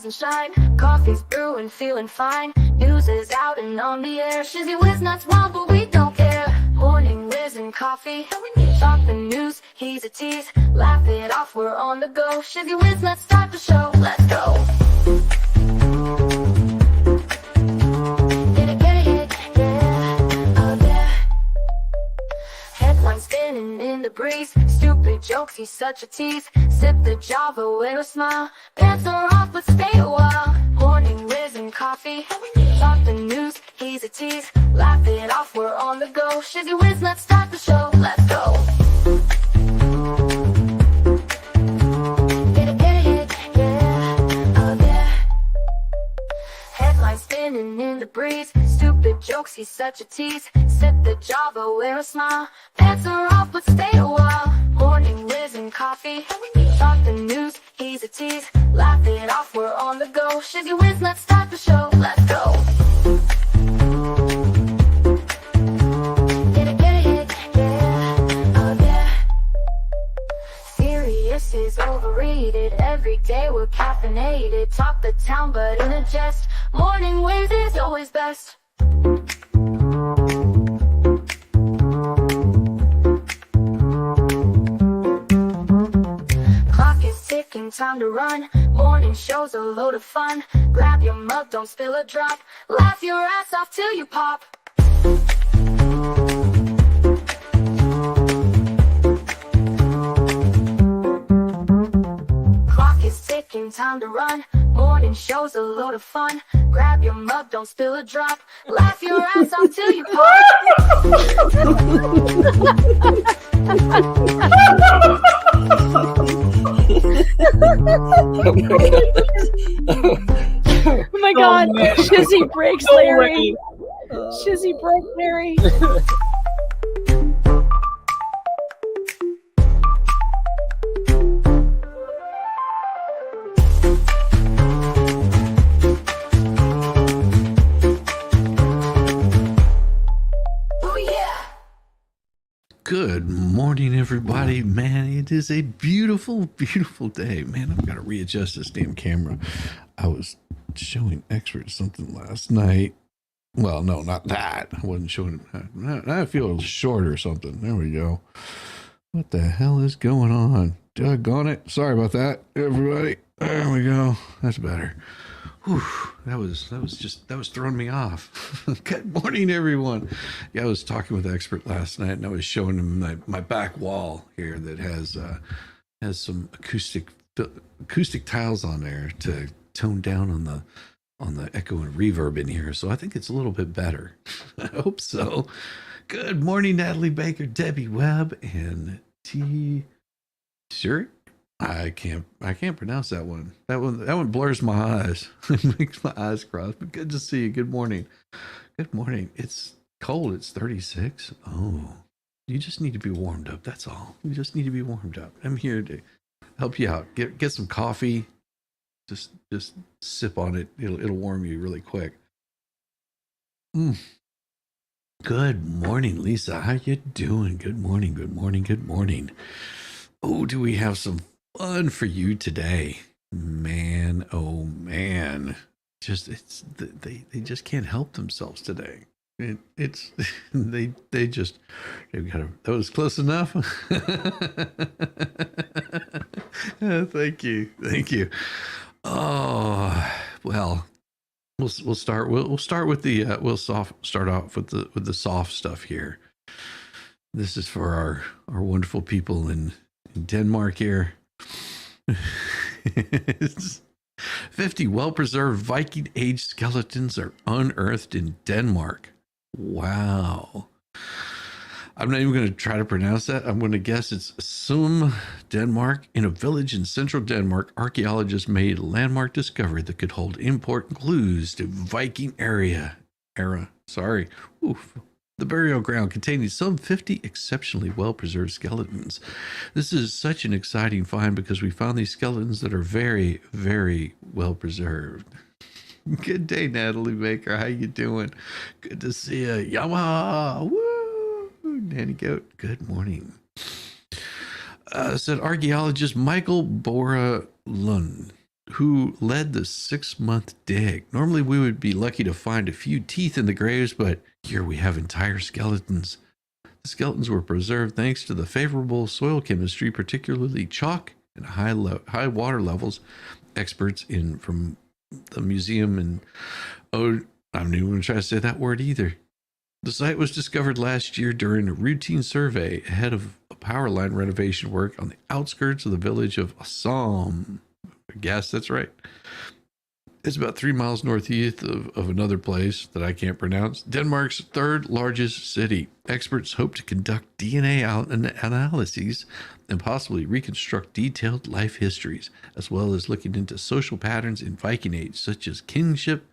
rise and shine. Coffee's brewing, feeling fine. News is out and on the air. Shizzy whiz nuts wild, but we don't care. Morning whiz and coffee. Talk the news, he's a tease. Laugh it off, we're on the go. Shizzy whiz nuts, start the show, let's go. Spinning in the breeze, stupid jokes, he's such a tease. Sip the Java with a smile. Pants are off, but stay a while. Morning whiz and coffee. Talk the news, he's a tease. Laugh it off, we're on the go. Shizzy whiz, let's start the show, let's go. Spinning in the breeze, stupid jokes, he's such a tease. Sip the Java, wear a smile. Pants are off, but stay a while. Morning whiz and coffee. Talk the news, he's a tease. Laugh it off, we're on the go. Shizzy whiz, let's start the show, let's go. Serious is overrated. Every day we're caffeinated. Talk the town, but in a jest. Morning whiz is always best. Clock is ticking, time to run. Morning show's a load of fun. Grab your mug, don't spill a drop. Laugh your ass off till you pop. Clock is ticking, time to run. Morning show's a load of fun. Grab your mug, don't spill a drop. Laugh your ass off till you pop. Oh my god, Shizzy breaks Larry. Shizzy broke Larry. Good morning, everybody. Man, it is a beautiful, beautiful day. Man, I've got to readjust this damn camera. I was showing Expert something last night. Well, no, not that. I wasn't showing him. I feel short or something. There we go. What the hell is going on? Doggone it. Sorry about that, everybody. There we go. That's better. Whew, that was throwing me off. Good morning, everyone. Yeah, I was talking with Expert last night, and I was showing him my back wall here that has some acoustic tiles on there to tone down on the echo and reverb in here. So I think it's a little bit better. I hope so. Good morning, Natalie Baker, Debbie Webb, and T. Sure. I can't pronounce that one. That one blurs my eyes. It makes my eyes cross. But good to see you. Good morning. Good morning. It's cold. It's 36. Oh, you just need to be warmed up. That's all. You just need to be warmed up. I'm here to help you out. Get some coffee. Just sip on it. It'll warm you really quick. Good morning, Lisa. How you doing? Good morning. Good morning. Good morning. Oh, do we have some fun for you today? Man, oh man. They just can't help themselves today. They've got that was close enough. Thank you. Oh, well, we'll start with the start off with the soft stuff here. This is for our wonderful people in Denmark here. 50 well-preserved Viking age skeletons are unearthed in Denmark. Wow. I'm not even going to try to pronounce that. I'm going to guess it's Sum, Denmark. In a village in central Denmark, archaeologists made a landmark discovery that could hold important clues to Viking era. Sorry. Oof. The burial ground containing some 50 exceptionally well-preserved skeletons. This is such an exciting find because we found these skeletons that are very, very well-preserved. Good day, Natalie Baker. How you doing? Good to see you. Yamaha. Woo! Nanny Goat. Good morning. Said archaeologist Michael Bora Lund who led the 6-month dig. Normally, we would be lucky to find a few teeth in the graves, but here we have entire skeletons. The skeletons were preserved thanks to the favorable soil chemistry, particularly chalk and high water levels. Experts from the museum and I'm not even going to try to say that word either. The site was discovered last year during a routine survey ahead of a power line renovation work on the outskirts of the village of Assam. I guess that's right. It's about 3 miles northeast of another place that I can't pronounce. Denmark's third largest city. Experts hope to conduct DNA analyses and possibly reconstruct detailed life histories, as well as looking into social patterns in Viking Age, such as kinship,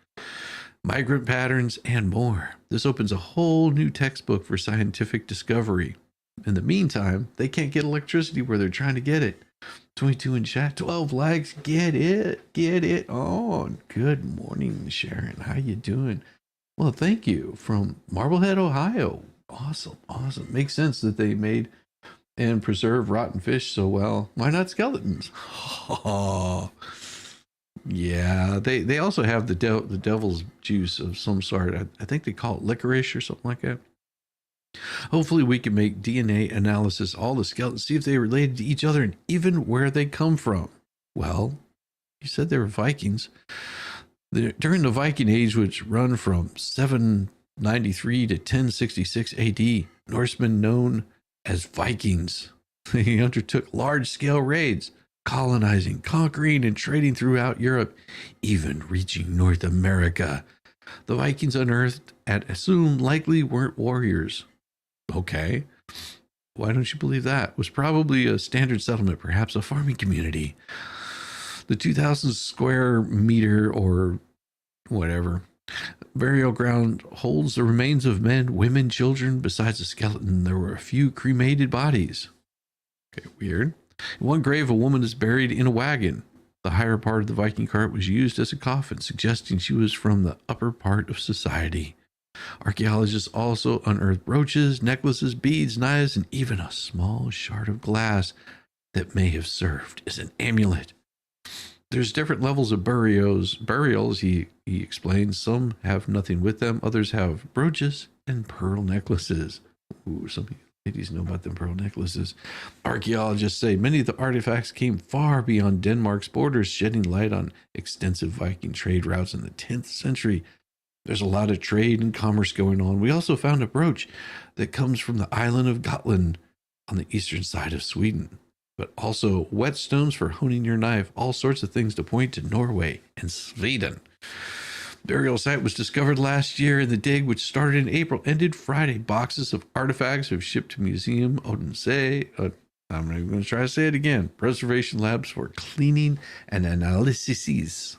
migrant patterns, and more. This opens a whole new textbook for scientific discovery. In the meantime, they can't get electricity where they're trying to get it. 22 in chat, 12 likes. Get it on. Good morning, Sharon. How you doing? Well, thank you from Marblehead, Ohio. Awesome. Makes sense that they made and preserve rotten fish so well. Why not skeletons? Oh, yeah. They also have the devil's juice of some sort. I think they call it licorice or something like that. Hopefully we can make DNA analysis all the skeletons, see if they related to each other and even where they come from. Well, you said they were Vikings. During the Viking Age, which run from 793 to 1066 AD, Norsemen known as Vikings, they undertook large-scale raids, colonizing, conquering, and trading throughout Europe, even reaching North America. The Vikings unearthed at Assum likely weren't warriors. Okay. Why don't you believe that? It was probably a standard settlement, perhaps a farming community. The 2,000 square meter or whatever burial ground holds the remains of men, women, children. Besides the skeleton, there were a few cremated bodies. Okay, weird. In one grave, a woman is buried in a wagon. The higher part of the Viking cart was used as a coffin, suggesting she was from the upper part of society. Archaeologists also unearthed brooches, necklaces, beads, knives, and even a small shard of glass that may have served as an amulet. There's different levels of burials, he explains. Some have nothing with them, others have brooches and pearl necklaces. Ooh, some ladies know about them pearl necklaces. Archaeologists say many of the artifacts came far beyond Denmark's borders, shedding light on extensive Viking trade routes in the 10th century. There's a lot of trade and commerce going on. We also found a brooch that comes from the island of Gotland on the eastern side of Sweden, but also whetstones for honing your knife, all sorts of things to point to Norway and Sweden. Burial site was discovered last year, and the dig, which started in April, ended Friday. Boxes of artifacts have shipped to Museum Odense. I'm not even going to try to say it again. Preservation labs for cleaning and analyses.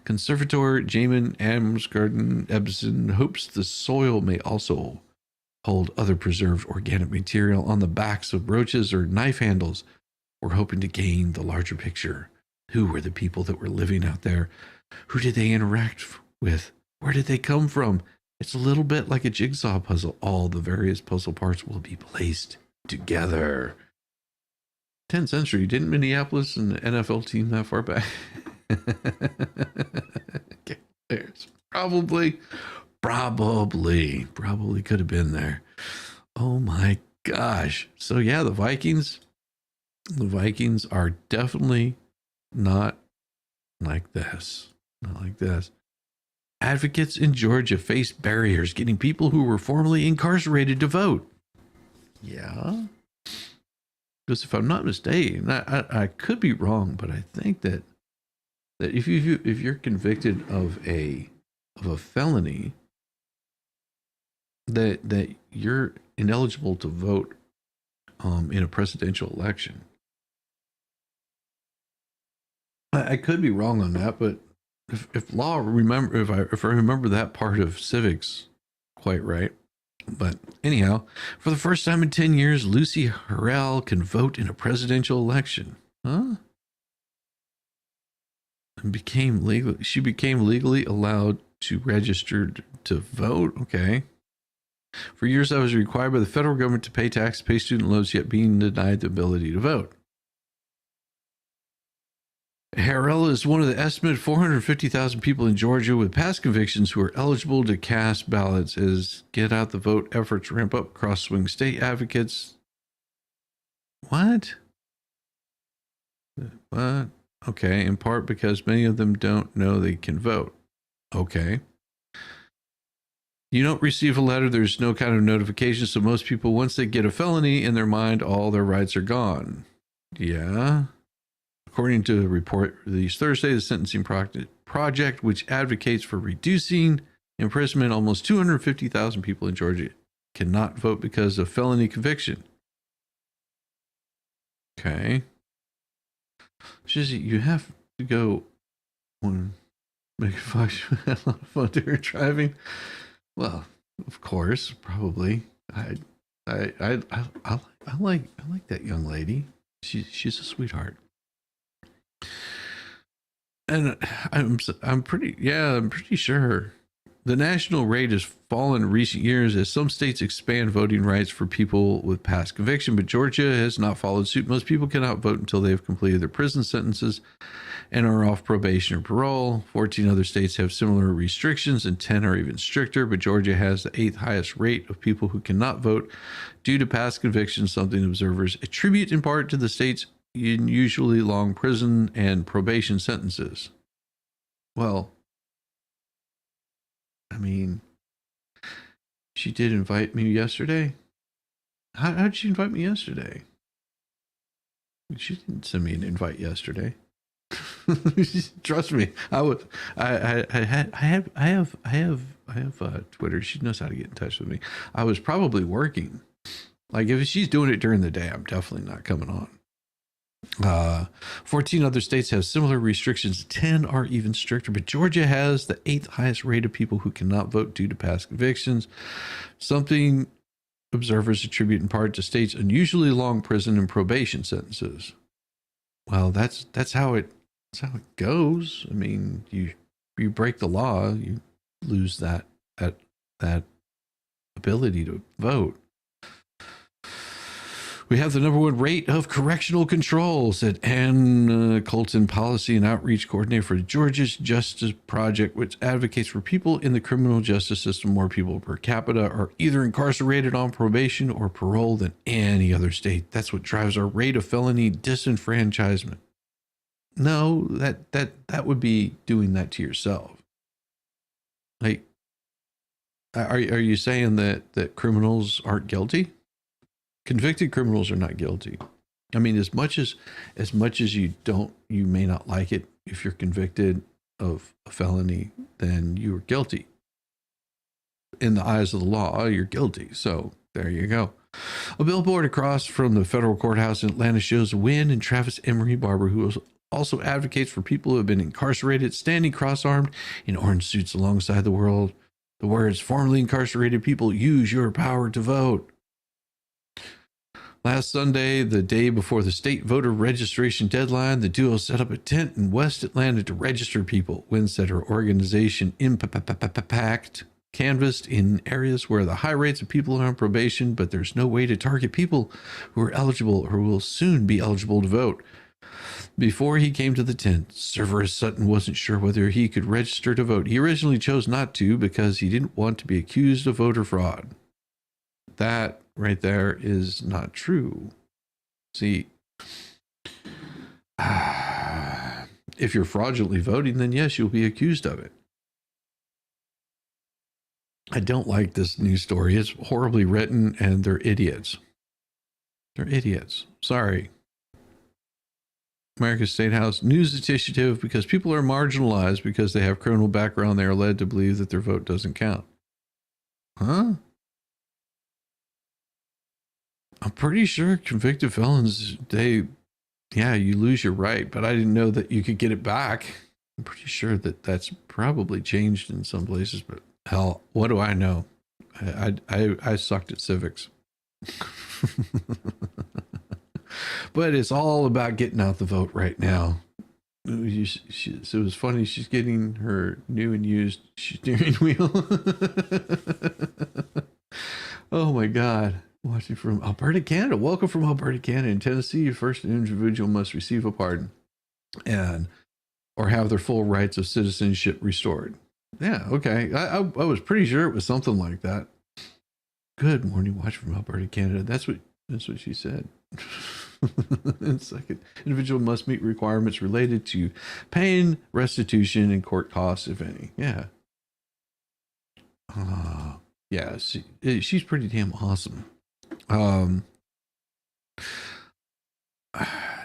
Conservator Jamin Amsgarden Ebsen hopes the soil may also hold other preserved organic material on the backs of brooches or knife handles. We're hoping to gain the larger picture. Who were the people that were living out there? Who did they interact with? Where did they come from? It's a little bit like a jigsaw puzzle. All the various puzzle parts will be placed together. 10th century, didn't Minneapolis and the NFL team that far back? Okay, there's probably could have been there. Oh my gosh. So yeah, the Vikings are definitely not like this. Advocates in Georgia face barriers getting people who were formerly incarcerated to vote. Yeah. Because if I'm not mistaken, I could be wrong, but I think that if you're convicted of a felony, that you're ineligible to vote in a presidential election. I could be wrong on that, but if I remember that part of civics quite right. But anyhow, for the first time in 10 years, Lucy Harrell can vote in a presidential election. Huh? And she became legally allowed to register to vote. Okay. For years, I was required by the federal government to pay tax, pay student loans, yet being denied the ability to vote. Harrell is one of the estimated 450,000 people in Georgia with past convictions who are eligible to cast ballots as get out the vote efforts ramp up across swing state advocates. What? What? Okay, in part because many of them don't know they can vote. Okay. You don't receive a letter, there's no kind of notification, so most people, once they get a felony in their mind, all their rights are gone. Yeah. According to a report released Thursday, the Sentencing Project, which advocates for reducing imprisonment, almost 250,000 people in Georgia cannot vote because of felony conviction. Okay. Shizzy, you have to go on make a lot of fun to her driving. Well, of course, probably. I like that young lady. She's a sweetheart. And I'm pretty sure the national rate has fallen in recent years as some states expand voting rights for people with past conviction, but Georgia has not followed suit. Most people cannot vote until they have completed their prison sentences and are off probation or parole. 14 other states have similar restrictions, and 10 are even stricter, but Georgia has the 8th highest rate of people who cannot vote due to past convictions, something observers attribute in part to the state's unusually long prison and probation sentences. Well, I mean, she did invite me yesterday. How did she invite me yesterday? She didn't send me an invite yesterday. Trust me, I have Twitter. She knows how to get in touch with me. I was probably working. Like if she's doing it during the day, I'm definitely not coming on. 14 other states have similar restrictions. 10 are even stricter, but Georgia has the 8th highest rate of people who cannot vote due to past convictions, something observers attribute in part to states' unusually long prison and probation sentences. Well, that's how it goes. I mean, you break the law, you lose that ability to vote. We have the #1 rate of correctional control, said Ann Colton, policy and outreach coordinator for Georgia's Justice Project, which advocates for people in the criminal justice system. More people per capita are either incarcerated on probation or parole than any other state. That's what drives our rate of felony disenfranchisement. No, that would be doing that to yourself. Like, are you saying that criminals aren't guilty? Convicted criminals are not guilty. I mean, as much as you may not like it, if you're convicted of a felony, then you are guilty. In the eyes of the law, you're guilty. So there you go. A billboard across from the federal courthouse in Atlanta shows Wynn and Travis Emery Barber, who also advocates for people who have been incarcerated, standing cross-armed in orange suits alongside the words, "Formerly incarcerated people, use your power to vote." Last Sunday, the day before the state voter registration deadline, the duo set up a tent in West Atlanta to register people. Wynn said her organization Impact canvassed in areas where the high rates of people are on probation, but there's no way to target people who are eligible or will soon be eligible to vote. Before he came to the tent, Severus Sutton wasn't sure whether he could register to vote. He originally chose not to because he didn't want to be accused of voter fraud. That right there is not true. See, if you're fraudulently voting, then yes, you'll be accused of it. I don't like this news story. It's horribly written, and they're idiots. They're idiots. Sorry. America's State House News Initiative, because people are marginalized because they have criminal background, they are led to believe that their vote doesn't count. Huh? I'm pretty sure convicted felons, you lose your right, but I didn't know that you could get it back. I'm pretty sure that that's probably changed in some places, but hell, what do I know? I sucked at civics. But it's all about getting out the vote right now. It was funny. She's getting her new and used steering wheel. Oh my God. Watching from Alberta, Canada. Welcome from Alberta, Canada. In Tennessee, your first individual must receive a pardon. And or have their full rights of citizenship restored. Yeah, okay. I was pretty sure it was something like that. Good morning, watch from Alberta, Canada. That's what she said. And second, individual must meet requirements related to paying restitution and court costs, if any. Yeah. Yeah, she's pretty damn awesome.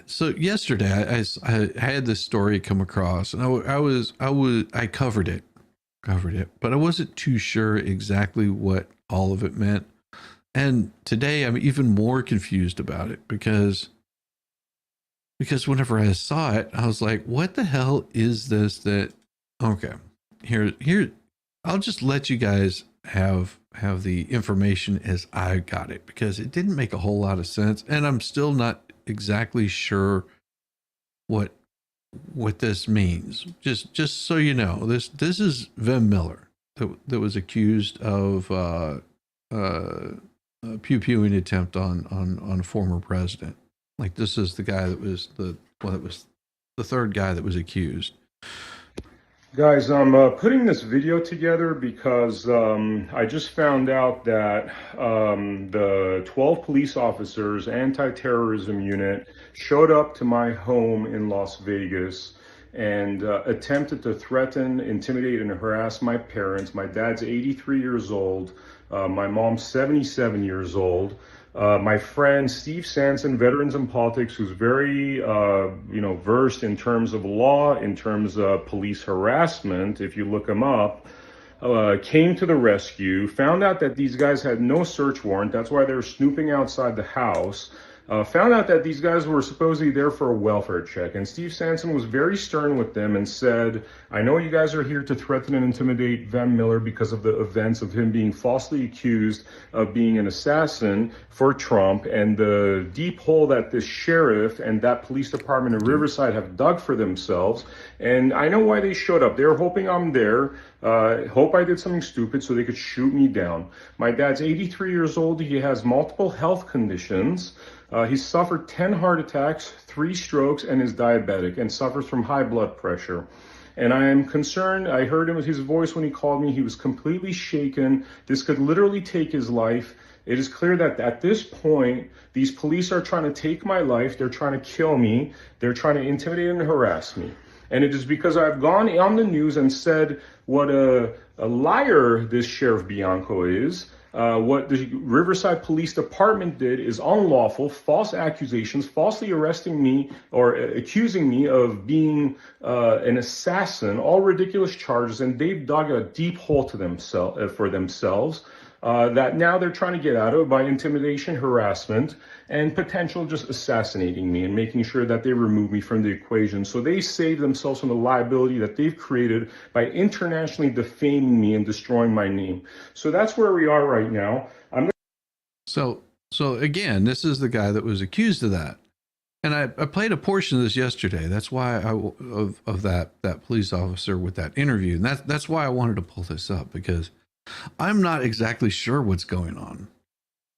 So yesterday I had this story come across, and I covered it, but I wasn't too sure exactly what all of it meant. And today I'm even more confused about it because whenever I saw it, I was like, what the hell is this? Okay, here, I'll just let you guys have the information as I got it, because it didn't make a whole lot of sense, and I'm still not exactly sure what this means. Just so you know, this is Vem Miller that was accused of pew-pewing attempt on a former president. Like, this is the guy that was the third guy that was accused. Guys, I'm putting this video together because I just found out that the 12 police officers anti-terrorism unit showed up to my home in Las Vegas and attempted to threaten, intimidate, and harass my parents. My dad's 83 years old. My mom's 77 years old. My friend Steve Sanson, veterans in politics, who's very, versed in terms of law, in terms of police harassment, if you look him up, came to the rescue, found out that these guys had no search warrant. That's why they were snooping outside the house. Found out that these guys were supposedly there for a welfare check. And Steve Sanson was very stern with them and said, I know you guys are here to threaten and intimidate Van Miller because of the events of him being falsely accused of being an assassin for Trump, and the deep hole that this sheriff and that police department in Riverside have dug for themselves. And I know why they showed up. They were hoping I'm there. Hope I did something stupid so they could shoot me down. My dad's 83 years old. He has multiple health conditions. He's suffered 10 heart attacks, 3 strokes, and is diabetic and suffers from high blood pressure. And I am concerned. I heard his voice when he called me. He was completely shaken. This could literally take his life. It is clear that at this point, these police are trying to take my life. They're trying to kill me. They're trying to intimidate and harass me. And it is because I've gone on the news and said what a liar this Sheriff Bianco is. What the Riverside Police Department did is unlawful, false accusations, falsely arresting me or accusing me of being an assassin, all ridiculous charges, and they've dug a deep hole to for themselves that now they're trying to get out of by intimidation, harassment, and potential just assassinating me and making sure that they remove me from the equation. So they save themselves from the liability that they've created by internationally defaming me and destroying my name. So that's where we are right now. So again, this is the guy that was accused of that. And I played a portion of this yesterday. That's why of that police officer with that interview. And that's why I wanted to pull this up, because I'm not exactly sure what's going on.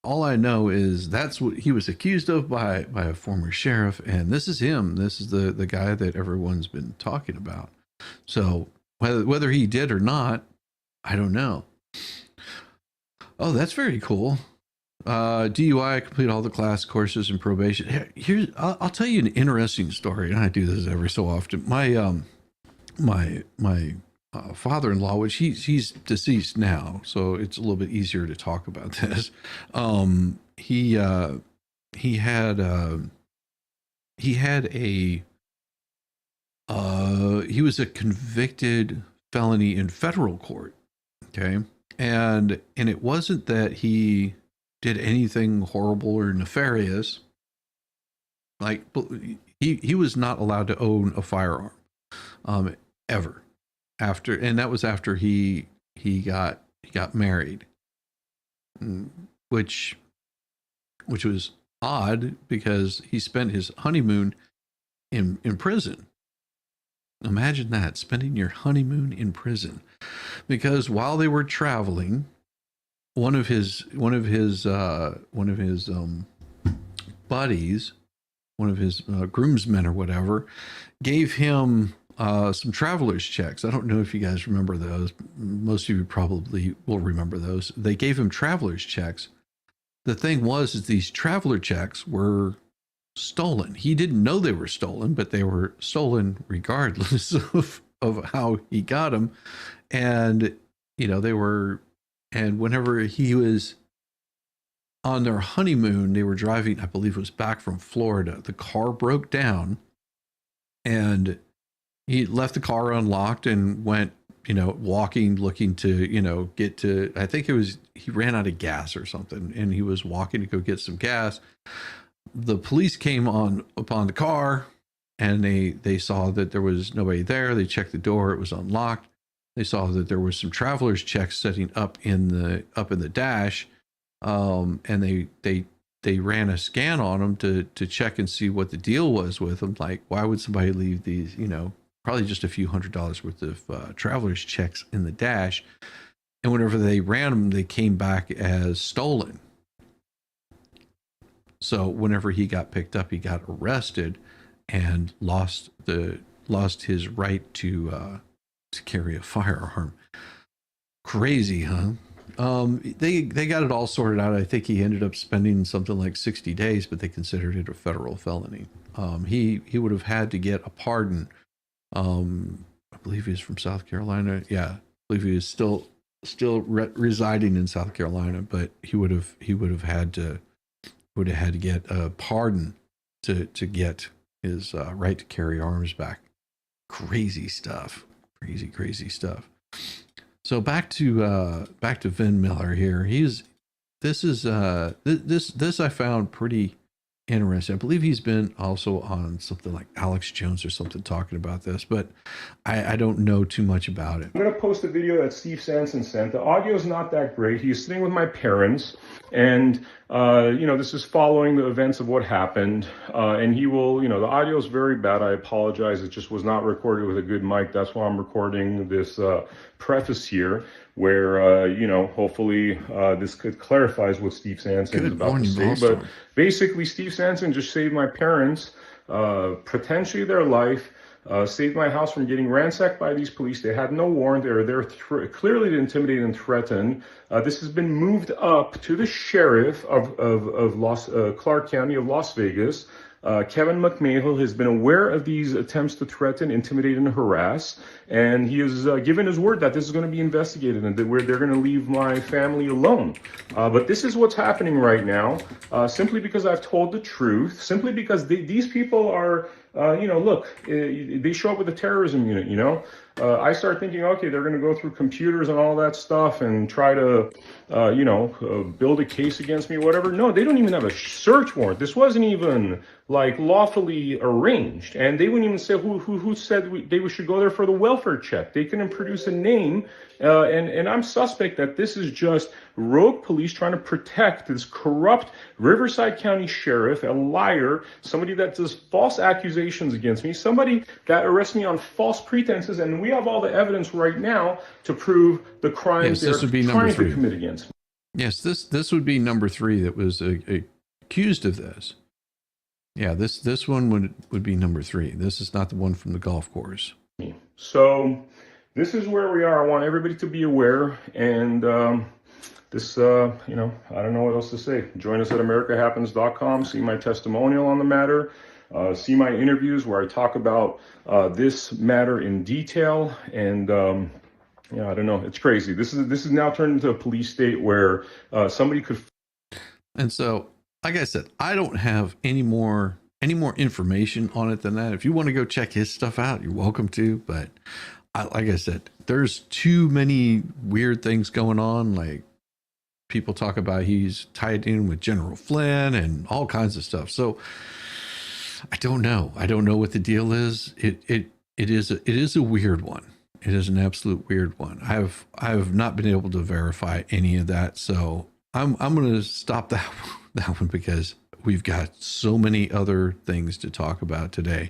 All I know is that's what he was accused of by a former sheriff, and this is him. This is the guy that everyone's been talking about. So whether he did or not, I don't know. Oh, that's very cool. DUI, complete all the class courses and probation. I'll tell you an interesting story, and I do this every so often. My father-in-law, which he's deceased now, so it's a little bit easier to talk about this. He was a convicted felony in federal court. Okay. And it wasn't that he did anything horrible or nefarious. Like, he was not allowed to own a firearm, ever. And that was after he got married, which was odd because he spent his honeymoon in prison. Imagine that, spending your honeymoon in prison, because while they were traveling, one of his buddies, one of his groomsmen or whatever, gave him some traveler's checks. I don't know if you guys remember those. Most of you probably will remember those. They gave him traveler's checks. The thing was, is these traveler checks were stolen. He didn't know they were stolen, but they were stolen regardless of how he got them. And, you know, they were, and whenever he was on their honeymoon, they were driving, I believe it was back from Florida. The car broke down and he left the car unlocked and went, you know, walking, looking to, you know, get to, I think it was, he ran out of gas or something and he was walking to go get some gas. The police came on upon the car and they saw that there was nobody there. They checked the door. It was unlocked. They saw that there was some traveler's checks setting up in the dash. And they ran a scan on them to check and see what the deal was with them. Like, why would somebody leave these, you know, probably just a few $100s worth of traveler's checks in the dash? And whenever they ran them, they came back as stolen. So whenever he got picked up, he got arrested and lost his right to carry a firearm. Crazy, huh? They got it all sorted out. I think he ended up spending something like 60 days, but they considered it a federal felony. He would have had to get a pardon. I believe he was from South Carolina. Yeah, I believe he was still residing in South Carolina, but he would have had to get a pardon to get his right to carry arms back. Crazy stuff. Crazy stuff. So back to Vin Miller here. This I found pretty interesting. I believe he's been also on something like Alex Jones or something talking about this, but I don't know too much about it. I'm going to post a video that Steve Sanson sent. The audio is not that great. He's sitting with my parents, and this is following the events of what happened. And he will, the audio is very bad. I apologize. It just was not recorded with a good mic. That's why I'm recording this preface here, where hopefully this clarifies what Steve Sanson is about to say. But basically, Steve Sanson just saved my parents, potentially their life. Saved my house from getting ransacked by these police. They had no warrant. They were there clearly to intimidate and threaten. This has been moved up to the sheriff of Clark County of Las Vegas. Kevin McMahill has been aware of these attempts to threaten, intimidate, and harass, and he has given his word that this is going to be investigated and that they're going to leave my family alone. But this is what's happening right now, simply because I've told the truth, simply because these people are, look, they show up with a terrorism unit, I start thinking, okay, they're going to go through computers and all that stuff and try to, build a case against me, whatever. No, they don't even have a search warrant. This wasn't even like lawfully arranged, and they wouldn't even say who said they should go there for the welfare check. They couldn't produce a name, and I'm suspect that this is just rogue police trying to protect this corrupt Riverside County sheriff, a liar, somebody that does false accusations against me, somebody that arrests me on false pretenses, and we have all the evidence right now to prove the crimes they're trying to commit against me. Yes, this would be number 3 that was accused of this. Yeah, this one would be number 3. This is not the one from the golf course. So this is where we are. I want everybody to be aware, and this, I don't know what else to say. Join us at americahappens.com. See my testimonial on the matter. See my interviews where I talk about this matter in detail. And I don't know. It's crazy. This is now turned into a police state where somebody could. And so, like I said, I don't have any more information on it than that. If you want to go check his stuff out, you're welcome to. But like I said, there's too many weird things going on. Like, people talk about he's tied in with General Flynn and all kinds of stuff. So I don't know. I don't know what the deal is. It is a weird one. It is an absolute weird one. I have not been able to verify any of that. So I'm going to stop that one because we've got so many other things to talk about today.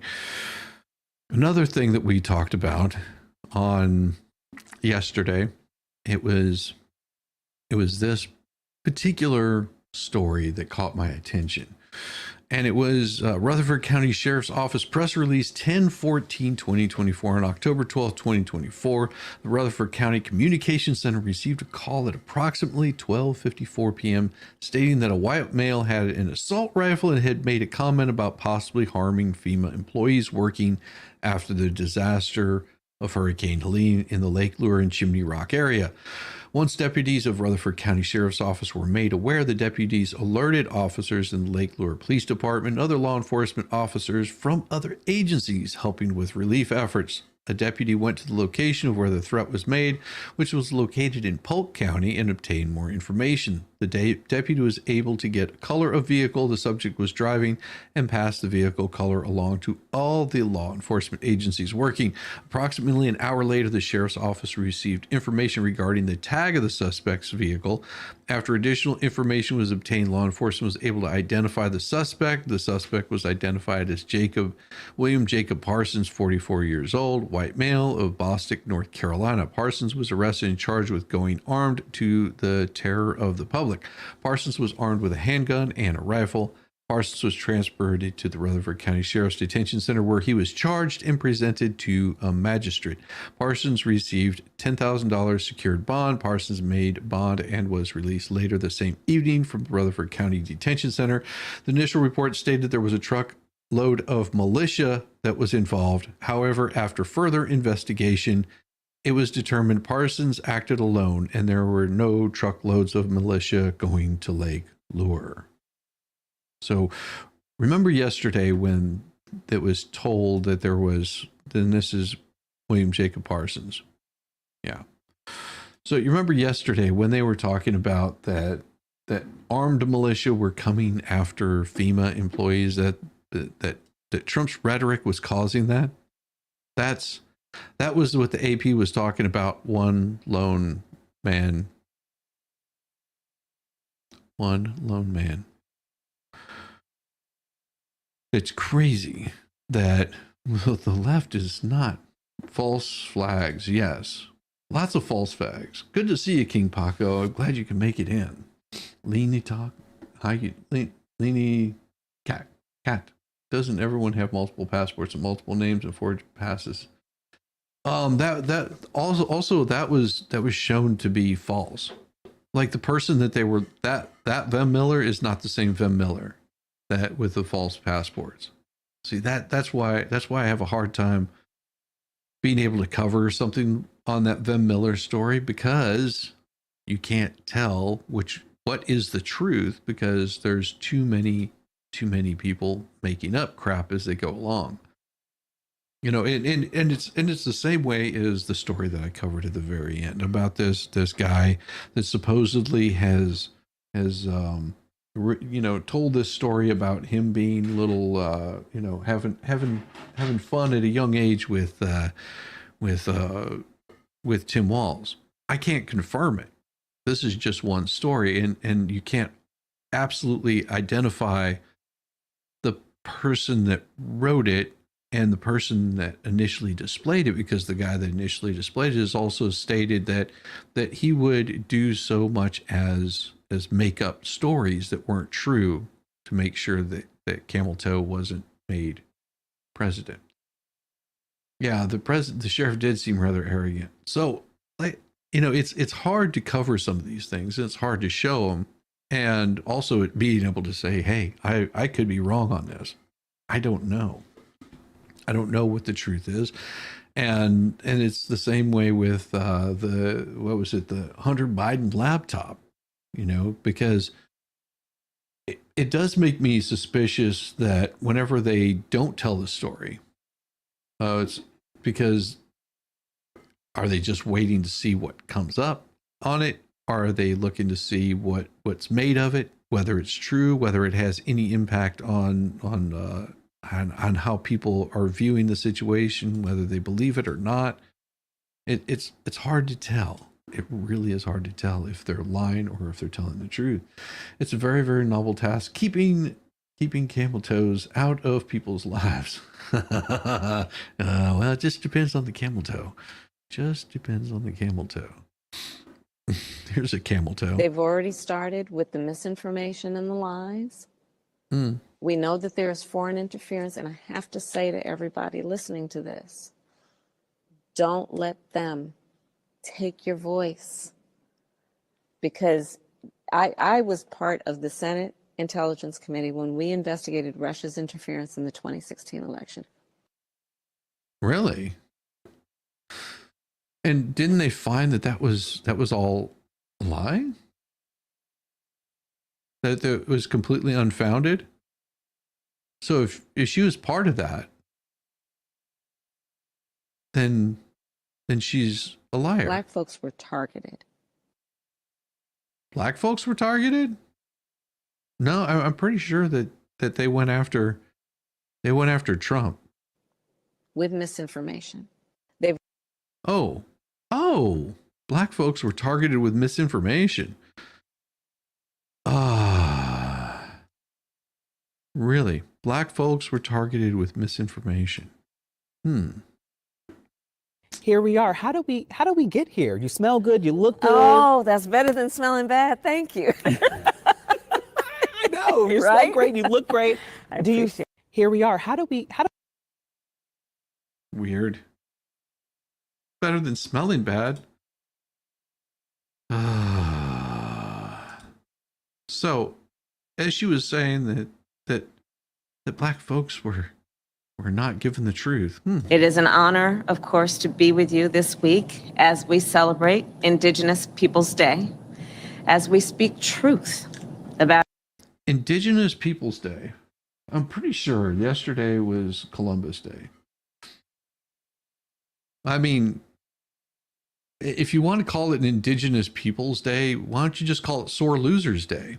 Another thing that we talked about on yesterday, it was this particular story that caught my attention. And it was Rutherford County Sheriff's Office press release 10/14/2024 on October 12th, 2024. The Rutherford County Communications Center received a call at approximately 12:54 p.m. stating that a white male had an assault rifle and had made a comment about possibly harming FEMA employees working after the disaster of Hurricane Helene in the Lake Lure and Chimney Rock area. Once deputies of Rutherford County Sheriff's Office were made aware, the deputies alerted officers in the Lake Lure Police Department and other law enforcement officers from other agencies helping with relief efforts. A deputy went to the location of where the threat was made, which was located in Polk County, and obtained more information. The deputy was able to get a color of vehicle the subject was driving and passed the vehicle color along to all the law enforcement agencies working. Approximately an hour later, the sheriff's office received information regarding the tag of the suspect's vehicle. After additional information was obtained, law enforcement was able to identify the suspect. The suspect was identified as William Jacob Parsons, 44 years old, white male of Bostic, North Carolina. Parsons was arrested and charged with going armed to the terror of the public. Parsons was armed with a handgun and a rifle. Parsons was transferred to the Rutherford County Sheriff's Detention Center, where he was charged and presented to a magistrate. Parsons received $10,000 secured bond. Parsons made bond and was released later the same evening from the Rutherford County Detention Center. The initial report stated there was a truck load of militia that was involved. However, after further investigation, it was determined Parsons acted alone and there were no truckloads of militia going to Lake Lure. So remember yesterday when it was told that there was, then this is William Jacob Parsons. Yeah. So you remember yesterday when they were talking about that armed militia were coming after FEMA employees, that Trump's rhetoric was causing that? That was what the AP was talking about. One lone man. It's crazy that the left is not false flags. Yes, lots of false flags. Good to see you, King Paco. I'm glad you can make it in. Leany talk. Leany cat. Doesn't everyone have multiple passports and multiple names and forged passes? That also that was shown to be false. Like the person that they were, that Vem Miller is not the same Vem Miller that with the false passports. See, that's why I have a hard time being able to cover something on that Vem Miller story, because you can't tell what is the truth, because there's too many people making up crap as they go along. You know, and it's the same way as the story that I covered at the very end about this guy that supposedly has told this story about him being little having fun at a young age with Tim Walz. I can't confirm it. This is just one story, and you can't absolutely identify the person that wrote it and the person that initially displayed it, because the guy that initially displayed it has also stated that he would do so much as make up stories that weren't true to make sure that Camel Toe wasn't made president. Yeah, the sheriff did seem rather arrogant. So, it's hard to cover some of these things, and it's hard to show them, and also being able to say, hey, I could be wrong on this. I don't know. I don't know what the truth is. And it's the same way with the Hunter Biden laptop, because it does make me suspicious that whenever they don't tell the story, it's because, are they just waiting to see what comes up on it? Are they looking to see what's made of it, whether it's true, whether it has any impact on how people are viewing the situation, whether they believe it or not? It's hard to tell. It really is hard to tell if they're lying or if they're telling the truth. It's a very, very novel task, keeping camel toes out of people's lives. Well, it just depends on the camel toe. Just depends on the camel toe. Here's a camel toe. They've already started with the misinformation and the lies. We know that there is foreign interference, and I have to say to everybody listening to this, don't let them take your voice. Because I was part of the Senate Intelligence Committee when we investigated Russia's interference in the 2016 election. Really? And didn't they find that was all a lie? That it was completely unfounded? So if she was part of that, then she's a liar. Black folks were targeted. Black folks were targeted? No, I'm pretty sure that they went after Trump with misinformation. Oh, black folks were targeted with misinformation. Really? Black folks were targeted with misinformation. Here we are. How do we get here? You smell good. You look good. Oh, that's better than smelling bad. Thank you. I know. You smell great. You look great. Here we are. How do Weird. Better than smelling bad. So, as she was saying that black folks were not given the truth. It is an honor, of course, to be with you this week as we celebrate Indigenous Peoples Day, as we speak truth about Indigenous Peoples Day. I'm pretty sure yesterday was Columbus Day. I mean, if you want to call it an Indigenous Peoples Day, why don't you just call it Sore Losers Day?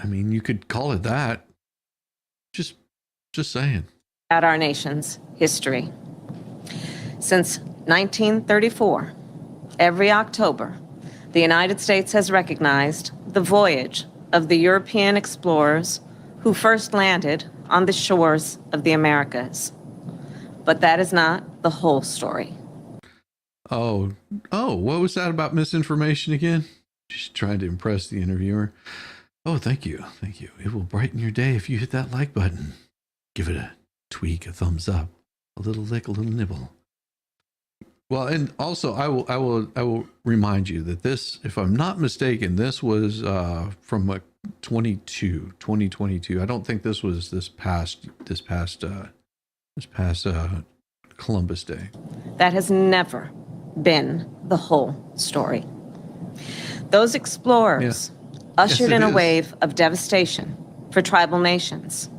I mean, you could call it that. Just saying. About our nation's history. Since 1934, every October, the United States has recognized the voyage of the European explorers who first landed on the shores of the Americas. But that is not the whole story. Oh, what was that about misinformation again? She's trying to impress the interviewer. Oh, thank you. It will brighten your day if you hit that like button. Give it a tweak, a thumbs up, a little lick, a little nibble. Well, and also I will remind you that this, if I'm not mistaken, this was from 2022. I don't think this was this past Columbus Day. That has never been the whole story. Those explorers ushered in a wave of devastation for tribal nations.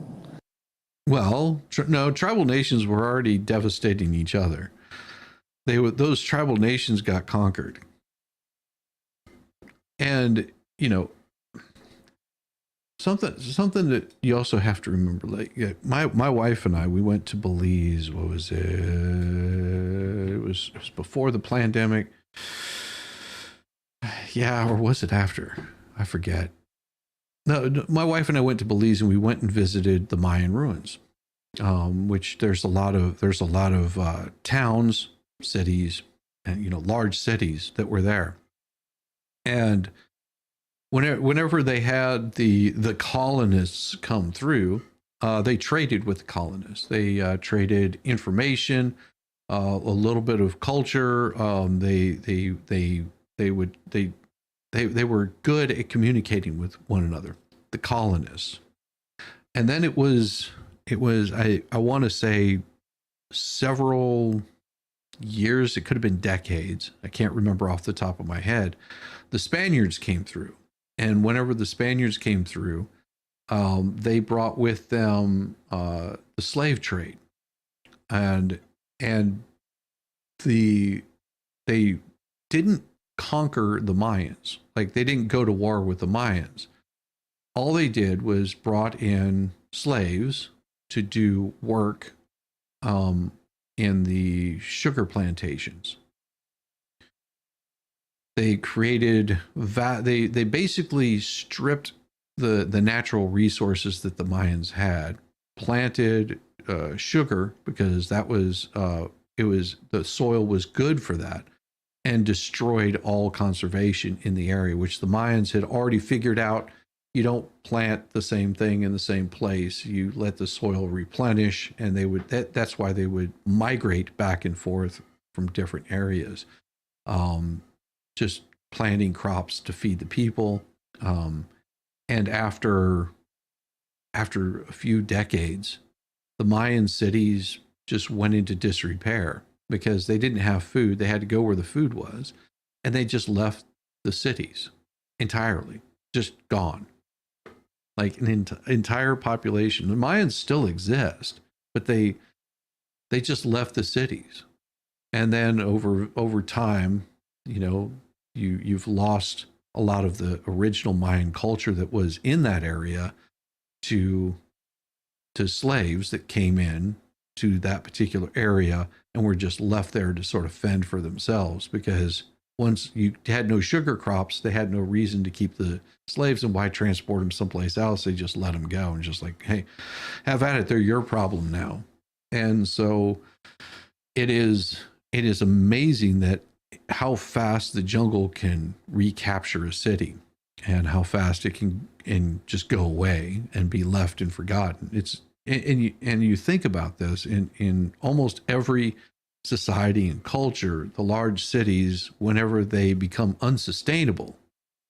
Well, no, tribal nations were already devastating each other. Those tribal nations got conquered. And, something that you also have to remember, like my wife and I, we went to Belize. What was it? It was before the pandemic. Yeah, or was it after? I forget. No, my wife and I went to Belize and we went and visited the Mayan ruins, which there's a lot of towns, cities, and large cities that were there. And whenever they had the colonists come through, they traded with the colonists. They traded information, a little bit of culture. They were good at communicating with one another, the colonists. And then it was I want to say several years, it could have been decades, I can't remember off the top of my head, the Spaniards came through. And whenever the Spaniards came through, they brought with them the slave trade. And they didn't conquer the Mayans. Like, they didn't go to war with the Mayans. All they did was brought in slaves to do work in the sugar plantations. They created they basically stripped the natural resources that the Mayans had, planted sugar because that was the soil was good for that. and destroyed all conservation in the area, which the Mayans had already figured out. You don't plant the same thing in the same place. You let the soil replenish, and that's why they would migrate back and forth from different areas. Just planting crops to feed the people. And after a few decades, the Mayan cities just went into disrepair because they didn't have food. They had to go where the food was, and they just left the cities entirely, just gone. Like an entire population. The Mayans still exist, but they just left the cities. And then over time, you've lost a lot of the original Mayan culture that was in that area to slaves that came in to that particular area and were just left there to sort of fend for themselves, because once you had no sugar crops, they had no reason to keep the slaves, and why transport them someplace else? They just let them go and just like, hey, have at it. They're your problem now. And so it is amazing that how fast the jungle can recapture a city and how fast it can and just go away and be left and forgotten. And you think about this in almost every society and culture, the large cities, whenever they become unsustainable,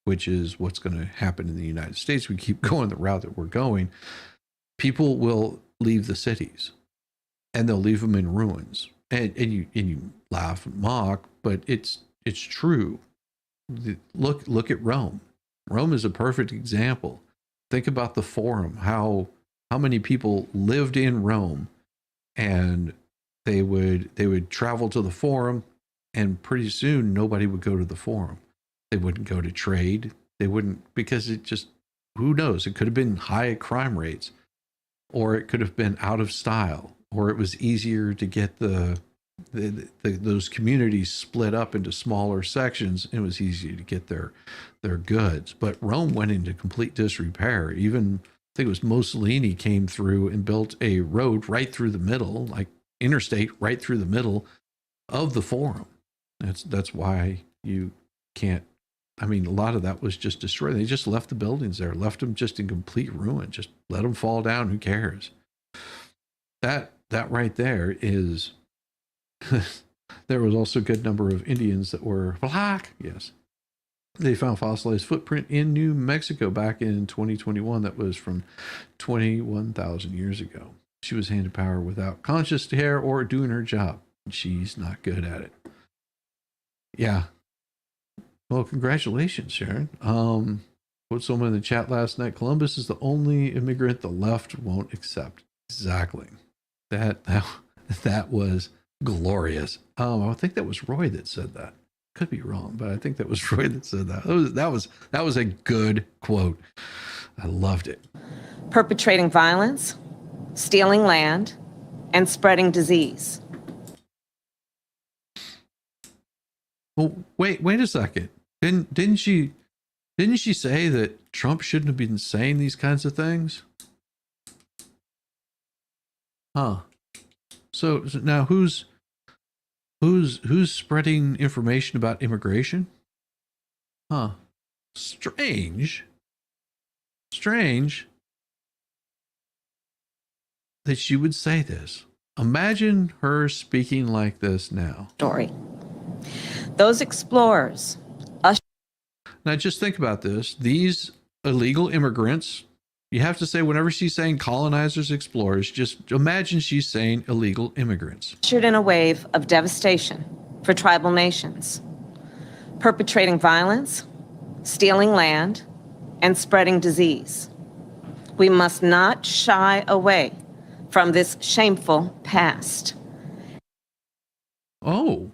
which is what's going to happen in the United States, we keep going the route that we're going, people will leave the cities and they'll leave them in ruins. And you laugh and mock, but it's true. Look at Rome. Rome is a perfect example. Think about the Forum, how many people lived in Rome, and they would travel to the Forum, and pretty soon nobody would go to the Forum. They wouldn't go to trade. They wouldn't, because it just, who knows? It could have been high crime rates, or it could have been out of style, or it was easier to get those communities split up into smaller sections. It was easier to get their goods. But Rome went into complete disrepair. Even, I think it was Mussolini, came through and built a road right through the middle, like interstate right through the middle of the Forum. That's why you can't, I mean, a lot of that was just destroyed. They just left the buildings there, left them just in complete ruin, just let them fall down. Who cares? That right there is, there was also a good number of Indians that were black. Yes. They found fossilized footprint in New Mexico back in 2021 that was from 21,000 years ago. She was handed power without conscious care or doing her job. She's not good at it. Yeah. Well, congratulations, Sharon. Put someone in the chat last night. Columbus is the only immigrant the left won't accept. Exactly. That was glorious. I think that was Roy that said that. Could be wrong, but I think that was Roy that said that. That was a good quote. I loved it. Perpetrating violence, stealing land, and spreading disease. Well, wait a second. Didn't she say that Trump shouldn't have been saying these kinds of things? Huh. So now who's spreading information about immigration? Huh. Strange that she would say this. Imagine her speaking like this now. Story. Those explorers. Now just think about this. These illegal immigrants, you have to say, whenever she's saying colonizers, explorers, just imagine she's saying illegal immigrants. Ushered in a wave of devastation for tribal nations, perpetrating violence, stealing land, and spreading disease. We must not shy away from this shameful past. Oh,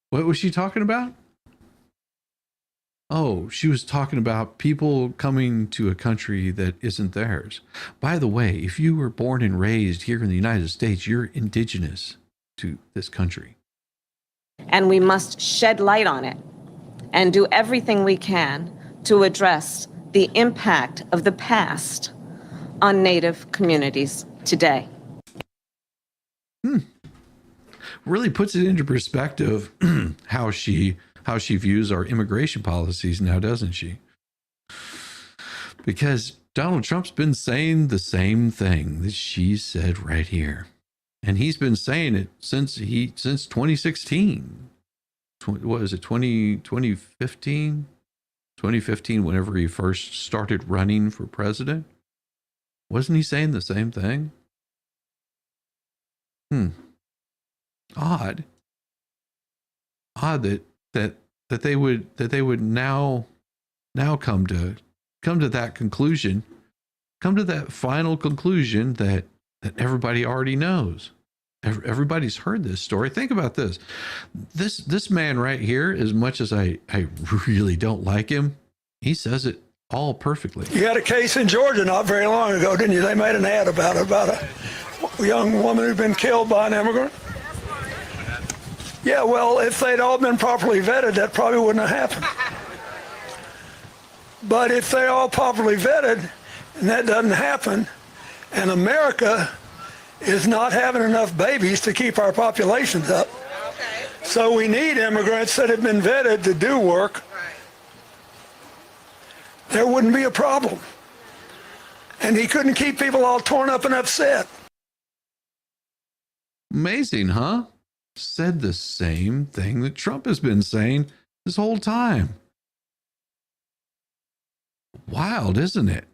what was she talking about? Oh, she was talking about people coming to a country that isn't theirs. By the way, if you were born and raised here in the United States, you're indigenous to this country. And we must shed light on it and do everything we can to address the impact of the past on Native communities today. Really puts it into perspective how she how she views our immigration policies now, doesn't she? Because Donald Trump's been saying the same thing that she said right here. And he's been saying it since 2016. What is it, 2015? 2015, whenever he first started running for president. Wasn't he saying the same thing? Odd that they would now come to that conclusion, come to that final conclusion that everybody already knows. Everybody's heard this story. Think about this. This man right here, as much as I really don't like him, he says it all perfectly. You had a case in Georgia not very long ago, didn't you? They made an ad about a young woman who'd been killed by an immigrant. Yeah, well, if they'd all been properly vetted, that probably wouldn't have happened. But if they're all properly vetted, and that doesn't happen, and America is not having enough babies to keep our populations up. Okay. So we need immigrants that have been vetted to do work. Right. There wouldn't be a problem. And he couldn't keep people all torn up and upset. Amazing, huh? Said the same thing that Trump has been saying this whole time. Wild, isn't it?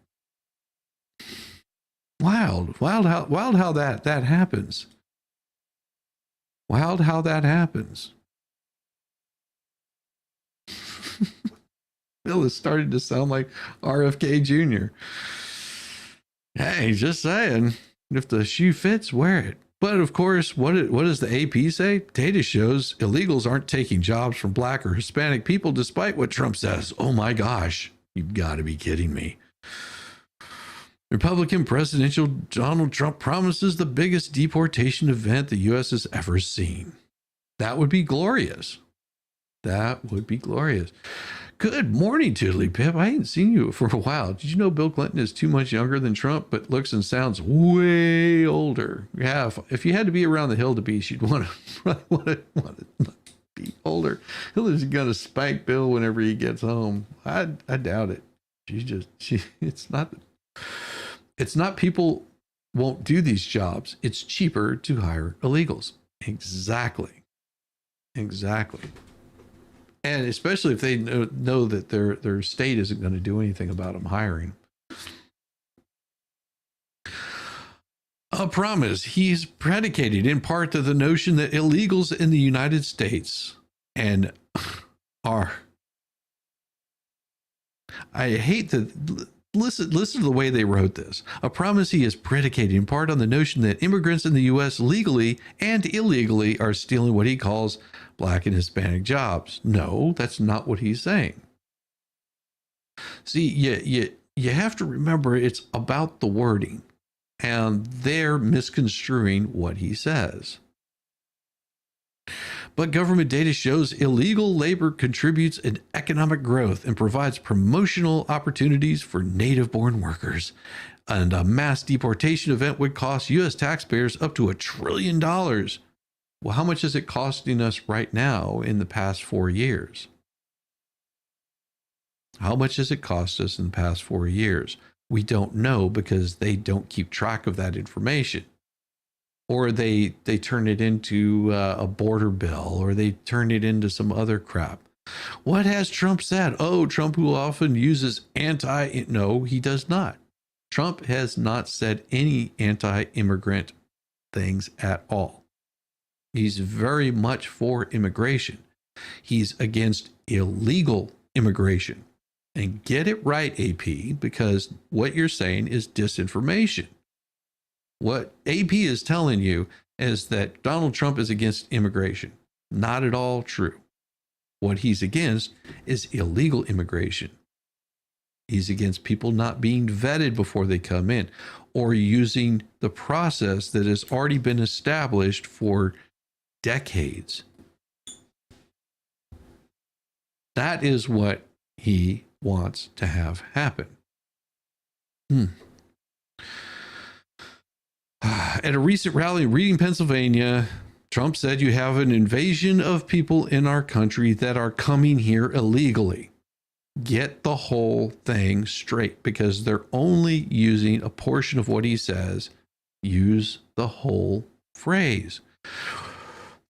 Wild how that happens. Wild how that happens. Bill is starting to sound like RFK Jr. Hey, just saying, if the shoe fits, wear it. But of course, what does the AP say? Data shows illegals aren't taking jobs from Black or Hispanic people, despite what Trump says. Oh my gosh, you've got to be kidding me. Republican presidential Donald Trump promises the biggest deportation event the U.S. has ever seen. That would be glorious. That would be glorious. Good morning, Tiddly Pip. I ain't seen you for a while. Did you know Bill Clinton is 2 months younger than Trump, but looks and sounds way older? Yeah, if you had to be around the Hildebeest, you'd want to be older. Hillary's gonna spank Bill whenever he gets home. I doubt it. It's not people won't do these jobs. It's cheaper to hire illegals. Exactly. And especially if they know that their state isn't going to do anything about them hiring. A promise he's predicated in part to the notion that illegals in the United States and are. I hate that. Listen to the way they wrote this. A promise he is predicated in part on the notion that immigrants in the U.S. legally and illegally are stealing what he calls Black and Hispanic jobs. No, that's not what he's saying. See, you have to remember it's about the wording, and they're misconstruing what he says. But government data shows illegal labor contributes in economic growth and provides promotional opportunities for native-born workers. And a mass deportation event would cost U.S. taxpayers up to $1 trillion. Well, how much is it costing us right now in the past 4 years? How much has it cost us in the past 4 years? We don't know because they don't keep track of that information. Or they turn it into a border bill, or they turn it into some other crap. What has Trump said? Oh, Trump, who often uses no, he does not. Trump has not said any anti-immigrant things at all. He's very much for immigration. He's against illegal immigration. And get it right, AP, because what you're saying is disinformation. What AP is telling you is that Donald Trump is against immigration. Not at all true. What he's against is illegal immigration. He's against people not being vetted before they come in or using the process that has already been established for decades. That is what he wants to have happen. At a recent rally in Reading, Pennsylvania, Trump said you have an invasion of people in our country that are coming here illegally. Get the whole thing straight, because they're only using a portion of what he says. Use the whole phrase.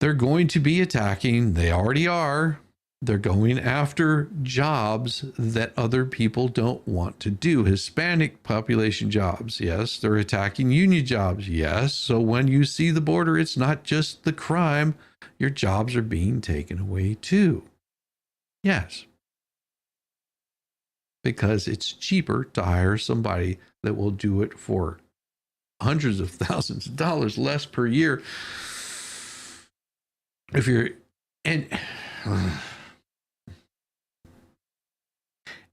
They're going to be attacking, they already are. They're going after jobs that other people don't want to do. Hispanic population jobs, yes. They're attacking union jobs, yes. So when you see the border, it's not just the crime. Your jobs are being taken away too. Yes. Because it's cheaper to hire somebody that will do it for hundreds of thousands of dollars less per year. If you're, and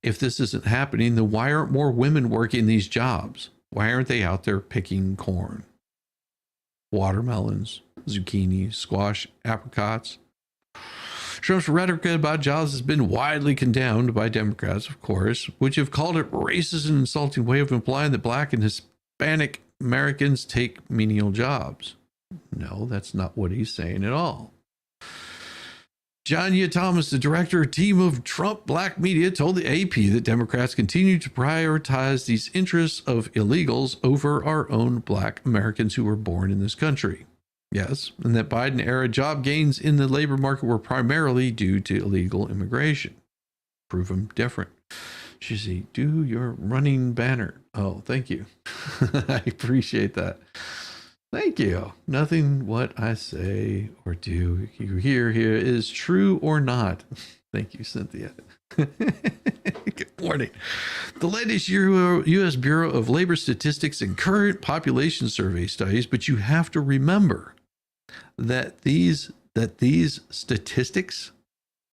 if this isn't happening, then why aren't more women working these jobs? Why aren't they out there picking corn, watermelons, zucchini, squash, apricots? Trump's rhetoric about jobs has been widely condemned by Democrats, of course, which have called it racist and insulting way of implying that Black and Hispanic Americans take menial jobs. No, that's not what he's saying at all. John Thomas, the director team of Trump Black Media, told the AP that Democrats continue to prioritize these interests of illegals over our own Black Americans who were born in this country. Yes, and that Biden-era job gains in the labor market were primarily due to illegal immigration. Prove them different. Shizzy, do your running banner. Oh, thank you. I appreciate that. Thank you. Nothing what I say or do you hear here is true or not. Thank you, Cynthia. Good morning. The latest U.S. Bureau of Labor Statistics and current population survey studies, but you have to remember that these statistics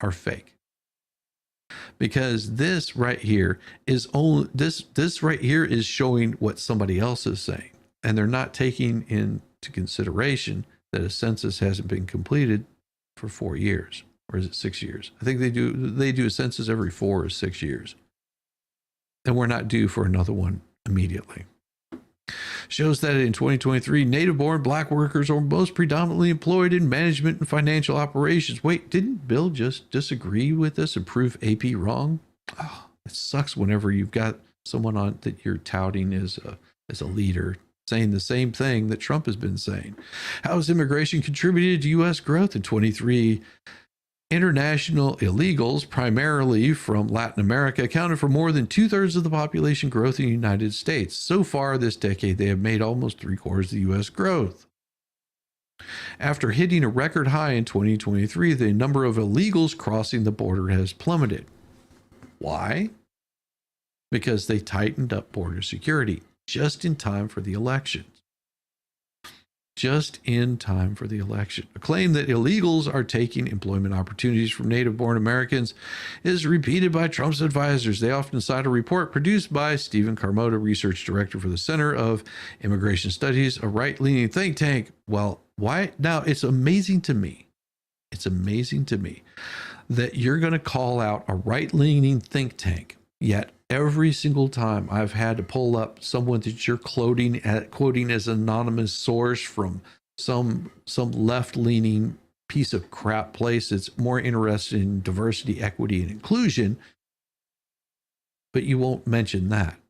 are fake. Because this right here is only this right here is showing what somebody else is saying. And they're not taking into consideration that a census hasn't been completed for 4 years. Or is it 6 years? I think they do a census every 4 or 6 years. And we're not due for another one immediately. Shows that in 2023, native-born Black workers are most predominantly employed in management and financial operations. Wait, didn't Bill just disagree with this and prove AP wrong? Oh, it sucks whenever you've got someone on that you're touting as a leader saying the same thing that Trump has been saying. How has immigration contributed to U.S. growth in 23? International illegals, primarily from Latin America, accounted for more than 2/3 of the population growth in the United States. So far this decade, they have made almost 3/4 of the U.S. growth. After hitting a record high in 2023, the number of illegals crossing the border has plummeted. Why? Because they tightened up border security just in time for the elections. Just in time for the election. A claim that illegals are taking employment opportunities from native-born Americans is repeated by Trump's advisors. They often cite a report produced by Stephen Carmota, research director for the Center of Immigration Studies, a right-leaning think tank. Well, why? Now, it's amazing to me. It's amazing to me that you're going to call out a right-leaning think tank, yet every single time I've had to pull up someone that you're quoting as an anonymous source from some left-leaning piece of crap place that's more interested in diversity, equity, and inclusion, but you won't mention that.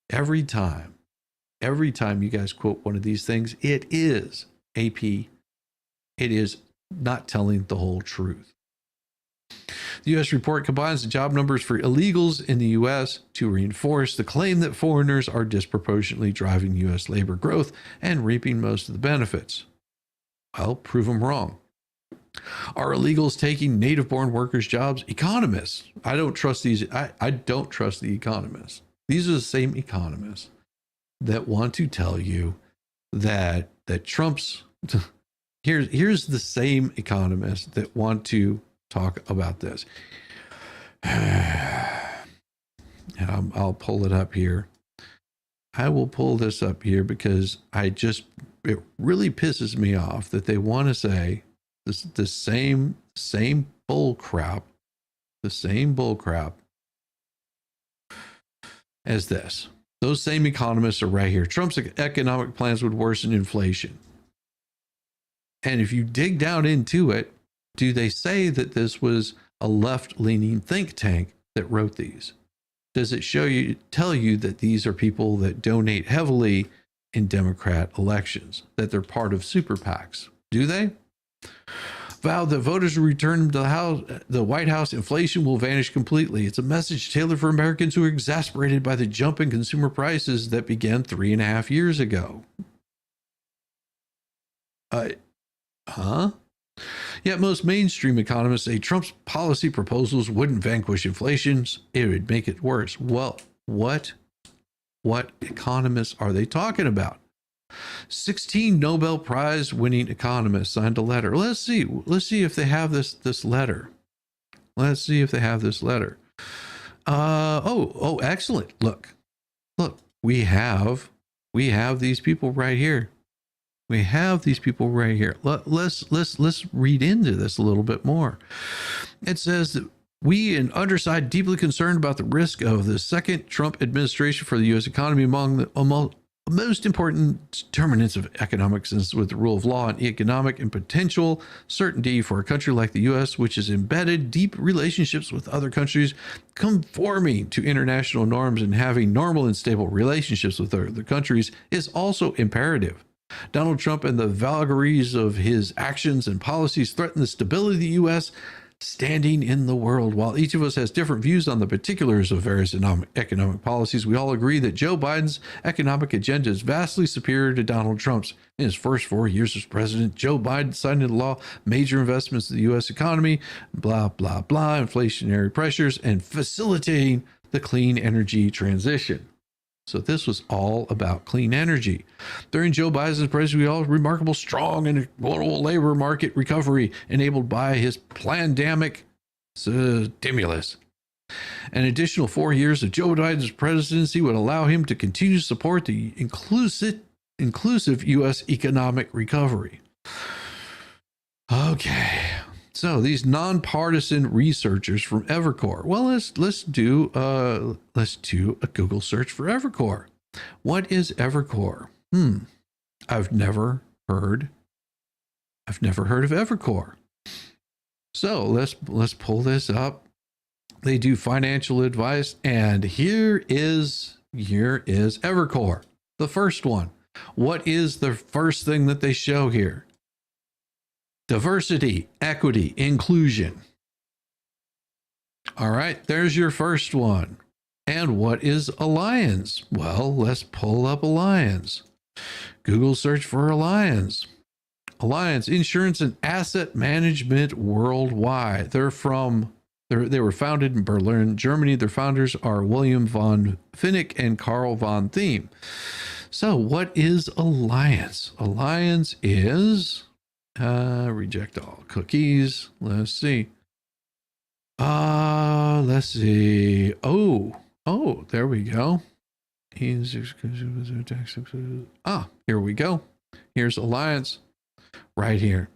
Every time you guys quote one of these things, it is AP. It is not telling the whole truth. The U.S. report combines the job numbers for illegals in the U.S. to reinforce the claim that foreigners are disproportionately driving U.S. labor growth and reaping most of the benefits. Well, prove them wrong. Are illegals taking native-born workers' jobs? Economists. I don't trust these. I don't trust the economists. These are the same economists that want to tell you that Trump's... Here's the same economists that want to talk about this. And I'll pull it up here. I will pull this up here because it really pisses me off that they want to say the same bull crap, as this. Those same economists are right here. Trump's economic plans would worsen inflation. And if you dig down into it, do they say that this was a left-leaning think tank that wrote these? Does it tell you that these are people that donate heavily in Democrat elections, that they're part of super PACs? Do they? Vowed that voters will return to the White House, inflation will vanish completely. It's a message tailored for Americans who are exasperated by the jump in consumer prices that began 3.5 years ago. Yet most mainstream economists say Trump's policy proposals wouldn't vanquish inflation, it would make it worse. Well, what economists are they talking about? 16 Nobel Prize winning economists signed a letter. Let's see if they have this letter. Let's see if they have this letter. Excellent. Look, we have these people right here. We have these people right here. Let's read into this a little bit more. It says that we in Underside deeply concerned about the risk of the second Trump administration for the U.S. economy. Among the most important determinants of economics is with the rule of law and economic and potential certainty for a country like the U.S., which has embedded deep relationships with other countries, conforming to international norms and having normal and stable relationships with other countries is also imperative. Donald Trump and the vagaries of his actions and policies threaten the stability of the U.S. standing in the world. While each of us has different views on the particulars of various economic policies, we all agree that Joe Biden's economic agenda is vastly superior to Donald Trump's. In his first 4 years as president, Joe Biden signed into law major investments in the U.S. economy, blah, blah, blah, inflationary pressures, and facilitating the clean energy transition. So this was all about clean energy. During Joe Biden's presidency, we all remarkable strong and global labor market recovery enabled by his pandemic stimulus. An additional 4 years of Joe Biden's presidency would allow him to continue to support the inclusive U.S. economic recovery. Okay. So these nonpartisan researchers from Evercore. Well, let's do a Google search for Evercore. What is Evercore? I've never heard of Evercore. So let's pull this up. They do financial advice, and here is Evercore. The first one. What is the first thing that they show here? Diversity, equity, inclusion. All right, there's your first one. And what is Alliance? Well, let's pull up Alliance. Google search for Alliance. Alliance, insurance and asset management worldwide. They were founded in Berlin, Germany. Their founders are William von Finnick and Carl von Thiem. So what is Alliance? Alliance is... reject all cookies. Let's see. Oh, there we go. Here we go. Here's Alliance right here.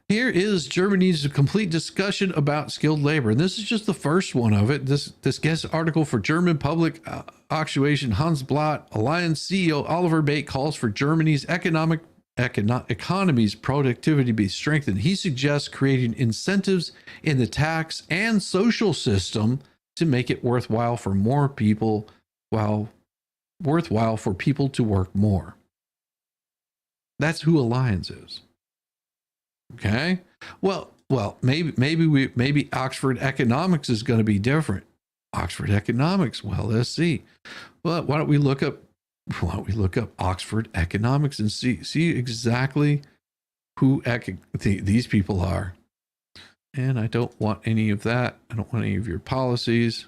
Here is Germany's complete discussion about skilled labor. And this is just the first one of it. This guest article for German public actuation Hans Blatt, Alliance CEO Oliver Bate calls for Germany's economy's productivity be strengthened. He suggests creating incentives in the tax and social system to make it worthwhile for people to work more. That's who Alliance is. Okay. Well, maybe Oxford Economics is going to be different. Oxford Economics. Well, let's see. Well, why don't we look up Oxford Economics and see exactly who these people are. And I don't want any of that. I don't want any of your policies.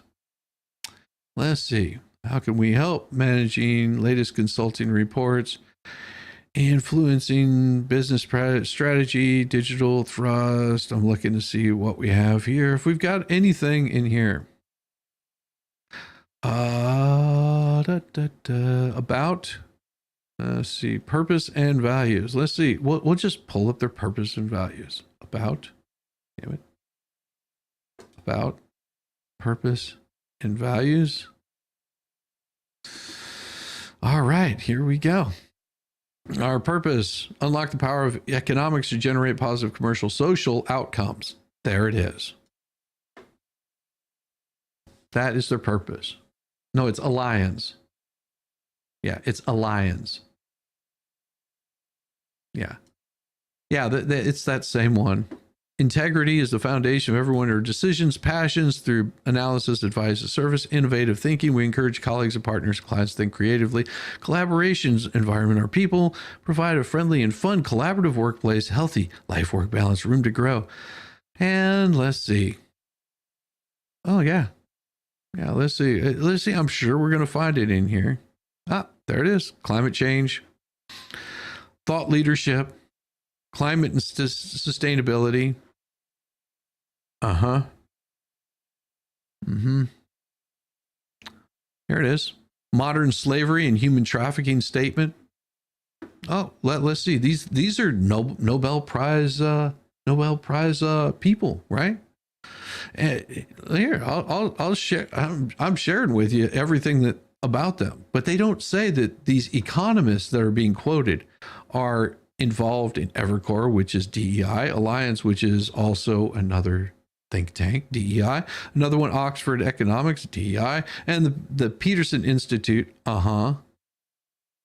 Let's see. How can we help? Managing latest consulting reports, influencing business strategy, digital thrust. I'm looking to see what we have here. If we've got anything in here. About, let's see, purpose and values. Let's see. We'll just pull up their purpose and values. About purpose and values. All right, here we go. Our purpose, unlock the power of economics to generate positive commercial social outcomes. There it is. That is their purpose. No, it's alliance. Yeah, it's alliance. Yeah. Yeah, it's that same one. Integrity is the foundation of everyone. Our decisions, passions through analysis, advice, and service, innovative thinking. We encourage colleagues and partners, clients to think creatively. Collaborations, environment, our people provide a friendly and fun collaborative workplace, healthy life-work balance, room to grow. And let's see. Oh, yeah. Yeah, let's see. I'm sure we're going to find it in here. Ah, there it is. Climate change, thought leadership, climate and sustainability. Uh-huh. Mm-hmm. Here it is. Modern slavery and human trafficking statement. Oh, let's see. These are Nobel Prize people, right? Here, I'll share. I'm sharing with you everything that about them, but they don't say that these economists that are being quoted are involved in Evercore, which is DEI, Alliance, which is also another think tank, DEI, another one, Oxford Economics, DEI, and the Peterson Institute. I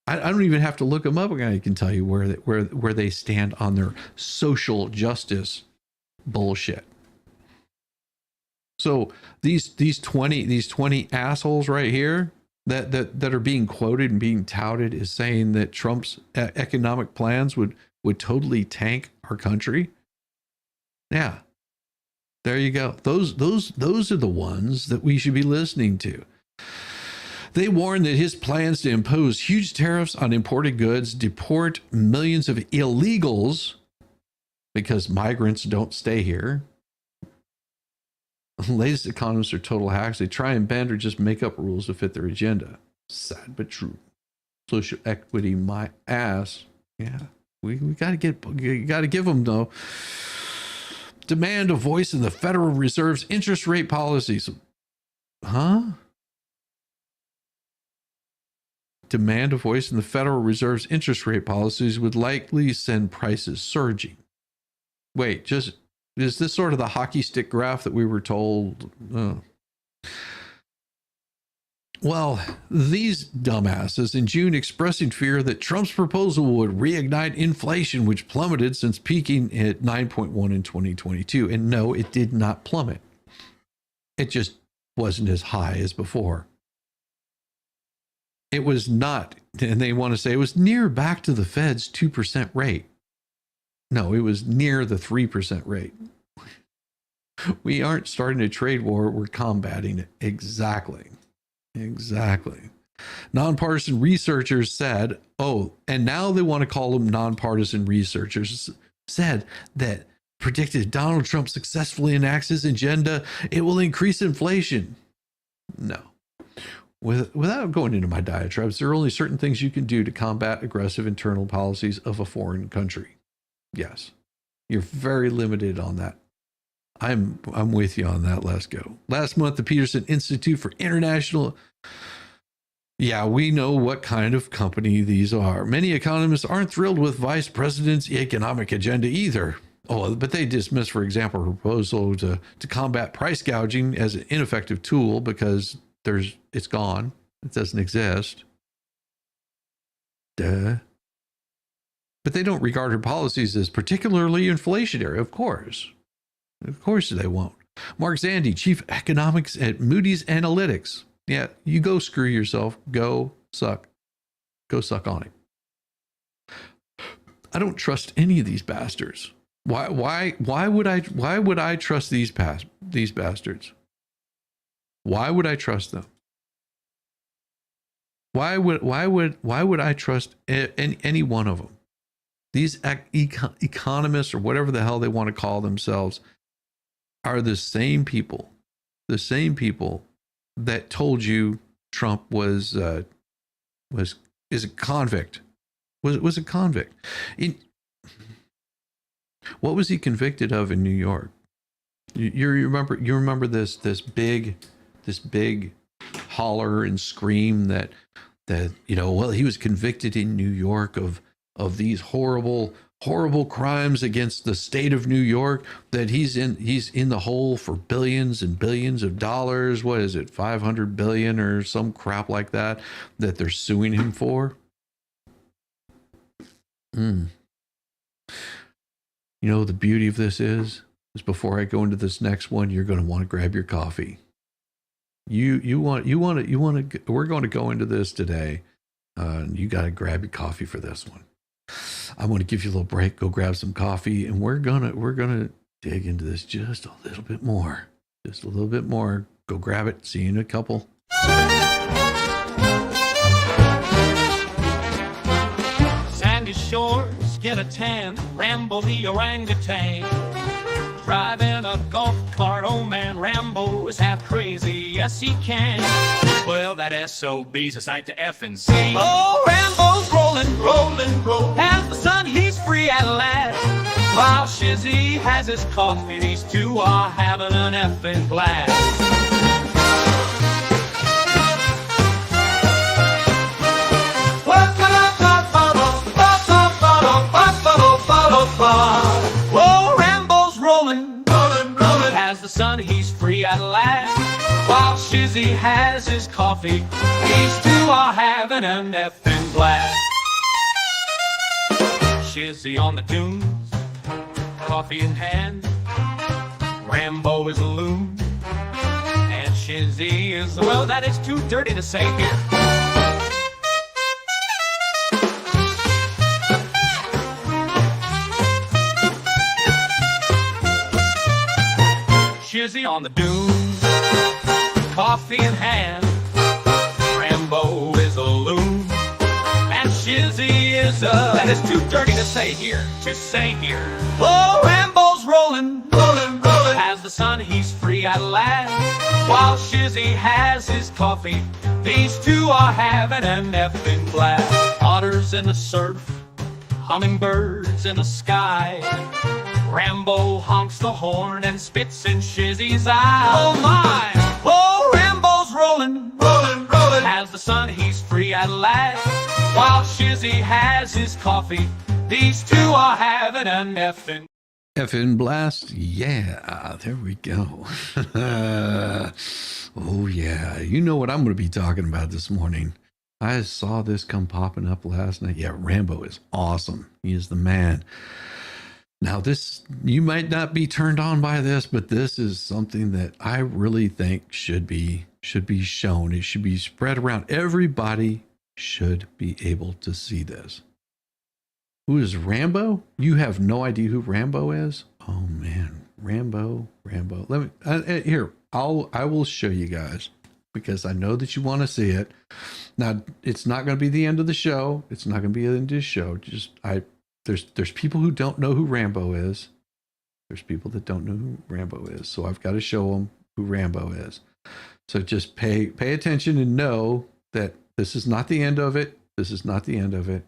don't even have to look them up. I can tell you where they stand on their social justice bullshit. So these 20 assholes right here that are being quoted and being touted is saying that Trump's economic plans would totally tank our country. Yeah. There you go. Those are the ones that we should be listening to. They warn that his plans to impose huge tariffs on imported goods, deport millions of illegals because migrants don't stay here. The latest economists are total hacks. They try and bend or just make up rules to fit their agenda. Sad but true. Social equity, my ass. Yeah, we got to give them though. Demand a voice in the Federal Reserve's interest rate policies. Huh? Demand a voice in the Federal Reserve's interest rate policies would likely send prices surging. Wait, is this sort of the hockey stick graph that we were told? Well, these dumbasses in June expressing fear that Trump's proposal would reignite inflation, which plummeted since peaking at 9.1 in 2022. And no, it did not plummet. It just wasn't as high as before. It was not, and they want to say it was near back to the Fed's 2% rate. No, it was near the 3% rate. We aren't starting a trade war, we're combating it. Exactly. Nonpartisan researchers said, and now they want to call them nonpartisan researchers, said that predicted Donald Trump successfully enacts his agenda, it will increase inflation. No. Without going into my diatribes, there are only certain things you can do to combat aggressive internal policies of a foreign country. Yes, you're very limited on that. I'm with you on that. Let's go. Last month, the Peterson Institute for International. Yeah, we know what kind of company these are. Many economists aren't thrilled with Vice President's economic agenda either. But they dismiss, for example, a proposal to combat price gouging as an ineffective tool because it's gone. It doesn't exist. Duh. But they don't regard her policies as particularly inflationary, of course. Of course they won't. Mark Zandi, chief economics at Moody's Analytics. Yeah, you go screw yourself. Go suck. Go suck on it. I don't trust any of these bastards. Why would I trust these bastards? Why would I trust them? Why would I trust any one of them? These economists or whatever the hell they want to call themselves are the same people that told you Trump is a convict. Was a convict. What was he convicted of in New York? You remember this big holler and scream that he was convicted in New York of of these horrible crimes against the state of New York, that he's in the hole for billions and billions of dollars. What is it, 500 billion or some crap like that they're suing him for? You know, the beauty of this is before I go into this next one, you're going to want to grab your coffee. We're going to go into this today. You got to grab your coffee for this one. I want to give you a little break, go grab some coffee, and we're gonna dig into this just a little bit more. Just a little bit more. Go grab it. See you in a couple. Sandy shores, get a tan, Rambo the orangutan. Driving a golf cart, oh man, Rambo is half crazy, yes he can. Well, that SOB's a sight to F and see. Oh, Rambo's rolling, as the sun he's free at last. While Shizzy has his coffee, these two are having an effing blast. Whoa, Rambo's rolling, as the sun he's free at last. While Shizzy has his coffee, these two are having an effing blast. Shizzy on the dunes, coffee in hand. Rambo is a loon, and Shizzy is, well, that is too dirty to say here. Shizzy on the dunes, coffee in hand. Rambo is a loon, and Shizzy is a, that is too dirty to say here, Oh, Rambo's rolling, as the sun he's free at last. While Shizzy has his coffee, these two are having an effing blast. Otters in the surf, hummingbirds in the sky. Rambo honks the horn and spits in Shizzy's eye. Oh my! Oh, Rambo's rolling, as the sun he's free at last. While Shizzy has his coffee, these two are having an effing blast. Yeah, there we go. Oh yeah, you know what I'm going to be talking about this morning. I saw this come popping up last night. Yeah, Rambo is awesome. He is the man. Now this, you might not be turned on by this, but this is something that I really think should be shown. It should be spread around. Everybody should be able to see this. Who is Rambo? You have no idea who Rambo is? Oh man, Rambo. Let me here. I will show you guys because I know that you want to see it. Now it's not going to be the end of the show. It's not going to be the end of the show. There's people who don't know who Rambo is. There's people that don't know who Rambo is. So I've got to show them who Rambo is. So just pay attention and know that this is not the end of it. This is not the end of it.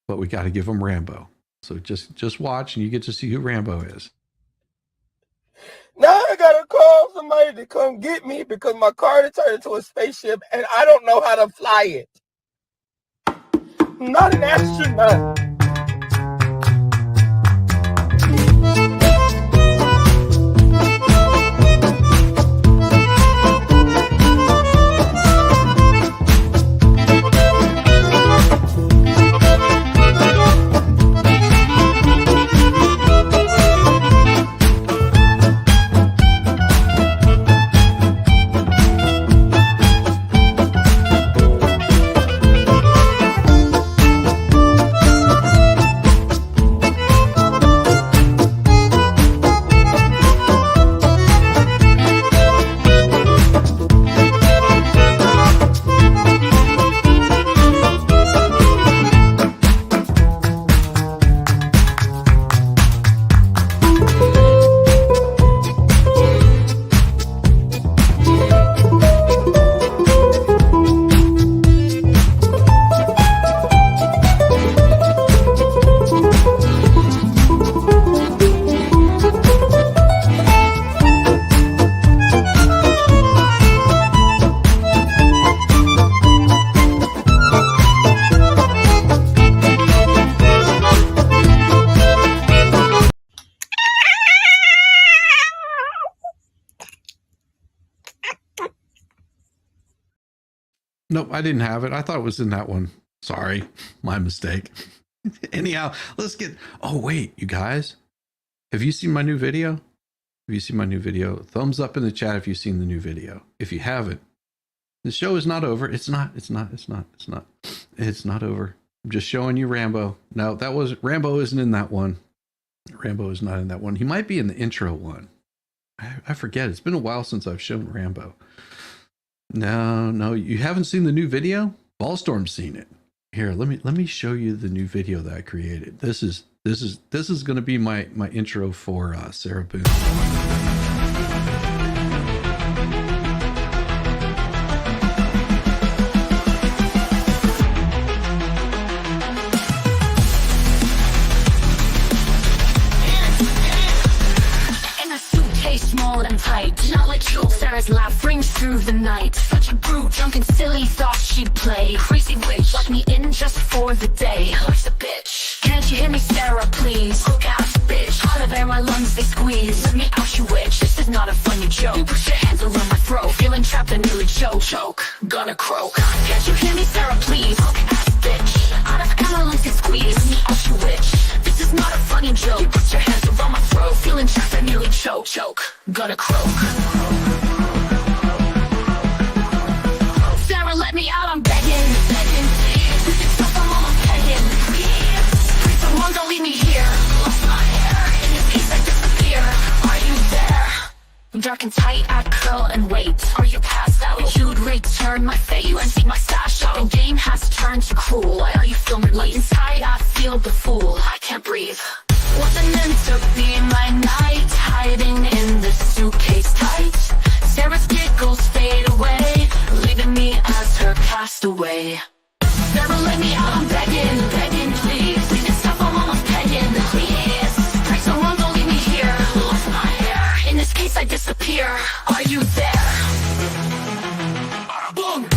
But we got to give them Rambo. So just watch and you get to see who Rambo is. Now I gotta call somebody to come get me because my car turned into a spaceship and I don't know how to fly it. I'm not an astronaut. Nope, I didn't have it. I thought it was in that one. Sorry, my mistake. Anyhow, let's get. Oh wait, you guys, have you seen my new video? Have you seen my new video? Thumbs up in the chat if you've seen the new video. If you haven't, the show is not over. It's not over. I'm just showing you Rambo. No, Rambo isn't in that one. Rambo is not in that one. He might be in the intro one. I forget. It's been a while since I've shown Rambo. No, you haven't seen the new video? Ballstorm's seen it. Here, let me show you the new video that I created. This is going to be my intro for Sarah Boone. Small and tight, not like you. Sarah's laugh rings through the night. Such a brute, drunk and silly, thought she'd play. Crazy witch, let me in just for the day. Life's a bitch. Can't you hear me, Sarah, please? Hook ass bitch, out of air my lungs they squeeze. Let me out, you witch, this is not a funny joke. You put your hands around my throat, feeling trapped and nearly choke. Gonna croak. Can't you hear me, Sarah, please? Hook ass bitch, out of air my lungs they squeeze. Let me out, you witch, this is not a funny joke. You put your hands around my throat, feeling trapped and nearly choke. Gonna croak. Sarah, let me out, I'm begging, please. This is stuff I'm almost pegging, please. Please, someone don't leave me here. Lost my hair, in this case I disappear. Are you there? I'm dark and tight, I curl and wait. Are you passed out? You'd return my fate. You emptied my stash out. The game has turned to cruel. Why are you filming late? Inside I feel the fool. I can't breathe. Wasn't meant to be my night, hiding in the suitcase tight. Sarah's giggles fade away, leaving me as her castaway. Sarah, let me out, I'm begging, please. Leave this stuff, I'm almost pegging, please. Pray someone don't leave me here. Lost my hair, in this case I disappear. Are you there? Boom.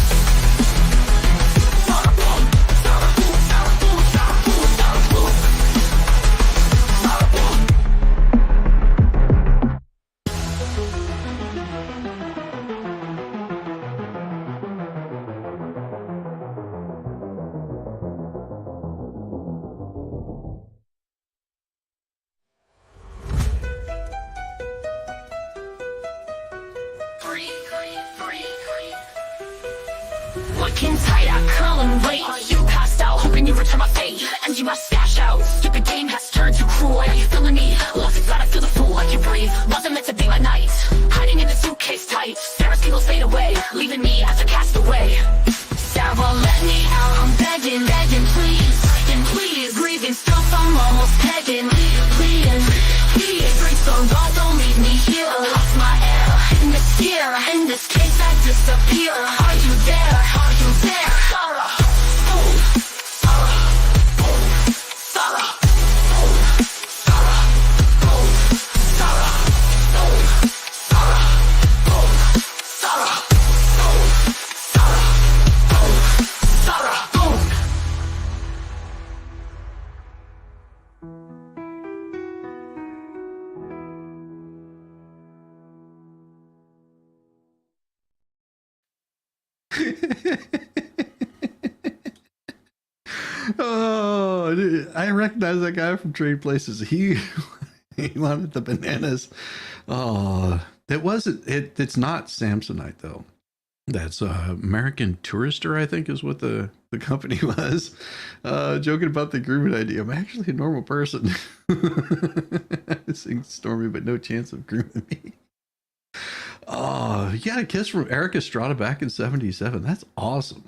Looking tight, I curl and wait. You passed out, hoping you return my fate. And you must stash out. Stupid game has turned too cruel. Why are you feeling me? Lost inside, I feel the fool. I can breathe. Wasn't meant to be my night. Hiding in the suitcase tight. Sarah's giggles fade away, leaving me as a castaway. Sarah, let me out. I'm begging, please. Breathing stuff, I'm almost pegging. Please. Drink some rum, don't leave me here. Lost my air in this fear. In this case, I disappear. Are you there? Sarah. Oh, I recognize that guy from Trading Places. He wanted the bananas. Oh, it wasn't. It's not Samsonite though. That's American Tourister, I think, is what the company was. Joking about the grooming idea. I'm actually a normal person. Sing Stormy, but no chance of grooming me. Oh, you got a kiss from Eric Estrada back in '77. That's awesome.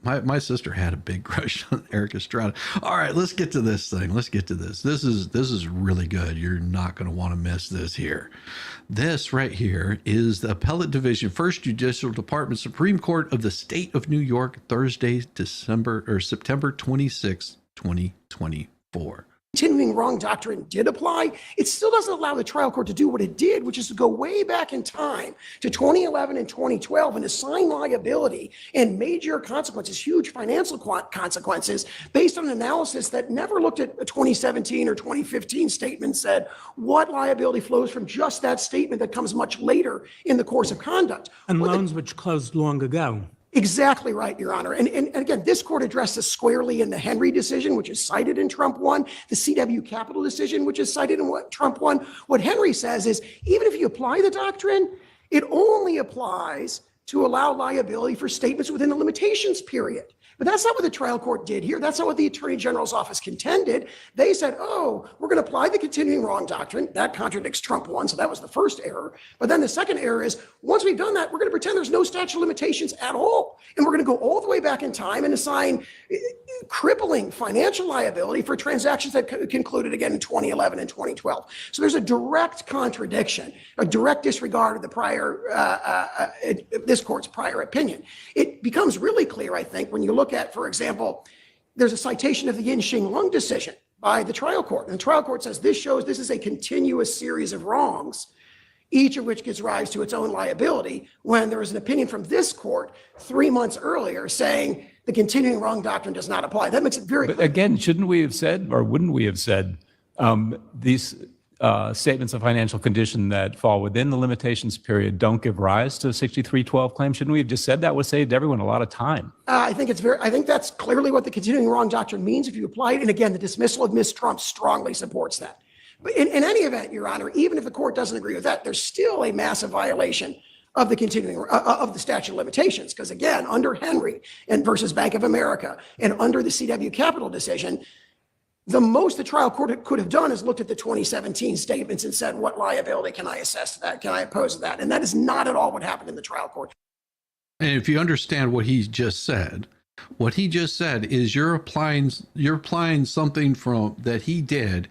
My sister had a big crush on Eric Estrada. All right, let's get to this thing. This is really good. You're not going to want to miss this here. This right here is the Appellate Division, First Judicial Department, Supreme Court of the State of New York, Thursday, September 26, 2024. Continuing wrong doctrine did apply, it still doesn't allow the trial court to do what it did, which is to go way back in time to 2011 and 2012 and assign liability and major consequences, huge financial consequences, based on an analysis that never looked at a 2017 or 2015 statement and said what liability flows from just that statement that comes much later in the course of conduct. And loans which closed long ago. Exactly right, Your Honor. And again, this court addressed this squarely in the Henry decision, which is cited in Trump 1, the CW Capital decision, which is cited in Trump 1. What Henry says is, even if you apply the doctrine, it only applies to allow liability for statements within the limitations period. But that's not what the trial court did here. That's not what the Attorney General's office contended. They said, oh, we're going to apply the continuing wrong doctrine. That contradicts Trump 1, so that was the first error. But then the second error is, once we've done that, we're going to pretend there's no statute of limitations at all. And we're going to go all the way back in time and assign crippling financial liability for transactions that concluded again in 2011 and 2012. So there's a direct contradiction, a direct disregard of the prior, this court's prior opinion. It becomes really clear, I think, when you look at, for example, there's a citation of the Yin-Shing Lung decision by the trial court. And the trial court says this shows this is a continuous series of wrongs, each of which gives rise to its own liability, when there was an opinion from this court 3 months earlier saying the continuing wrong doctrine does not apply. That makes it very clear. But again, shouldn't we have said, or wouldn't we have said, these statements of financial condition that fall within the limitations period don't give rise to a 6312 claim? Shouldn't we have just said that? Would saved everyone a lot of time. I think that's clearly what the continuing wrong doctrine means if you apply it. And again, the dismissal of Ms. Trump strongly supports that. But in any event, Your Honor, even if the court doesn't agree with that, there's still a massive violation of the continuing of the statute of limitations. Because again, under Henry and versus Bank of America and under the CW Capital decision, the most the trial court could have done is looked at the 2017 statements and said, what liability can I assess to that? Can I oppose to that? And that is not at all what happened in the trial court. And if you understand what he just said is you're applying something from that he did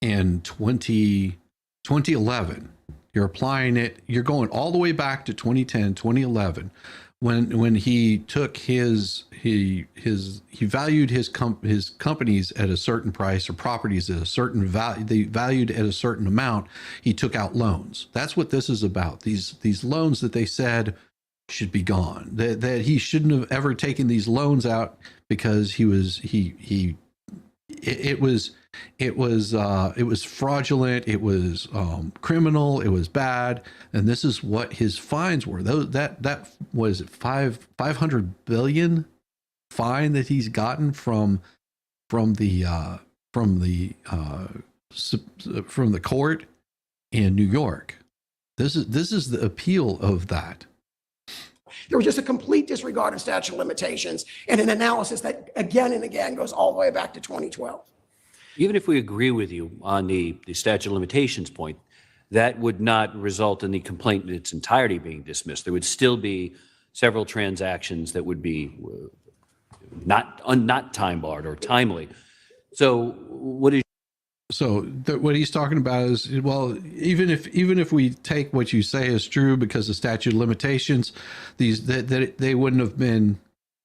in 2011. You're applying it, you're going all the way back to 2010, 2011, when he took he valued his companies at a certain price, or properties at a certain value, they valued at a certain amount. He took out loans. That's what this is about. These loans that they said should be gone, that he shouldn't have ever taken these loans out, because it was fraudulent, it was criminal, it was bad, and this is what his fines were. That was 500 billion fine that he's gotten from the court in New York. This is the appeal of that. There was just a complete disregard of statute of limitations and an analysis that again and again goes all the way back to 2012. Even if we agree with you on the statute of limitations point, that would not result in the complaint in its entirety being dismissed. There would still be several transactions that would be not time barred or timely. So what he's talking about is, well, even if we take what you say is true, because of statute of limitations, that they wouldn't have been,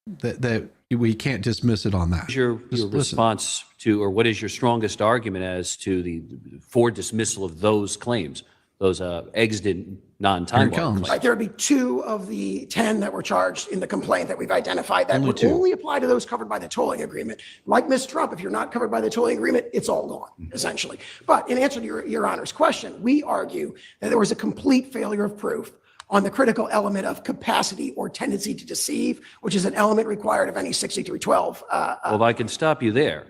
that we can't dismiss it on that. Your response to, or what is your strongest argument as to for dismissal of those claims, those exited non-time barred claims? There would be 2 of the 10 that were charged in the complaint that we've identified that would only apply to those covered by the tolling agreement. Like Ms. Trump, if you're not covered by the tolling agreement, it's all gone, essentially. But in answer to your Honor's question, we argue that there was a complete failure of proof on the critical element of capacity or tendency to deceive, which is an element required of any 6312. Well, if I can stop you there,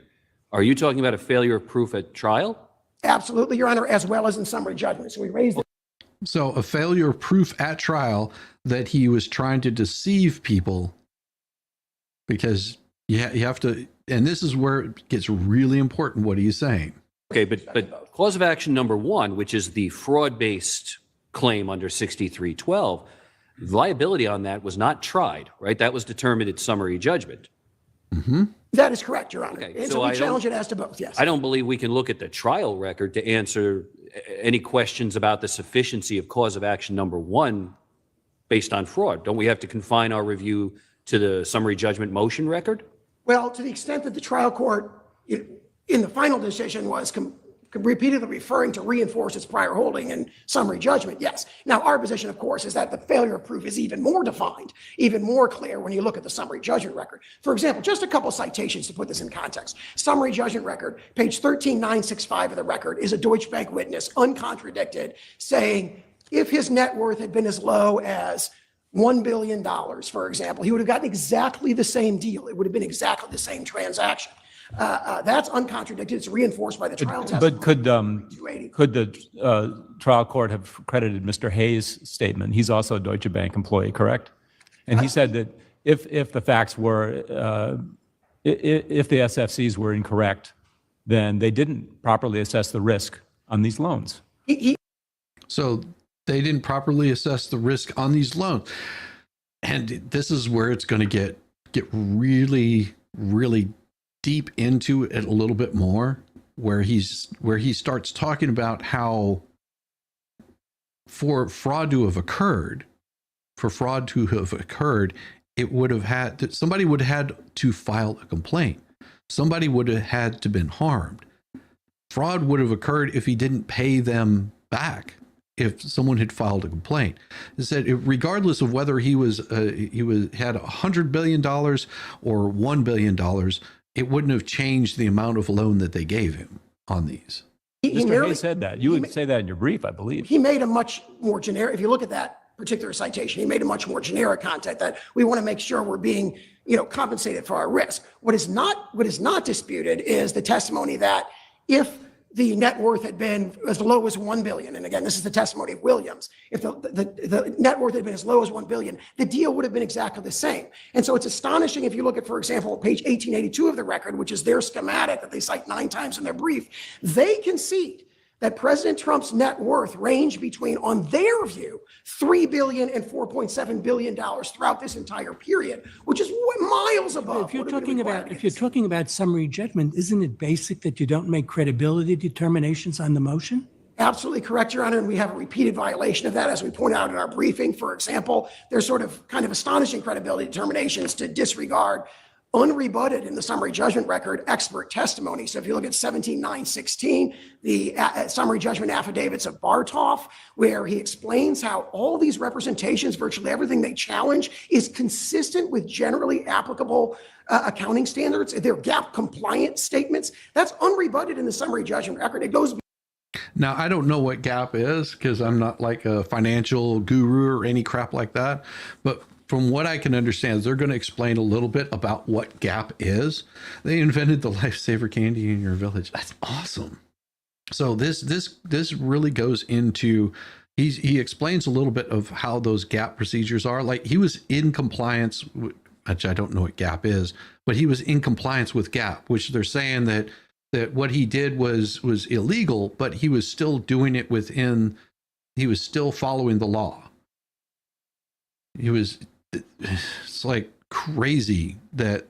are you talking about a failure of proof at trial? Absolutely, Your Honor, as well as in summary judgment. So we raised it. So a failure of proof at trial that he was trying to deceive people, because you have to, and this is where it gets really important what he's saying. Okay, but cause of action number 1, which is the fraud-based claim under 6312, liability on that was not tried, right? That was determined at summary judgment. Mm-hmm. That is correct, Your Honor. Okay, and so we challenge it as to both, yes. I don't believe we can look at the trial record to answer any questions about the sufficiency of cause of action number 1 based on fraud. Don't we have to confine our review to the summary judgment motion record? Well, to the extent that the trial court in the final decision was repeatedly referring to reinforce its prior holding in summary judgment, yes. Now, our position, of course, is that the failure of proof is even more defined, even more clear when you look at the summary judgment record. For example, just a couple citations to put this in context. Summary judgment record, page 13965 of the record, is a Deutsche Bank witness, uncontradicted, saying if his net worth had been as low as $1 billion, for example, he would have gotten exactly the same deal. It would have been exactly the same transaction. That's uncontradicted. It's reinforced by the trial testimony. But could the trial court have credited Mr. Hayes' statement? He's also a Deutsche Bank employee, correct? And he said that if the facts were, if the SFCs were incorrect, then they didn't properly assess the risk on these loans. So they didn't properly assess the risk on these loans. And this is where it's going to get really, really deep into it a little bit more, where he starts talking about how for fraud to have occurred, it would have had somebody would have had to file a complaint. Somebody would have had to been harmed. Fraud would have occurred if he didn't pay them back. If someone had filed a complaint, it said regardless of whether he had $100 billion or $1 billion, it wouldn't have changed the amount of loan that they gave him on these. Mr. Hayes said that. You would say that in your brief, I believe. He made a much more generic, if you look at that particular citation, he made a much more generic content that we want to make sure we're being, compensated for our risk. What is not disputed is the testimony that if the net worth had been as low as $1 billion, and again, this is the testimony of Williams, if the net worth had been as low as $1 billion, the deal would have been exactly the same. And so it's astonishing if you look at, for example, page 1882 of the record, which is their schematic that they cite 9 times in their brief, they concede that President Trump's net worth ranged between, on their view, $3 billion and $4.7 billion throughout this entire period, which is miles above. If you're talking about summary judgment, isn't it basic that you don't make credibility determinations on the motion? Absolutely correct, Your Honor, and we have a repeated violation of that, as we point out in our briefing. For example, there's kind of astonishing credibility determinations to disregard unrebutted in the summary judgment record expert testimony. So if you look at 17916, the summary judgment affidavits of Bartoff, where he explains how all these representations, virtually everything they challenge, is consistent with generally applicable accounting standards. They're GAAP compliant statements. That's unrebutted in the summary judgment record. It goes. Now, I don't know what GAAP is because I'm not like a financial guru or any crap like that, but from what I can understand, they're going to explain a little bit about what GAAP is. They invented the lifesaver candy in your village. That's awesome. So this really goes into, he explains a little bit of how those GAAP procedures are. Like he was in compliance, which I don't know what GAAP is, but he was in compliance with GAAP, which they're saying that what he did was illegal, but he was still doing it he was still following the law. It's like crazy that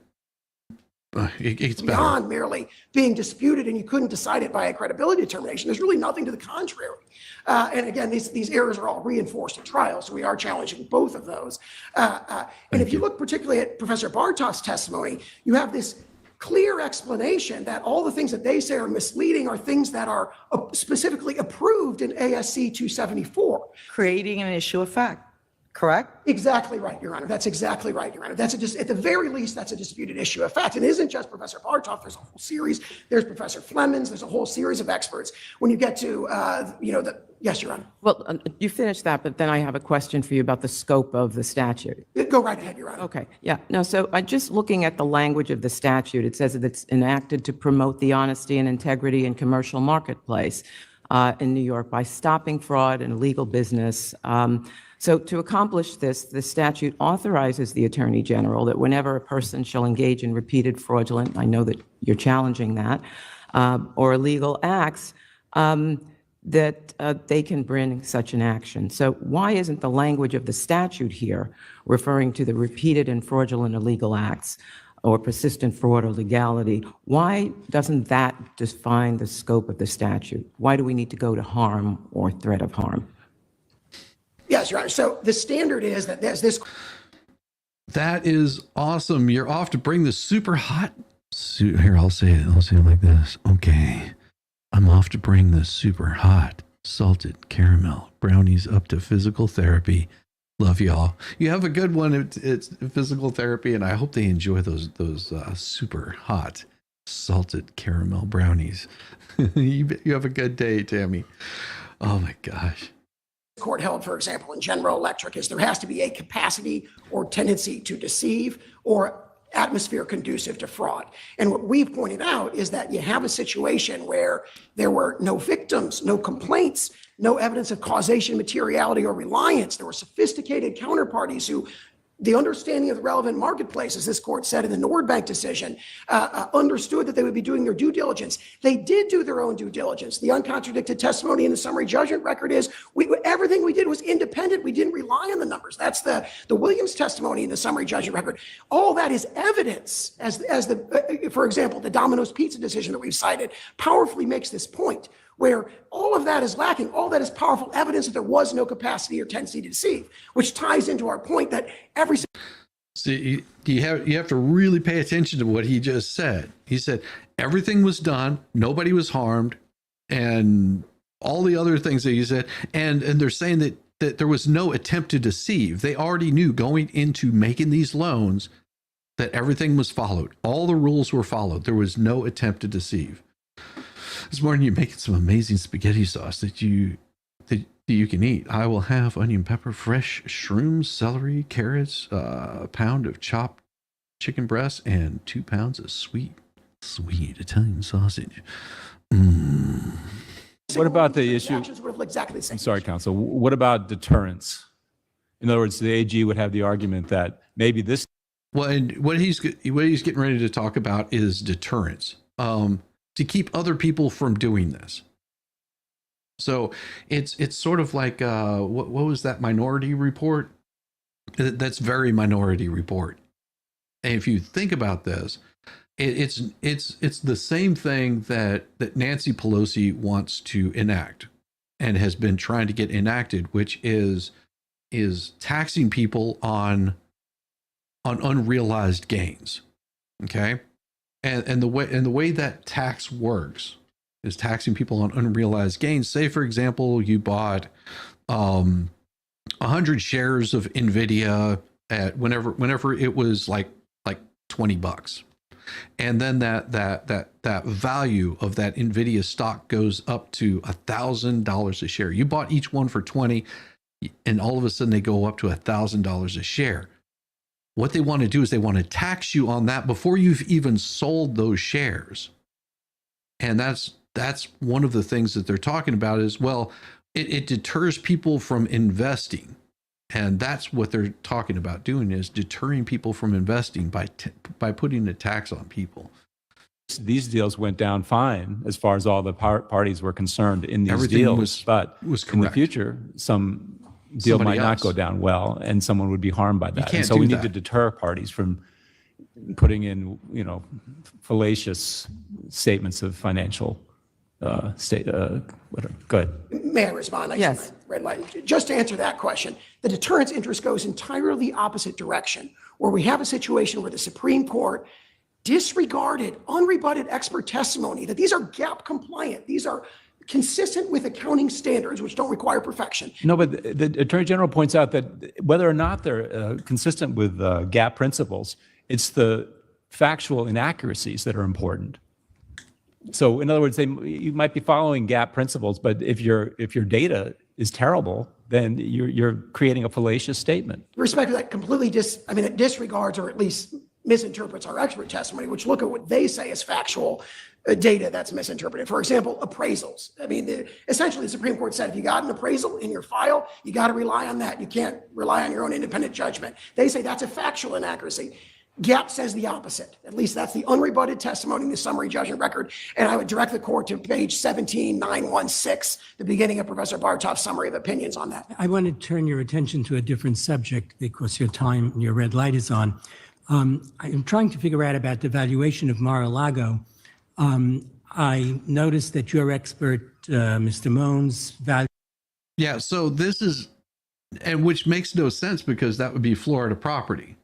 it's beyond merely being disputed and you couldn't decide it by a credibility determination. There's really nothing to the contrary. And again, these errors are all reinforced at trial, so we are challenging both of those. And if you look particularly at Professor Bartoff's testimony, you have this clear explanation that all the things that they say are misleading are things that are specifically approved in ASC 274. Creating an issue of fact. Correct? Exactly right, Your Honor. That's exactly right, Your Honor. That's at the very least, that's a disputed issue of fact. It isn't just Professor Bartoff. There's a whole series. There's Professor Flemons. There's a whole series of experts. When you get to, yes, Your Honor. Well, you finished that, but then I have a question for you about the scope of the statute. Go right ahead, Your Honor. Okay. Yeah. No, so just looking at the language of the statute, it says that it's enacted to promote the honesty and integrity in commercial marketplace in New York by stopping fraud and illegal business. So to accomplish this, the statute authorizes the Attorney General that whenever a person shall engage in repeated fraudulent, I know that you're challenging that, or illegal acts, that they can bring such an action. So why isn't the language of the statute here referring to the repeated and fraudulent illegal acts or persistent fraud or legality? Why doesn't that define the scope of the statute? Why do we need to go to harm or threat of harm? Yes, Your Honor. So the standard is that there's this. That is awesome. You're off to bring the super hot. Here, I'll say it like this. Okay. I'm off to bring the super hot salted caramel brownies up to physical therapy. Love y'all. You have a good one. It's physical therapy, and I hope they enjoy those super hot salted caramel brownies. You have a good day, Tammy. Oh my gosh. court held, for example, in General Electric, is there has to be a capacity or tendency to deceive or atmosphere conducive to fraud. And what we've pointed out is that you have a situation where there were no victims, no complaints, no evidence of causation, materiality, or reliance. There were sophisticated counterparties who the understanding of the relevant marketplace, as this court said in the Nordbank decision, understood that they would be doing their due diligence. They did do their own due diligence. The uncontradicted testimony in the summary judgment record is everything we did was independent. We didn't rely on the numbers. That's the Williams testimony in the summary judgment record. All that is evidence, for example, the Domino's Pizza decision that we've cited powerfully makes this point, where all of that is lacking. All that is powerful evidence that there was no capacity or tendency to deceive, which ties into our point that every... See, you have to really pay attention to what he just said. He said everything was done, nobody was harmed, and all the other things that he said. And they're saying that there was no attempt to deceive. They already knew going into making these loans that everything was followed. All the rules were followed. There was no attempt to deceive. This morning you're making some amazing spaghetti sauce that you can eat. I will have onion, pepper, fresh shrooms, celery, carrots, a pound of chopped chicken breast, and 2 pounds of sweet Italian sausage. What about the issue? Would have looked exactly the same. I'm sorry, counsel. What about deterrence? In other words, the AG would have the argument that maybe this. Well, and what he's getting ready to talk about is deterrence. To keep other people from doing this. So it's sort of like what was that Minority Report? That's very Minority Report. And if you think about this, it's the same thing that Nancy Pelosi wants to enact and has been trying to get enacted, which is taxing people on unrealized gains. Okay. And the way that tax works is taxing people on unrealized gains. Say, for example, you bought 100 shares of NVIDIA at whenever it was like $20, and then that value of that NVIDIA stock goes up to $1,000 a share. You bought each one for 20, and all of a sudden they go up to $1,000 a share. What they want to do is they want to tax you on that before you've even sold those shares. And that's one of the things that they're talking about is, well, it deters people from investing. And that's what they're talking about doing, is deterring people from investing by putting a tax on people. These deals went down fine as far as all the parties were concerned in these Everything deals. But was in the future, some deal might not go down well, and someone would be harmed by that. And so we need to deter parties from putting in, fallacious statements of financial whatever. Go ahead. May I respond? Yes. Red light. Just to answer that question, the deterrence interest goes entirely opposite direction, where we have a situation where the Supreme Court disregarded unrebutted expert testimony that these are GAAP compliant. These are consistent with accounting standards, which don't require perfection. No, but the Attorney General points out that whether or not they're consistent with GAAP principles, it's the factual inaccuracies that are important. So, in other words, you might be following GAAP principles, but if your data is terrible, then you're creating a fallacious statement. With respect to that, completely it disregards or at least misinterprets our expert testimony, which look at what they say is factual data that's misinterpreted. For example, appraisals. Essentially, the Supreme Court said if you got an appraisal in your file, you got to rely on that. You can't rely on your own independent judgment. They say that's a factual inaccuracy. GAAP says the opposite. At least that's the unrebutted testimony in the summary judgment record. And I would direct the court to page 17916, the beginning of Professor Bartov's summary of opinions on that. I want to turn your attention to a different subject because your red light is on. I'm trying to figure out about the valuation of Mar-a-Lago. I noticed that your expert, Mr. Mones, value. Yeah, so this is, and which makes no sense because that would be Florida property.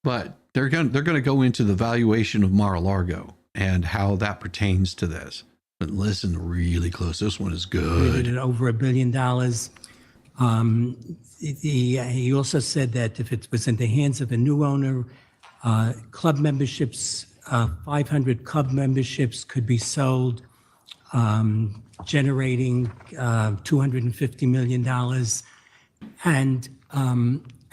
But they're going to go into the valuation of Mar-a-Lago and how that pertains to this. But listen really close. This one is good. At over $1 billion. He also said that if it was in the hands of a new owner, club memberships, 500 club memberships could be sold generating $250 million, and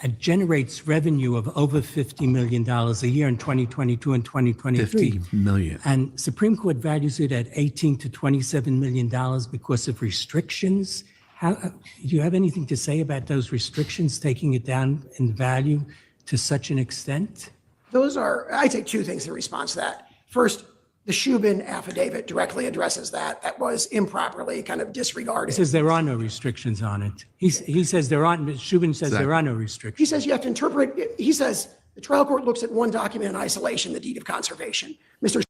it generates revenue of over $50 million a year in 2022 and 2023. 50 million. And Supreme Court values it at $18 to $27 million because of restrictions. Do you have anything to say about those restrictions taking it down in value to such an extent? Those are, I'd say, two things in response to that. First, the Shubin affidavit directly addresses that. That was improperly kind of disregarded. He says there are no restrictions on it. He says there aren't, Shubin says there are no restrictions. He says you have to interpret, he says the trial court looks at one document in isolation, the deed of conservation. Mr.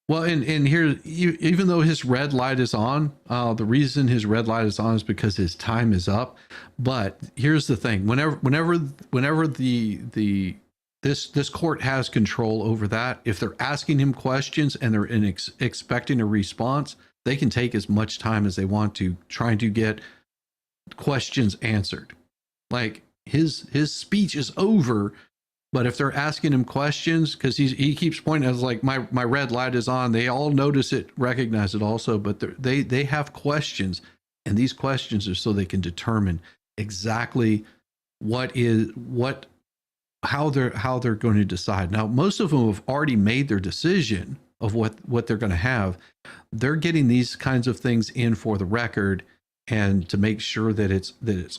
Well, and here, even though his red light is on, the reason his red light is on is because his time is up. But here's the thing: whenever this court has control over that, if they're asking him questions and they're expecting a response, they can take as much time as they want to trying to get questions answered. Like his speech is over. But if they're asking him questions, because he keeps pointing, as like my red light is on, they all notice it, recognize it also, but they have questions, and these questions are so they can determine exactly how they're going to decide. Now, most of them have already made their decision of what they're going to have. They're getting these kinds of things in for the record, and to make sure that it's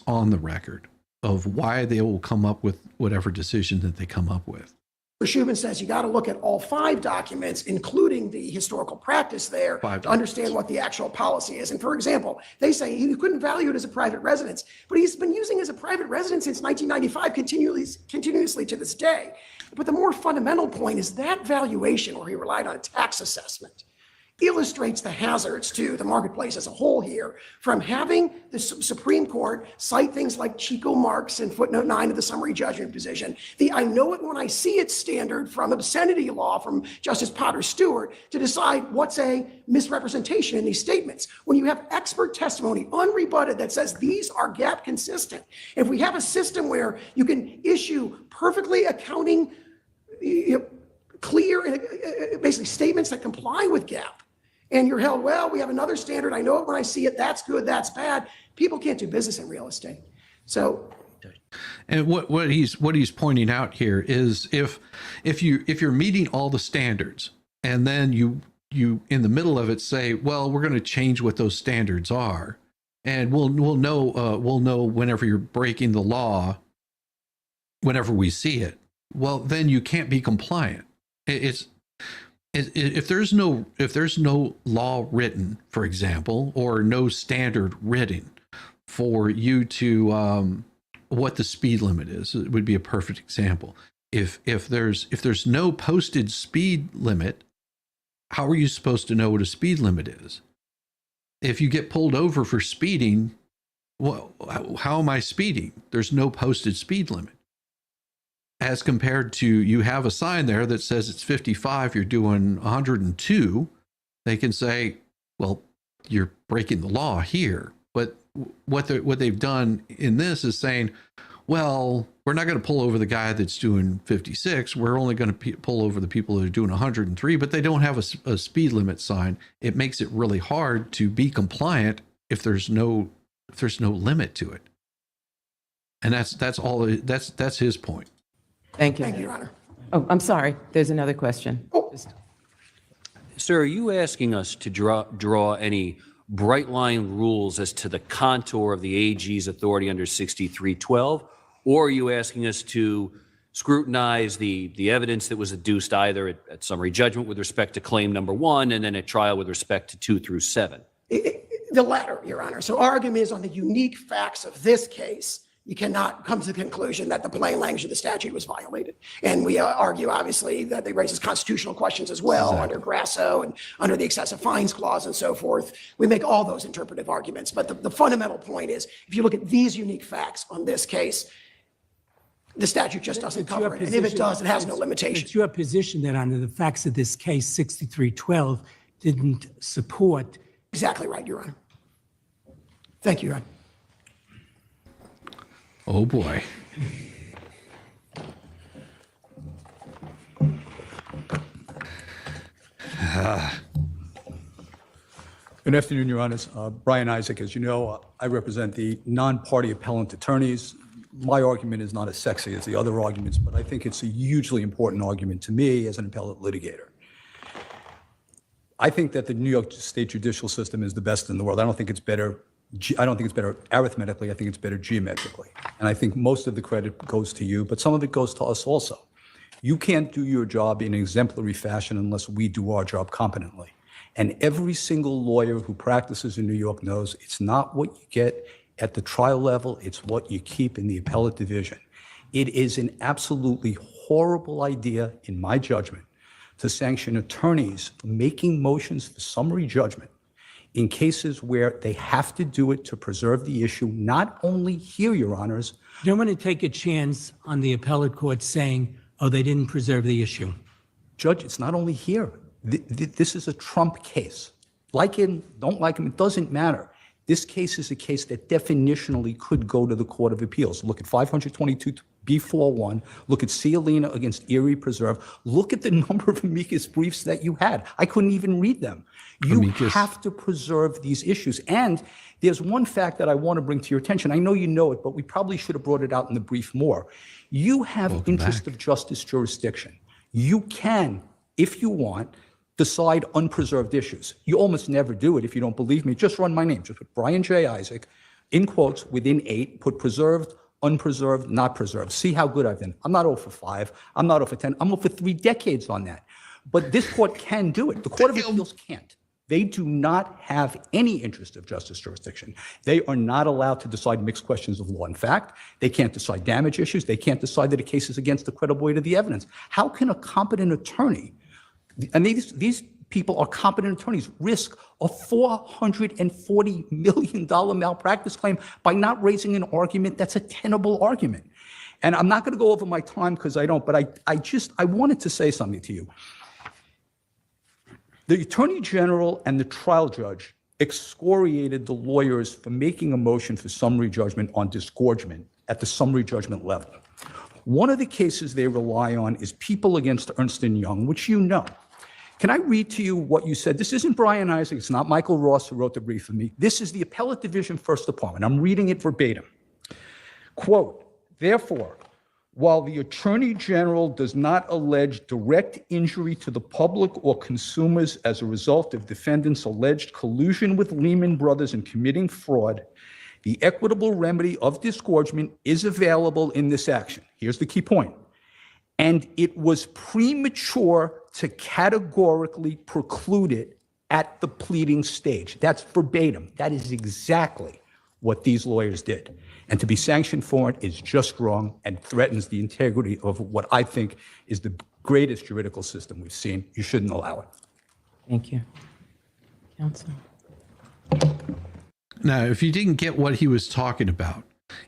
on the record of why they will come up with whatever decision that they come up with. Shubin says you got to look at all 5 documents, including the historical practice there, to understand what the actual policy is. And for example, they say he couldn't value it as a private residence, but he's been using it as a private residence since 1995, continuously to this day. But the more fundamental point is that valuation, where he relied on a tax assessment, illustrates the hazards to the marketplace as a whole here from having the Supreme Court cite things like Chico Marx in footnote 9 of the summary judgment position, the I know it when I see it standard from obscenity law from Justice Potter Stewart to decide what's a misrepresentation in these statements. When you have expert testimony unrebutted that says these are gap consistent, if we have a system where you can issue perfectly accounting clear and basically statements that comply with gap, and you're held, well, we have another standard. I know it when I see it. That's good. That's bad. People can't do business in real estate. So, and what he's pointing out here is if you're meeting all the standards, and then you in the middle of it say, well, we're going to change what those standards are, and we'll know whenever you're breaking the law, whenever we see it. Well, then you can't be compliant. If there's no law written, for example, or no standard written for you to what the speed limit is, it would be a perfect example. If there's no posted speed limit, how are you supposed to know what a speed limit is? If you get pulled over for speeding, well, how am I speeding? There's no posted speed limit. As compared to, you have a sign there that says it's 55, you're doing 102, they can say, well, you're breaking the law here. But what they've done in this is saying, well, we're not going to pull over the guy that's doing 56. We're only going to pull over the people that are doing 103, but they don't have a speed limit sign. It makes it really hard to be compliant if there's no limit to it. And that's his point. Thank you. thank you, Your Honor. Oh, I'm sorry. There's another question. Sir, are you asking us to draw any bright line rules as to the contour of the AG's authority under 6312, or are you asking us to scrutinize the evidence that was adduced either at summary judgment with respect to claim number 1 and then at trial with respect to 2 through 7? The latter, Your Honor. So our argument is on the unique facts of this case, you cannot come to the conclusion that the plain language of the statute was violated. And we argue, obviously, that it raises constitutional questions as well, under Grasso and under the excessive fines clause and so forth. We make all those interpretive arguments. But the fundamental point is, if you look at these unique facts on this case, the statute just doesn't cover it. And if it does, it has no limitation. It's your position that under the facts of this case, 6312 didn't support. Exactly right, Your Honor. Thank you, Your Honor. Oh boy. Good afternoon, Your Honors. Brian Isaac, as you know, I represent the non-party appellant attorneys. My argument is not as sexy as the other arguments, but I think it's a hugely important argument to me as an appellate litigator. I think that the New York State judicial system is the best in the world. I don't think it's better arithmetically. I think it's better geometrically. And I think most of the credit goes to you, but some of it goes to us also. You can't do your job in an exemplary fashion unless we do our job competently. And every single lawyer who practices in New York knows it's not what you get at the trial level, it's what you keep in the appellate division. It is an absolutely horrible idea, in my judgment, to sanction attorneys for making motions for summary judgment in cases where they have to do it to preserve the issue, not only here, Your Honors. You don't want to take a chance on the appellate court saying, oh, they didn't preserve the issue. Judge, it's not only here. This is a Trump case. Like him, don't like him, it doesn't matter. This case is a case that definitionally could go to the Court of Appeals. Look at 522B41, look at Cialina against Erie Preserve, look at the number of amicus briefs that you had. I couldn't even read them. You have to preserve these issues. And there's one fact that I want to bring to your attention. I know you know it, but we probably should have brought it out in the brief more. You have interest of justice jurisdiction. You can, if you want, decide unpreserved issues. You almost never do it if you don't believe me. Just run my name. Just put Brian J. Isaac, in quotes, within 8, put preserved, unpreserved, not preserved. See how good I've been. I'm not 0 for 5. I'm not 0 for 10. I'm 0 for 3 decades on that. But this court can do it. The Court of Appeals can't. They do not have any interest of justice jurisdiction. They are not allowed to decide mixed questions of law and fact. They can't decide damage issues. They can't decide that a case is against the credible weight of the evidence. How can a competent attorney, and these people are competent attorneys, risk a $440 million malpractice claim by not raising an argument that's a tenable argument? And I'm not going to go over my time because I don't, but I wanted to say something to you. The Attorney General and the trial judge excoriated the lawyers for making a motion for summary judgment on disgorgement at the summary judgment level. One of the cases they rely on is People against Ernst & Young, which you know. Can I read to you what you said? This isn't Brian Isaac. It's not Michael Ross who wrote the brief for me. This is the Appellate Division First Department. I'm reading it verbatim. Quote, therefore, while the Attorney General does not allege direct injury to the public or consumers as a result of defendants' alleged collusion with Lehman Brothers in committing fraud, the equitable remedy of disgorgement is available in this action. Here's the key point. And it was premature to categorically preclude it at the pleading stage. That's verbatim. That is exactly what these lawyers did. And to be sanctioned for it is just wrong and threatens the integrity of what I think is the greatest juridical system we've seen. You shouldn't allow it. Thank you. Counsel. Now, if you didn't get what he was talking about,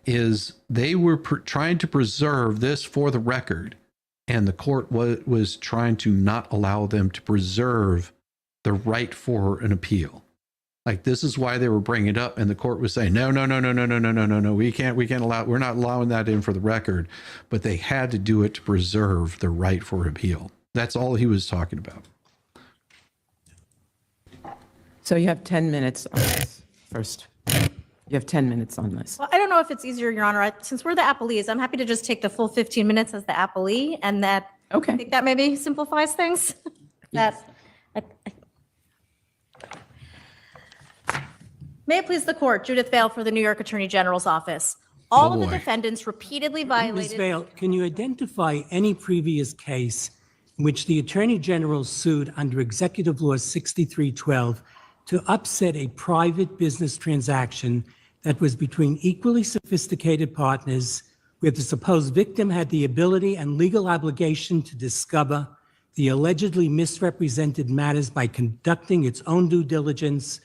is they were trying to preserve this for the record, and the court was trying to not allow them to preserve the right for an appeal. Like, this is why they were bringing it up, and the court was saying, no, we can't allow, we're not allowing that in for the record, but they had to do it to preserve the right for appeal. That's all he was talking about. So you have 10 minutes on this first. You have 10 minutes on this. Well, I don't know if it's easier, Your Honor. Since we're the appellees, I'm happy to just take the full 15 minutes as the appellee, and that, I think that maybe simplifies things. May it please the court, Judith Vale for the New York Attorney General's office. All of the defendants repeatedly violated. Ms. Vale, can you identify any previous case in which the Attorney General sued under Executive Law 6312 to upset a private business transaction that was between equally sophisticated partners, where the supposed victim had the ability and legal obligation to discover the allegedly misrepresented matters by conducting its own due diligence,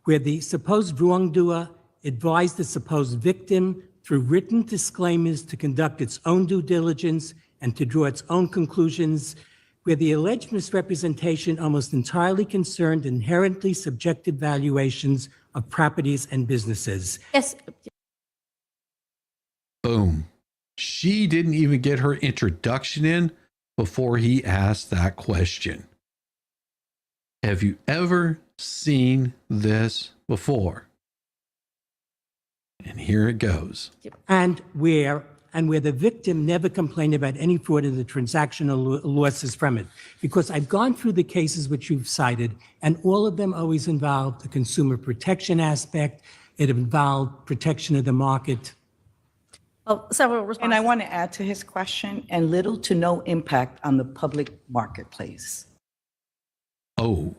where the supposed wrongdoer advised the supposed victim through written disclaimers to conduct its own due diligence and to draw its own conclusions, where the alleged misrepresentation almost entirely concerned inherently subjective valuations of properties and businesses. Yes. Boom. She didn't even get her introduction in before he asked that question. Have you ever seen this before. And here it goes. And where the victim never complained about any fraud in the transactional losses from it. Because I've gone through the cases which you've cited, and all of them always involved the consumer protection aspect. It involved protection of the market. Well, several responses. And I want to add to his question, and little to no impact on the public marketplace. Oh.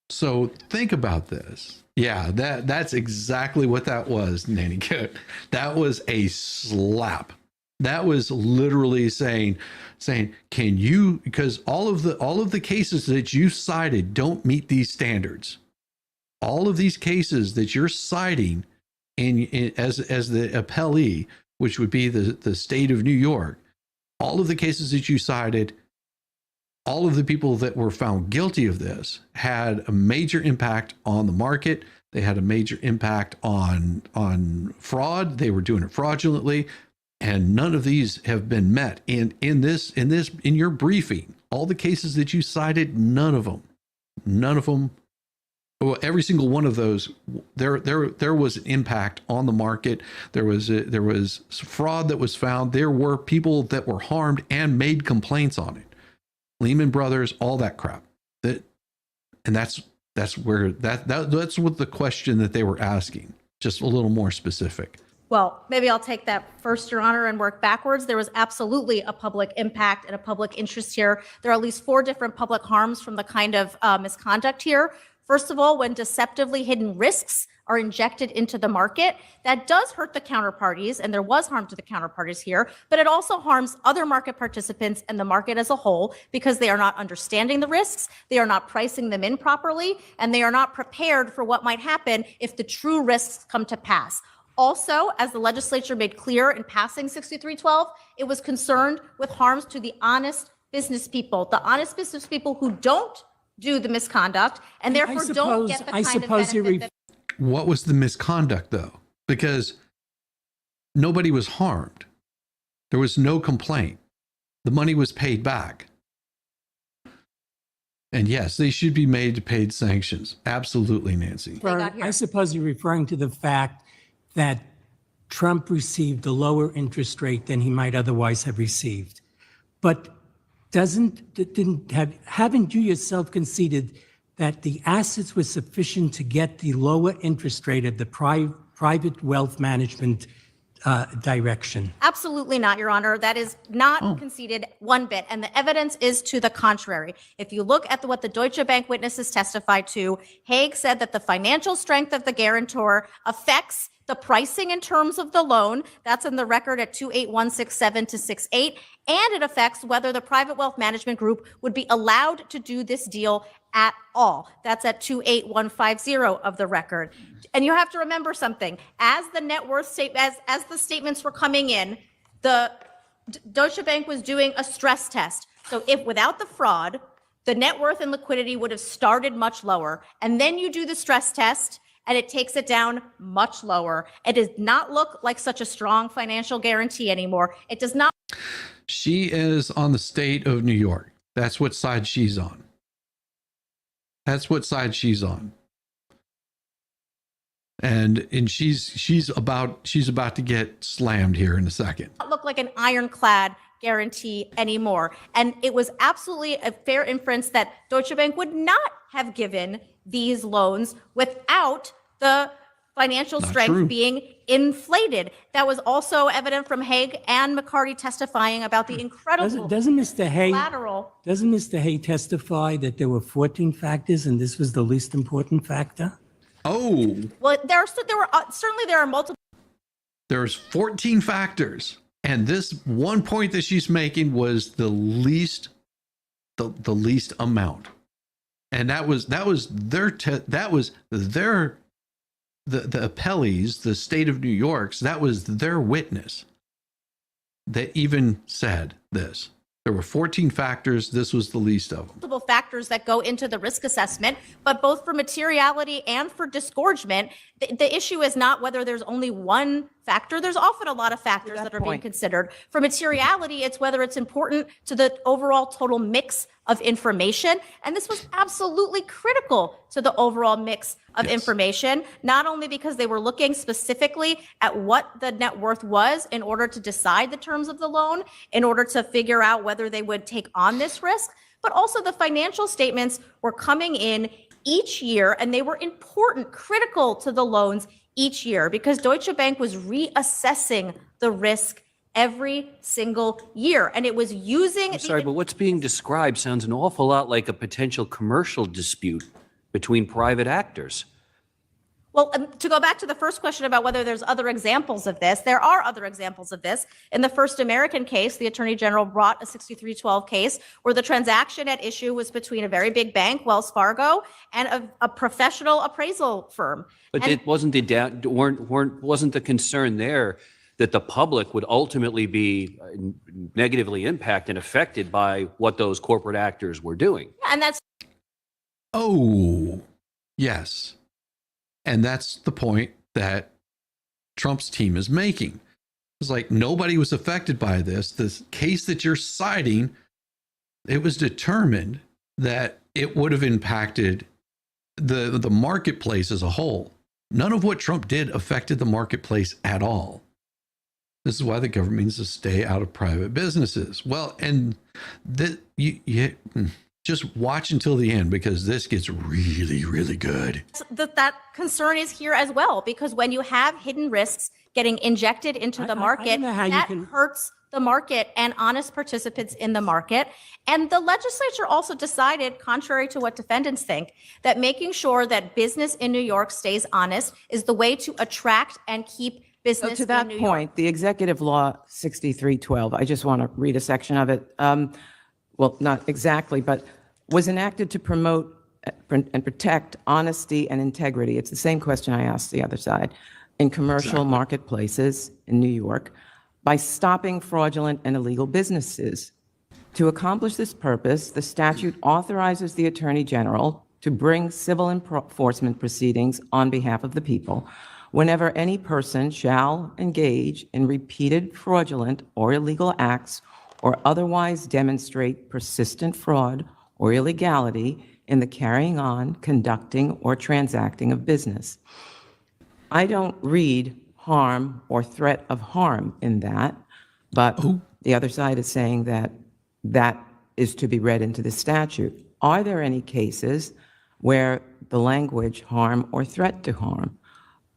So think about this. Yeah, that's exactly what that was, Nanny Goat. That was a slap. That was literally saying, can you, because all of the cases that you cited don't meet these standards. All of these cases that you're citing as the appellee, which would be the state of New York, all of the cases that you cited, all of the people that were found guilty of this had a major impact on the market. They had a major impact on fraud. They were doing it fraudulently, and none of these have been met. And in your briefing, all the cases that you cited, none of them. Well, every single one of those, there was an impact on the market. There was fraud that was found. There were people that were harmed and made complaints on it. Lehman Brothers, all that crap. That's what the question that they were asking. Just a little more specific. Well, maybe I'll take that first, Your Honor, and work backwards. There was absolutely a public impact and a public interest here. There are at least 4 different public harms from the kind of misconduct here. First of all, when deceptively hidden risks are injected into the market, that does hurt the counterparties, and there was harm to the counterparties here, but it also harms other market participants and the market as a whole because they are not understanding the risks, they are not pricing them in properly, and they are not prepared for what might happen if the true risks come to pass. Also, as the legislature made clear in passing 6312, it was concerned with harms to the honest business people who don't do the misconduct and therefore don't get the kind of benefit that. What was the misconduct, though? Because nobody was harmed. There was no complaint. The money was paid back. And yes, they should be made to pay sanctions. Absolutely, Nancy. I suppose you're referring to the fact that Trump received a lower interest rate than he might otherwise have received. But haven't you yourself conceded that the assets were sufficient to get the lower interest rate of the private wealth management direction? Absolutely not, Your Honor. That is not conceded one bit. And the evidence is to the contrary. If you look at what the Deutsche Bank witnesses testified to, Haig said that the financial strength of the guarantor affects the pricing in terms of the loan. That's in the record at 28167 to 68. And it affects whether the private wealth management group would be allowed to do this deal at all. That's at 28150 of the record. And you have to remember something. As the net worth as the statements were coming in, the Deutsche Bank was doing a stress test. So if without the fraud, the net worth and liquidity would have started much lower. And then you do the stress test and it takes it down much lower. It does not look like such a strong financial guarantee anymore. It does not. She is on the state of New York. That's what side she's on. That's what side she's on. And she's about to get slammed here in a second. Look like an ironclad guarantee anymore. And it was absolutely a fair inference that Deutsche Bank would not have given these loans without the financial strength being inflated. That was also evident from Haig and McCarty testifying about the incredible Doesn't Mr. Haig collateral. Doesn't Mr. Haig testify that there were 14 factors and this was the least important factor? Oh. Well, there are multiple. There's 14 factors, and this one point that she's making was the least amount, and that was their the appellees, the state of New York's, that was their witness that even said this. There were 14 factors. This was the least of them. Multiple factors that go into the risk assessment, but both for materiality and for disgorgement, the issue is not whether there's only one factor. There's often a lot of factors that are being considered. For materiality, it's whether it's important to the overall total mix of information. And this was absolutely critical to the overall mix of information, not only because they were looking specifically at what the net worth was in order to decide the terms of the loan, in order to figure out whether they would take on this risk, but also the financial statements were coming in each year, and they were important, critical to the loans each year, because Deutsche Bank was reassessing the risk every single year. And it was using— I'm sorry, but what's being described sounds an awful lot like a potential commercial dispute between private actors. Well, to go back to the first question about whether there's other examples of this, there are other examples of this. In the First American case, the Attorney General brought a 6312 case where the transaction at issue was between a very big bank, Wells Fargo, and a professional appraisal firm. But And it wasn't wasn't the concern there that the public would ultimately be negatively impacted and affected by what those corporate actors were doing? and that's— Oh, yes. And that's the point that Trump's team is making. It's like nobody was affected by this. This case that you're citing, it was determined that it would have impacted the marketplace as a whole. None of what Trump did affected the marketplace at all. This is why the government needs to stay out of private businesses. Well, and you just watch until the end, because this gets really, really good. that concern is here as well, because when you have hidden risks getting injected into the market, that hurts the market and honest participants in the market. And the legislature also decided, contrary to what defendants think, that making sure that business in New York stays honest is the way to attract and keep business So to that in New York. point, the Executive Law 6312, I just want to read a section of it. Well, not exactly, but was enacted to promote and protect honesty and integrity. It's the same question I asked the other side. In commercial marketplaces in New York, by stopping fraudulent and illegal businesses. To accomplish this purpose, the statute authorizes the Attorney General to bring civil enforcement proceedings on behalf of the people whenever any person shall engage in repeated fraudulent or illegal acts or otherwise demonstrate persistent fraud or illegality in the carrying on, conducting, or transacting of business. I don't read harm or threat of harm in that, but the other side is saying that that is to be read into the statute. Are there any cases where the language harm or threat to harm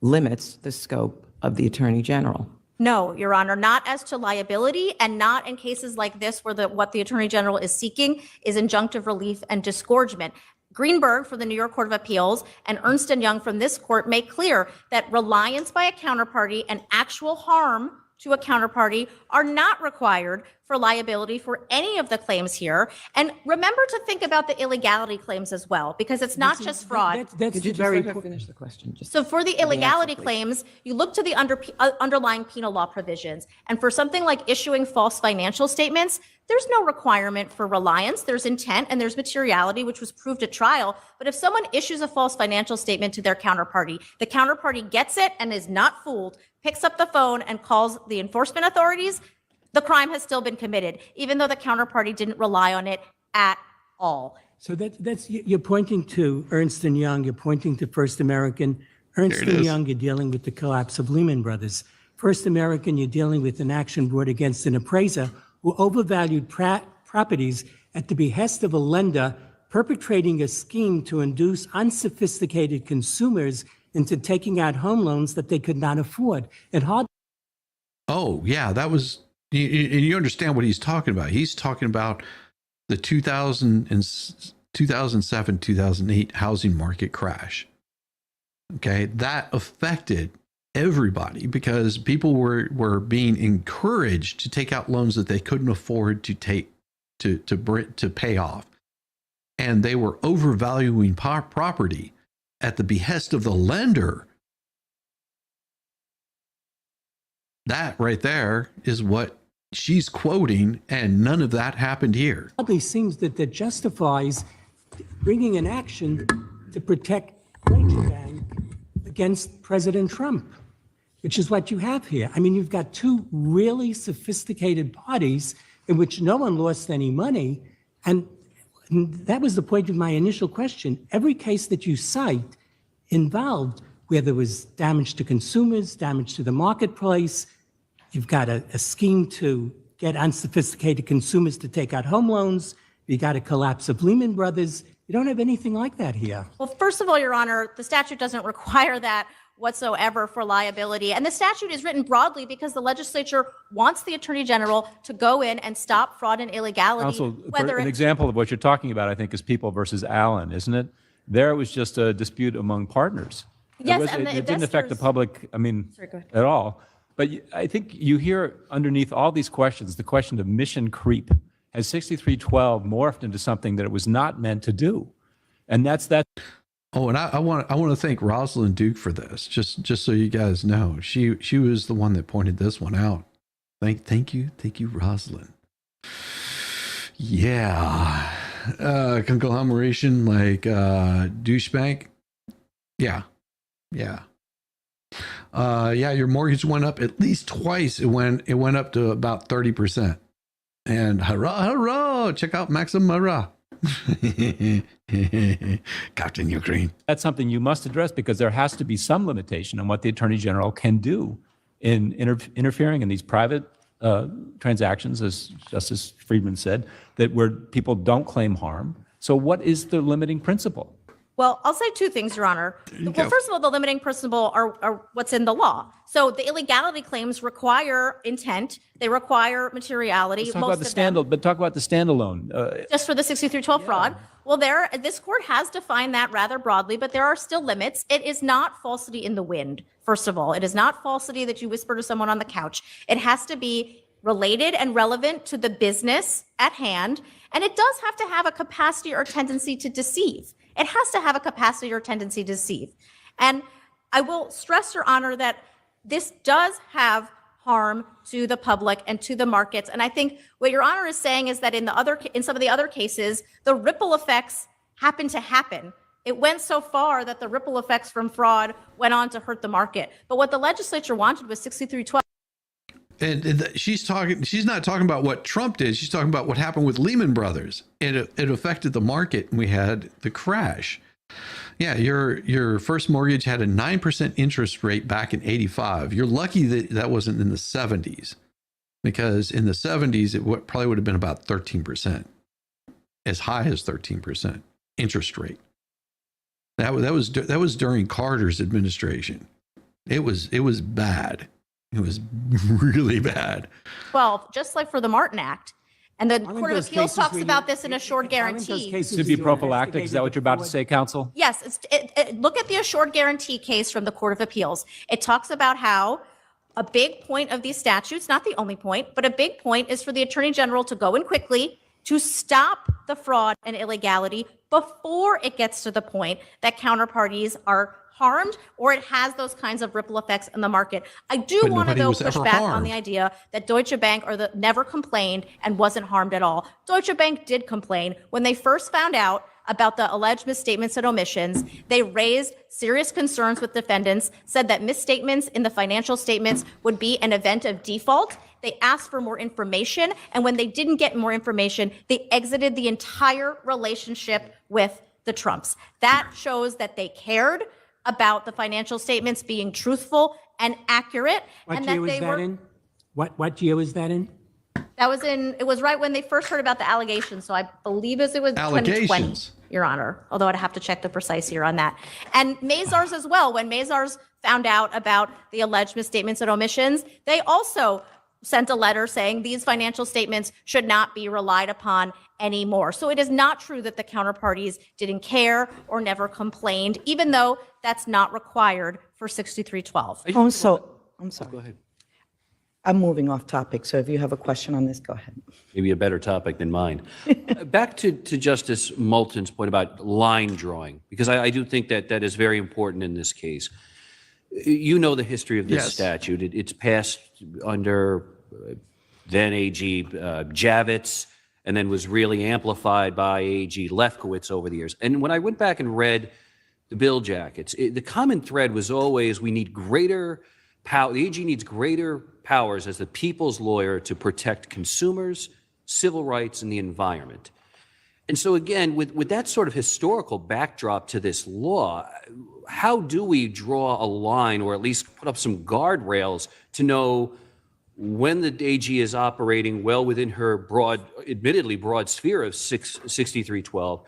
limits the scope of the Attorney General? No, Your Honor, not as to liability, and not in cases like this where what the Attorney General is seeking is injunctive relief and disgorgement. Greenberg from the New York Court of Appeals and Ernst & Young from this court make clear that reliance by a counterparty and actual harm to a counterparty are not required for liability for any of the claims here. And remember to think about the illegality claims as well, because it's not just fraud. Could you just let her finish the question? So for the illegality claims, you look to the underlying penal law provisions. And for something like issuing false financial statements, there's no requirement for reliance. There's intent and there's materiality, which was proved at trial. But if someone issues a false financial statement to their counterparty, the counterparty gets it and is not fooled, picks up the phone and calls the enforcement authorities, the crime has still been committed, even though the counterparty didn't rely on it at all. So that's you're pointing to Ernst & Young, you're pointing to First American. Ernst & Young, you're dealing with the collapse of Lehman Brothers. First American, you're dealing with an action brought against an appraiser who overvalued properties at the behest of a lender, perpetrating a scheme to induce unsophisticated consumers into taking out home loans that they could not afford. Oh, yeah, that was, and you understand what he's talking about. He's talking about the 2007, 2008 housing market crash. Okay, that affected everybody because people were being encouraged to take out loans that they couldn't afford to pay off. And they were overvaluing property at the behest of the lender. That right there is what she's quoting, and none of that happened here. It hardly seems that justifies bringing an action to protect Deutsche Bank against President Trump. which is what you have here. I mean, you've got two really sophisticated parties in which no one lost any money. And that was the point of my initial question. Every case that you cite involved where there was damage to consumers, damage to the marketplace. You've got a scheme to get unsophisticated consumers to take out home loans. You got a collapse of Lehman Brothers. You don't have anything like that here. Well, first of all, Your Honor, the statute doesn't require that whatsoever for liability. And the statute is written broadly because the legislature wants the Attorney General to go in and stop fraud and illegality. Counsel, an example of what you're talking about, I think, is People versus Allen, isn't it? There it was just a dispute among partners. Yes, it didn't affect the public, at all. But I think you hear underneath all these questions, the question of mission creep. Has 6312 morphed into something that it was not meant to do? And that's that. Oh, and I want to thank Rosalind Duke for this. Just so you guys know, she was the one that pointed this one out. Thank you, Rosalind. Yeah, conglomeration like douchebag. Yeah. Your mortgage went up at least twice. It went up to about 30%. And hurrah! Check out Maxim Hurrah. Captain Ukraine. That's something you must address because there has to be some limitation on what the Attorney General can do in interfering in these private transactions, as Justice Friedman said, that where people don't claim harm. So what is the limiting principle? Well, I'll say two things, Your Honor. Well, first of all, the limiting principle are what's in the law. So the illegality claims require intent. They require materiality. Let's talk about the standalone. Just for the 6312 fraud. Well, this court has defined that rather broadly, but there are still limits. It is not falsity in the wind, first of all. It is not falsity that you whisper to someone on the couch. It has to be related and relevant to the business at hand. And it does have to have a capacity or tendency to deceive. It has to have a capacity or tendency to deceive. And I will stress, Your Honor, that this does have harm to the public and to the markets. And I think what Your Honor is saying is that in some of the other cases, the ripple effects happen to happen. It went so far that the ripple effects from fraud went on to hurt the market. But what the legislature wanted was 6312. And she's not talking about what Trump did. She's talking about what happened with Lehman Brothers. It affected the market, and we had the crash. Yeah, your first mortgage had a 9% interest rate back in '85. You're lucky that wasn't in the 70s, because in the 70s it probably would have been about 13%, as high as 13% interest rate. That was during Carter's administration. It was bad. It was really bad. Well, just like for the Martin Act. And the Court of Appeals talks about this in assured guarantee. To be prophylactic, is that what you're about to say, counsel? Yes. Look at the assured guarantee case from the Court of Appeals. It talks about how a big point of these statutes, not the only point, but a big point is for the Attorney General to go in quickly to stop the fraud and illegality before it gets to the point that counterparties are harmed or it has those kinds of ripple effects in the market. I do want to, though, push back on the idea that Deutsche Bank never complained and wasn't harmed at all. Deutsche Bank did complain. When they first found out about the alleged misstatements and omissions, they raised serious concerns with defendants, said that misstatements in the financial statements would be an event of default. They asked for more information, and when they didn't get more information, they exited the entire relationship with the Trumps. That shows that they cared about the financial statements being truthful and accurate. What year was that in? What year was that in? It was right when they first heard about the allegations. So I believe it was 2020, Your Honor, although I'd have to check the precise year on that. And Mazars as well. When Mazars found out about the alleged misstatements and omissions, they also sent a letter saying these financial statements should not be relied upon anymore. So it is not true that the counterparties didn't care or never complained, even though that's not required for 6312. I'm sorry. Go ahead. I'm moving off topic, so if you have a question on this, go ahead. Maybe a better topic than mine. Back to Justice Moulton's point about line drawing, because I do think that is very important in this case. You know the history of this statute. It's passed under then AG Javits, and then was really amplified by AG Lefkowitz over the years. And when I went back and read the bill jackets, the common thread was always we need greater the AG needs greater powers as the people's lawyer to protect consumers, civil rights, and the environment. And so again, with that sort of historical backdrop to this law, how do we draw a line or at least put up some guardrails to know when the AG is operating well within her admittedly broad sphere of 6312,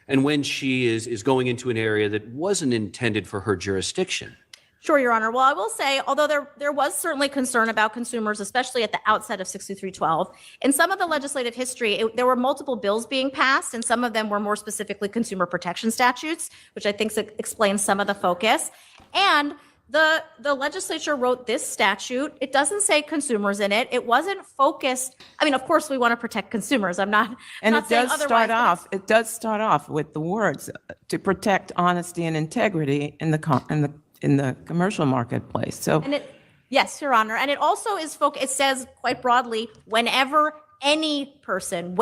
and when she is going into an area that wasn't intended for her jurisdiction? Sure, Your Honor. Well, I will say, although there was certainly concern about consumers, especially at the outset of 6312, in some of the legislative history, there were multiple bills being passed, and some of them were more specifically consumer protection statutes, which I think explains some of the focus. And the legislature wrote this statute. It doesn't say consumers in it. It wasn't focused. I mean, of course, we want to protect consumers. I'm not. And not it saying does otherwise, start off. It does start off with the words to protect honesty and integrity in the commercial marketplace. So. Yes, Your Honor. And it also is it says quite broadly, whenever any person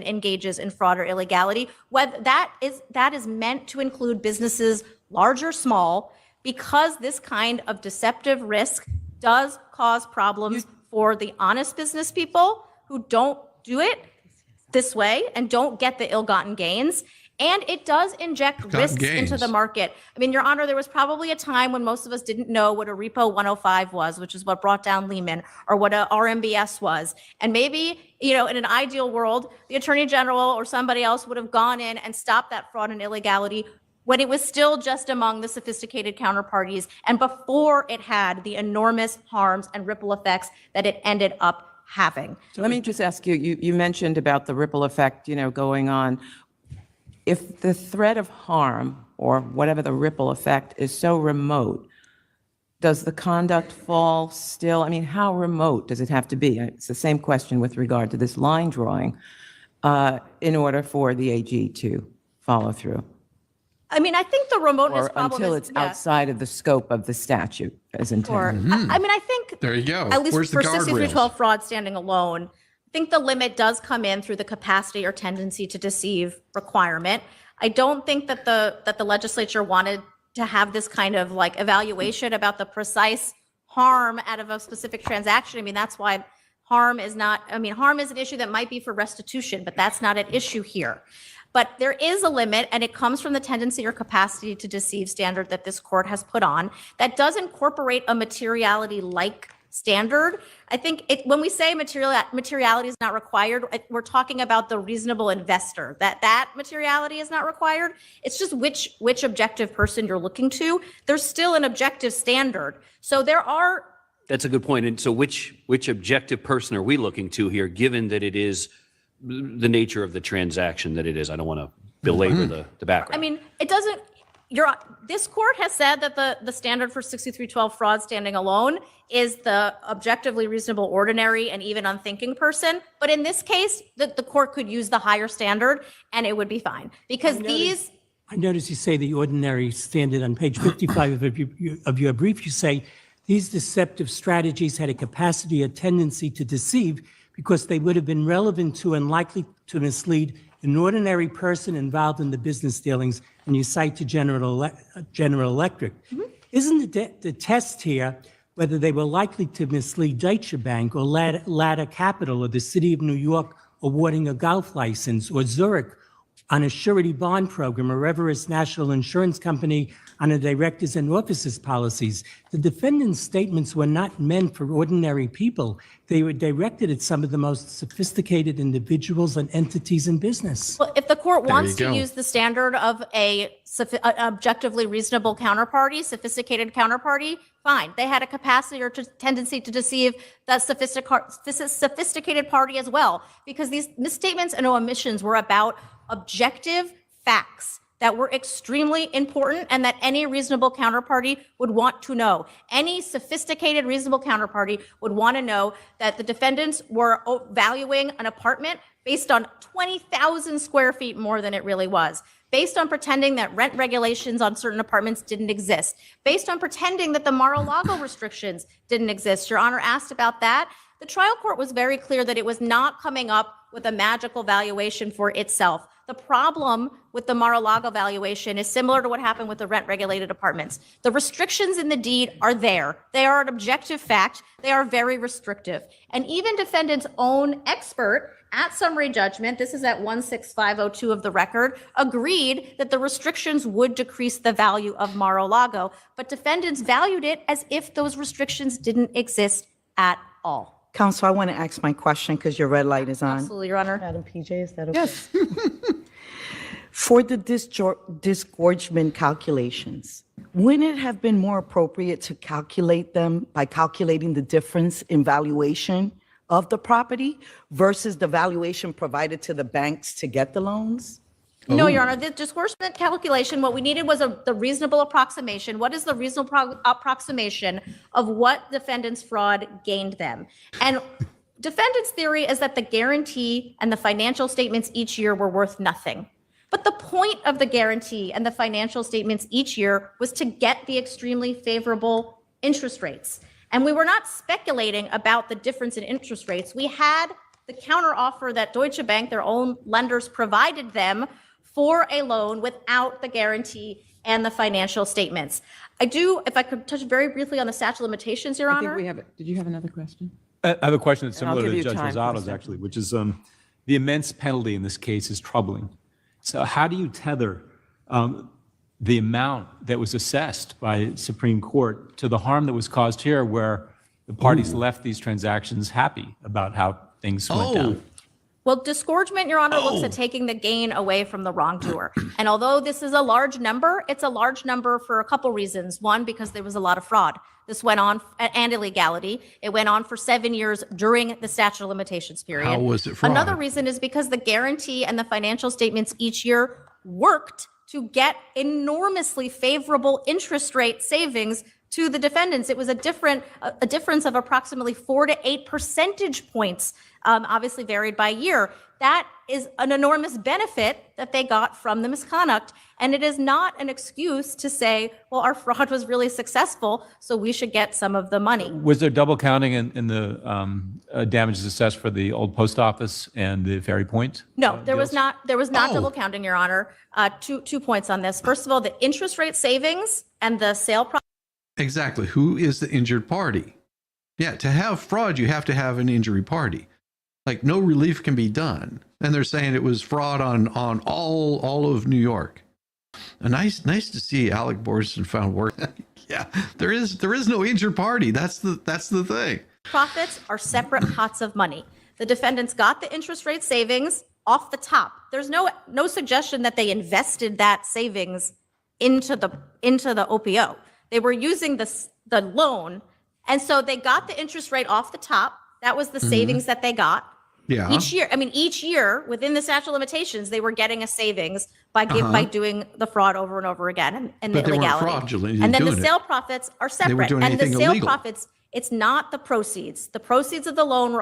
engages in fraud or illegality, whether that is meant to include businesses large or small, because this kind of deceptive risk does cause problems for the honest business people who don't do it this way and don't get the ill-gotten gains. And it does inject risks into the market. I mean, Your Honor, there was probably a time when most of us didn't know what a repo 105 was, which is what brought down Lehman, or what a RMBS was. And maybe, in an ideal world, the Attorney General or somebody else would have gone in and stopped that fraud and illegality when it was still just among the sophisticated counterparties and before it had the enormous harms and ripple effects that it ended up having. So let me just ask you, you mentioned about the ripple effect, going on. If the threat of harm or whatever the ripple effect is so remote, does the conduct fall still? I mean, how remote does it have to be? It's the same question with regard to this line drawing in order for the AG to follow through. I mean, I think the remoteness Or problem until is, it's outside of the scope of the statute as intended. I mean, I think There you go. at least Where's the for guardrails? 6312 fraud standing alone, I think the limit does come in through the capacity or tendency to deceive requirement. I don't think that the legislature wanted to have this kind of like evaluation about the precise harm out of a specific transaction. I mean, that's why harm is an issue that might be for restitution, but that's not an issue here. But there is a limit, and it comes from the tendency or capacity to deceive standard that this court has put on that does incorporate a materiality-like standard. I think when we say materiality is not required, we're talking about the reasonable investor, that materiality is not required. It's just which objective person you're looking to. There's still an objective standard. So there are. That's a good point. And so which objective person are we looking to here, given that it is the nature of the transaction that it is? I don't want to belabor the background. I mean, it doesn't. This court has said that the standard for 6312 fraud standing alone is the objectively reasonable, ordinary, and even unthinking person. But in this case, the court could use the higher standard and it would be fine. Because I notice you say the ordinary standard on page 55 of your brief. You say these deceptive strategies had a capacity, a tendency to deceive because they would have been relevant to and likely to mislead an ordinary person involved in the business dealings, and you cite to General Electric. Isn't the test here whether they were likely to mislead Deutsche Bank or Ladder Capital or the City of New York awarding a golf license, or Zurich on a surety bond program, or Everest National Insurance Company on a directors and officers policies? The defendant's statements were not meant for ordinary people. They were directed at some of the most sophisticated individuals and entities in business. Well, if the court wants to use the standard of an objectively reasonable counterparty, sophisticated counterparty, fine. They had a capacity or tendency to deceive the sophisticated party as well, because these misstatements and omissions were about objective facts that were extremely important and that any reasonable counterparty would want to know. Any sophisticated, reasonable counterparty would want to know that the defendants were valuing an apartment based on 20,000 square feet more than it really was, based on pretending that rent regulations on certain apartments didn't exist, based on pretending that the Mar-a-Lago restrictions didn't exist. Your Honor asked about that. The trial court was very clear that it was not coming up with a magical valuation for itself. The problem with the Mar-a-Lago valuation is similar to what happened with the rent-regulated apartments. The restrictions in the deed are there. They are an objective fact. They are very restrictive. And even defendant's own expert at summary judgment, this is at 16502 of the record, agreed that the restrictions would decrease the value of Mar-a-Lago, but defendants valued it as if those restrictions didn't exist at all. Counsel, I want to ask my question because your red light is on. Absolutely, Your Honor. Madam PJ, is that okay? Yes. For the disgorgement calculations, wouldn't it have been more appropriate to calculate them by calculating the difference in valuation of the property versus the valuation provided to the banks to get the loans? No, Your Honor, the disgorgement calculation, what we needed was the reasonable approximation. What is the reasonable approximation of what defendants' fraud gained them? And defendants' theory is that the guarantee and the financial statements each year were worth nothing. But the point of the guarantee and the financial statements each year was to get the extremely favorable interest rates. And we were not speculating about the difference in interest rates. We had the counteroffer that Deutsche Bank, their own lenders, provided them for a loan without the guarantee and the financial statements. I do, if I could touch very briefly on the statute of limitations, Your Honor. Did you have another question? I have a question that's And I'll similar give to you Judge time for a Rosado's, second. actually, which is the immense penalty in this case is troubling. So how do you tether the amount that was assessed by Supreme Court to the harm that was caused here, where the parties left these transactions happy about how things went down? Well, disgorgement, Your Honor, looks at taking the gain away from the wrongdoer. And although this is a large number, it's a large number for a couple reasons. One, because there was a lot of fraud. This went on, and illegality. It went on for 7 years during the statute of limitations period. How was it fraud? Another reason is because the guarantee and the financial statements each year worked to get enormously favorable interest rate savings to the defendants. It was a difference of approximately 4 to 8 percentage points, obviously varied by year. That is an enormous benefit that they got from the misconduct. And it is not an excuse to say, well, our fraud was really successful, so we should get some of the money. Was there double counting in the damages assessed for the old post office and the Ferry Point? No, there was not double counting, Your Honor. Two points on this. First of all, the interest rate savings and the sale price. Exactly. Who is the injured party? Yeah, to have fraud, you have to have an injury party. Like, no relief can be done. And they're saying it was fraud on all of New York. Nice to see Alec Borson found work. Yeah, there is no injured party. That's the thing. Profits are separate pots of money. The defendants got the interest rate savings off the top. There's no suggestion that they invested that savings into the OPO. They were using the loan, and so they got the interest rate off the top. That was the savings that they got. Yeah. Each year within the statute of limitations, they were getting a savings by doing the fraud over and over again and the But they weren't illegality. fraudulent in And then the doing it. sale profits are They were separate. doing And the anything sale illegal. profits, it's not the proceeds. The proceeds of the loan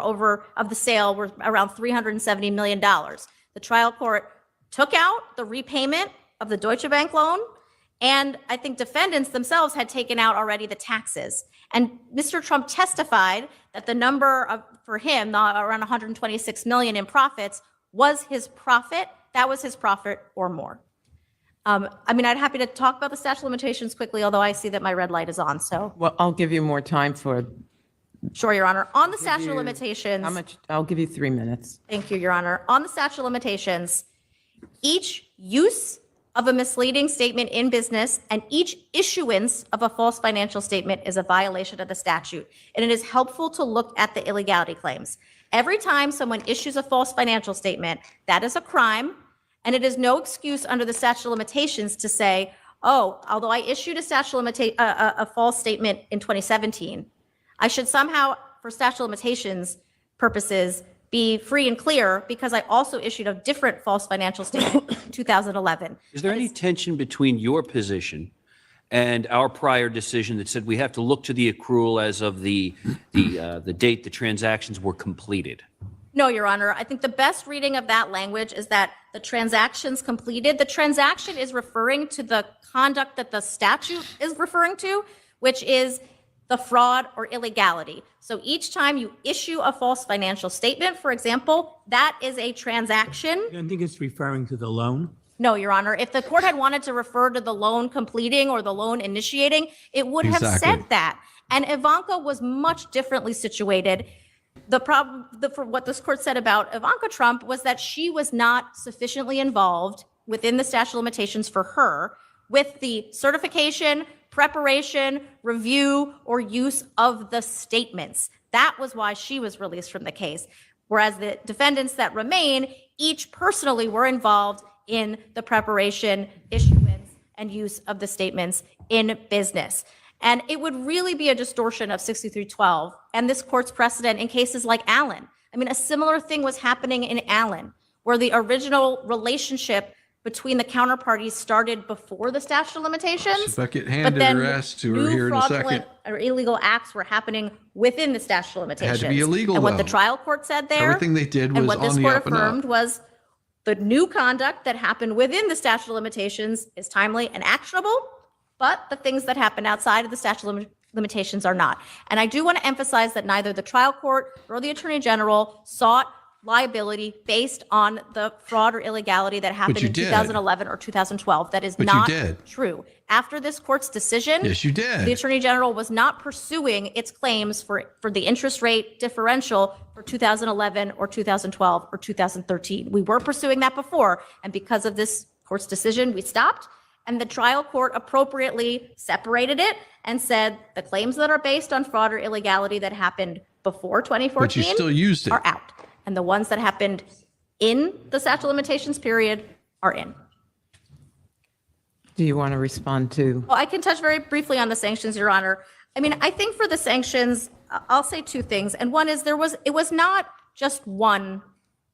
of the sale were around $370 million. The trial court took out the repayment of the Deutsche Bank loan, and I think defendants themselves had taken out already the taxes. And Mr. Trump testified that the number for him, around 126 million in profits, was his profit. That was his profit or more. I'd happy to talk about the statute of limitations quickly, although I see that my red light is on. So, Well, I'll give you more time for. Sure, Your Honor. On the statute of limitations. How much? I'll give you 3 minutes. Thank you, Your Honor. On the statute of limitations, each use of a misleading statement in business and each issuance of a false financial statement is a violation of the statute. And it is helpful to look at the illegality claims. Every time someone issues a false financial statement, that is a crime. And it is no excuse under the statute of limitations to say, oh, although I issued a false statement in 2017, I should somehow, for statute of limitations purposes, be free and clear because I also issued a different false financial statement in 2011. Is there any tension between your position and our prior decision that said we have to look to the accrual as of the date the transactions were completed? No, Your Honor. I think the best reading of that language is that the transactions completed. The transaction is referring to the conduct that the statute is referring to, which is the fraud or illegality. So each time you issue a false financial statement, for example, that is a transaction. I think it's referring to the loan. No, Your Honor. If the court had wanted to refer to the loan completing or the loan initiating, it would have said that. And Ivanka was much differently situated. The problem, for what this court said about Ivanka Trump was that she was not sufficiently involved within the statute of limitations for her with the certification, preparation, review, or use of the statements. That was why she was released from the case. Whereas the defendants that remain, each personally were involved in the preparation, issuance, and use of the statements in business. And it would really be a distortion of 6312 and this court's precedent in cases like Allen. I mean, a similar thing was happening in Allen, where the original relationship between the counterparties started before the statute of limitations. If I get handed her ass to her here in a second. Or illegal acts were happening within the statute of limitations. It had to be illegal, and what the though. trial court said there, Everything they did was and what on this the court up and up. affirmed was the new conduct that happened within the statute of limitations is timely and actionable, but the things that happened outside of the statute of limitations are not. And I do want to emphasize that neither the trial court nor the attorney general sought liability based on the fraud or illegality that happened you in did. 2011 or 2012. That is But you not did. true. After this court's decision, Yes, you did. the attorney general was not pursuing its claims for the interest rate differential for 2011 or 2012 or 2013. We were pursuing that before, and because of this court's decision, we stopped. And the trial court appropriately separated it and said the claims that are based on fraud or illegality that happened before 2014 But you still used it. are out. And the ones that happened in the statute of limitations period are in. Do you want to respond to? Well, I can touch very briefly on the sanctions, Your Honor. I mean, I think for the sanctions, I'll say two things. And one is it was not just one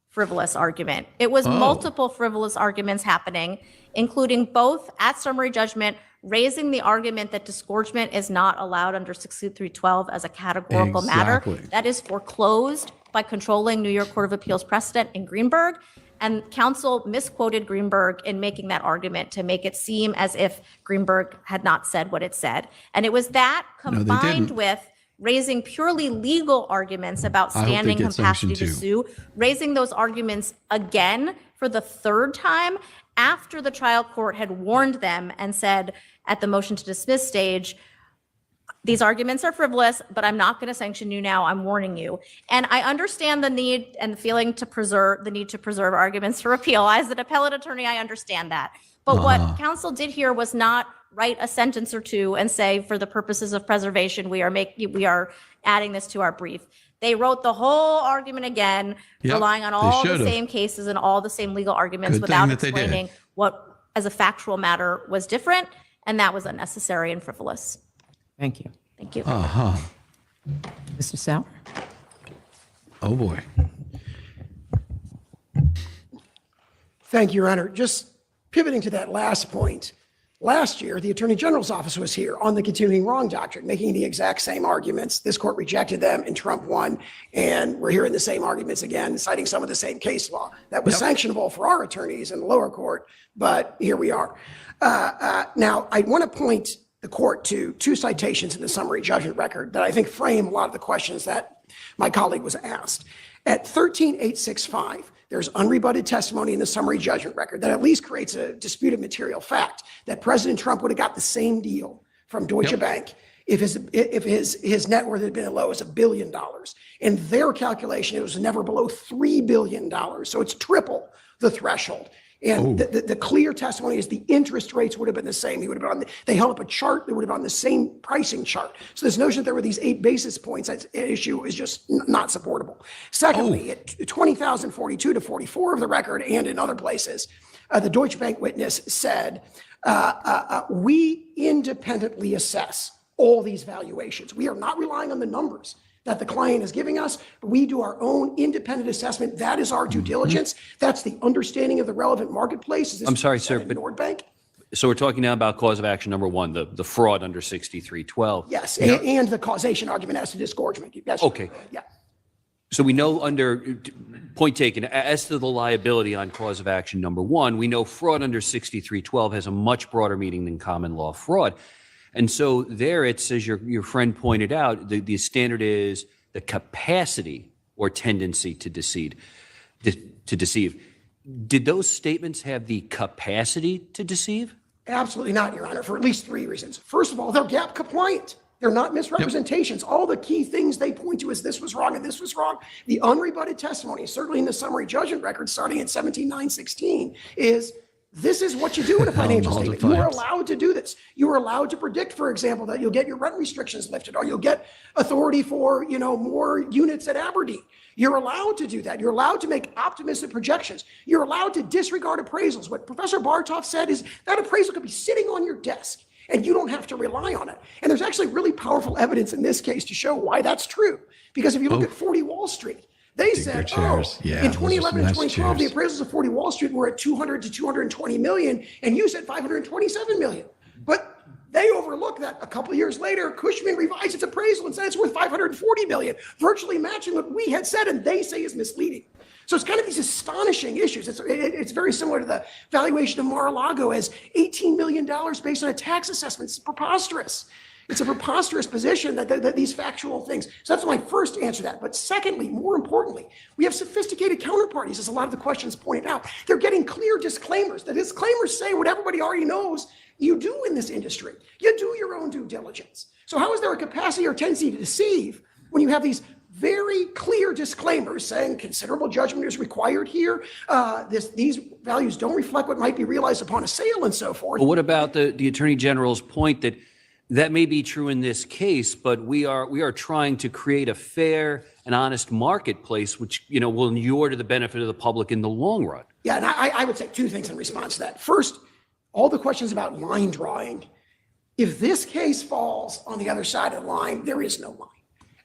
frivolous argument. It was multiple frivolous arguments happening, including both at summary judgment, raising the argument that disgorgement is not allowed under 6312 as a categorical matter. That is foreclosed by controlling New York Court of Appeals precedent in Greenberg. And counsel misquoted Greenberg in making that argument to make it seem as if Greenberg had not said what it said. And it was that combined with raising purely legal arguments about standing capacity to sue, raising those arguments again for the third time after the trial court had warned them and said at the motion to dismiss stage, these arguments are frivolous, but I'm not going to sanction you now. I'm warning you. And I understand the need and the feeling to preserve the need to preserve arguments for appeal. As an appellate attorney, I understand that. But what counsel did here was not write a sentence or two and say, for the purposes of preservation, we are adding this to our brief. They wrote the whole argument again, relying on all the same cases and all the same legal arguments without explaining what, as a factual matter, was different. And that was unnecessary and frivolous. Thank you. Thank you. Mr. Sauer? Oh, boy. Thank you, Your Honor. Just pivoting to that last point. Last year, the Attorney General's office was here on the continuing wrong doctrine, making the exact same arguments. This court rejected them and Trump won. And we're hearing the same arguments again, citing some of the same case law. That was sanctionable for our attorneys in the lower court, but here we are. Now, I want to point the court to two citations in the summary judgment record that I think frame a lot of the questions that my colleague was asked. At 13865, there's unrebutted testimony in the summary judgment record that at least creates a disputed material fact that President Trump would have got the same deal from Deutsche Bank if his net worth had been as low as $1 billion. In their calculation, it was never below $3 billion. So it's triple the threshold. And the clear testimony is the interest rates would have been the same. He would have been they held up a chart that would have been on the same pricing chart. So this notion that there were these 8 basis points at issue is just not supportable. Secondly, at 20,042 to 44 of the record and in other places, the Deutsche Bank witness said, we independently assess all these valuations. We are not relying on the numbers that the client is giving us. We do our own independent assessment. That is our due diligence. That's the understanding of the relevant marketplace. I'm sorry, sir, but Nordbank? So we're talking now about cause of action number one, the fraud under 6312. Yes, and the causation argument as to disgorgement. Yes. Okay. Yeah. So we know point taken, as to the liability on cause of action number one, we know fraud under 6312 has a much broader meaning than common law fraud. And so there it's, as your friend pointed out, the standard is the capacity or tendency to deceive. Did those statements have the capacity to deceive? Absolutely not, Your Honor, for at least 3 reasons. First of all, they're gap compliant. They're not misrepresentations. All the key things they point to is this was wrong and this was wrong. The unrebutted testimony, certainly in the summary judgment record starting at 17,916, is this is what you do in a financial statement. You are allowed to do this. You are allowed to predict, for example, that you'll get your rent restrictions lifted or you'll get authority for, more units at Aberdeen. You're allowed to do that. You're allowed to make optimistic projections. You're allowed to disregard appraisals. What Professor Bartoff said is that appraisal could be sitting on your desk and you don't have to rely on it. And there's actually really powerful evidence in this case to show why that's true. Because if you look at 40 Wall Street, they said, in 2011 and 2012, the appraisals of 40 Wall Street were at 200 to 220 million, and you said 527 million. But they overlooked that a couple of years later. Cushman revised its appraisal and said it's worth 540 million, virtually matching what we had said, and they say is misleading. So it's kind of these astonishing issues. It's very similar to the valuation of Mar-a-Lago as $18 million based on a tax assessment. It's preposterous. It's a preposterous position that these factual things. So that's my first answer to that. But secondly, more importantly, we have sophisticated counterparties, as a lot of the questions pointed out. They're getting clear disclaimers. The disclaimers say what everybody already knows you do in this industry. You do your own due diligence. So how is there a capacity or tendency to deceive when you have these very clear disclaimers saying considerable judgment is required here? These values don't reflect what might be realized upon a sale and so forth. Well, what about the Attorney General's point that may be true in this case, but we are trying to create a fair and honest marketplace, which will inure to the benefit of the public in the long run? Yeah, and I would say 2 things in response to that. First, all the questions about line drawing. If this case falls on the other side of the line, there is no line.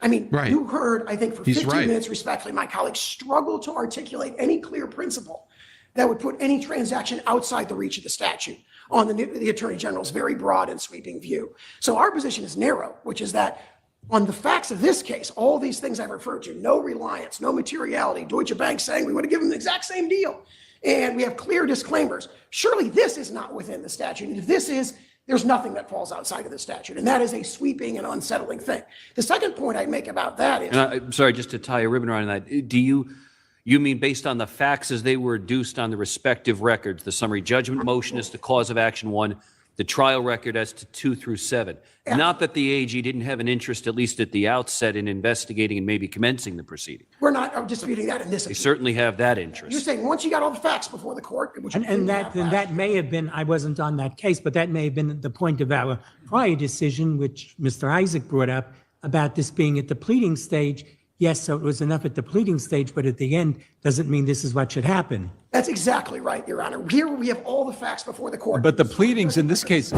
I mean, you heard, I think, for 15 minutes, respectfully, my colleagues struggle to articulate any clear principle that would put any transaction outside the reach of the statute on the Attorney General's very broad and sweeping view. So our position is narrow, which is that on the facts of this case, all these things I've referred to, no reliance, no materiality, Deutsche Bank saying we want to give them the exact same deal, and we have clear disclaimers. Surely this is not within the statute. And if this is, there's nothing that falls outside of the statute. And that is a sweeping and unsettling thing. The second point I'd make about that is— And I'm sorry, just to tie a ribbon around that, do you mean based on the facts as they were adduced on the respective records, the summary judgment motion as to cause of action 1, the trial record as to 2 through 7? Yeah. Not that the AG didn't have an interest, at least at the outset, in investigating and maybe commencing the proceeding. We're not disputing that in this. They certainly have that interest. You're saying once you got all the facts before the court, which and that may have been, I wasn't on that case, but that may have been the point of our prior decision, which Mr. Isaac brought up, about this being at the pleading stage. Yes, so it was enough at the pleading stage, but at the end doesn't mean this is what should happen. That's exactly right, Your Honor. Here we have all the facts before the court. But the pleadings in this case,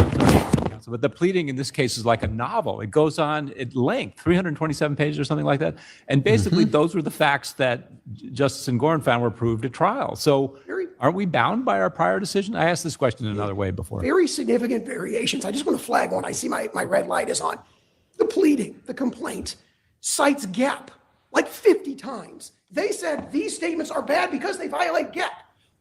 but the pleading in this case is like a novel. It goes on at length, 327 pages or something like that. And basically those were the facts that Justice Engoron found were proved at trial. So aren't we bound by our prior decision? I asked this question another way before. Very significant variations. I just want to flag one. I see my red light is on. The pleading, the complaint, cites GAP like 50 times. They said these statements are bad because they violate GAP.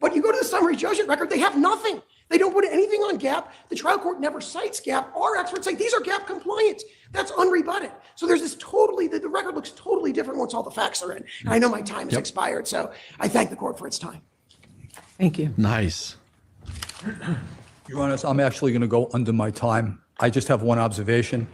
But you go to the summary judgment record, they have nothing. They don't put anything on GAP. The trial court never cites GAP. Our experts say these are GAP compliant. That's unrebutted. So there's this the record looks totally different once all the facts are in. And I know my time has expired, so I thank the court for its time. Thank you. Nice. Your Honor, I'm actually going to go under my time. I just have one observation,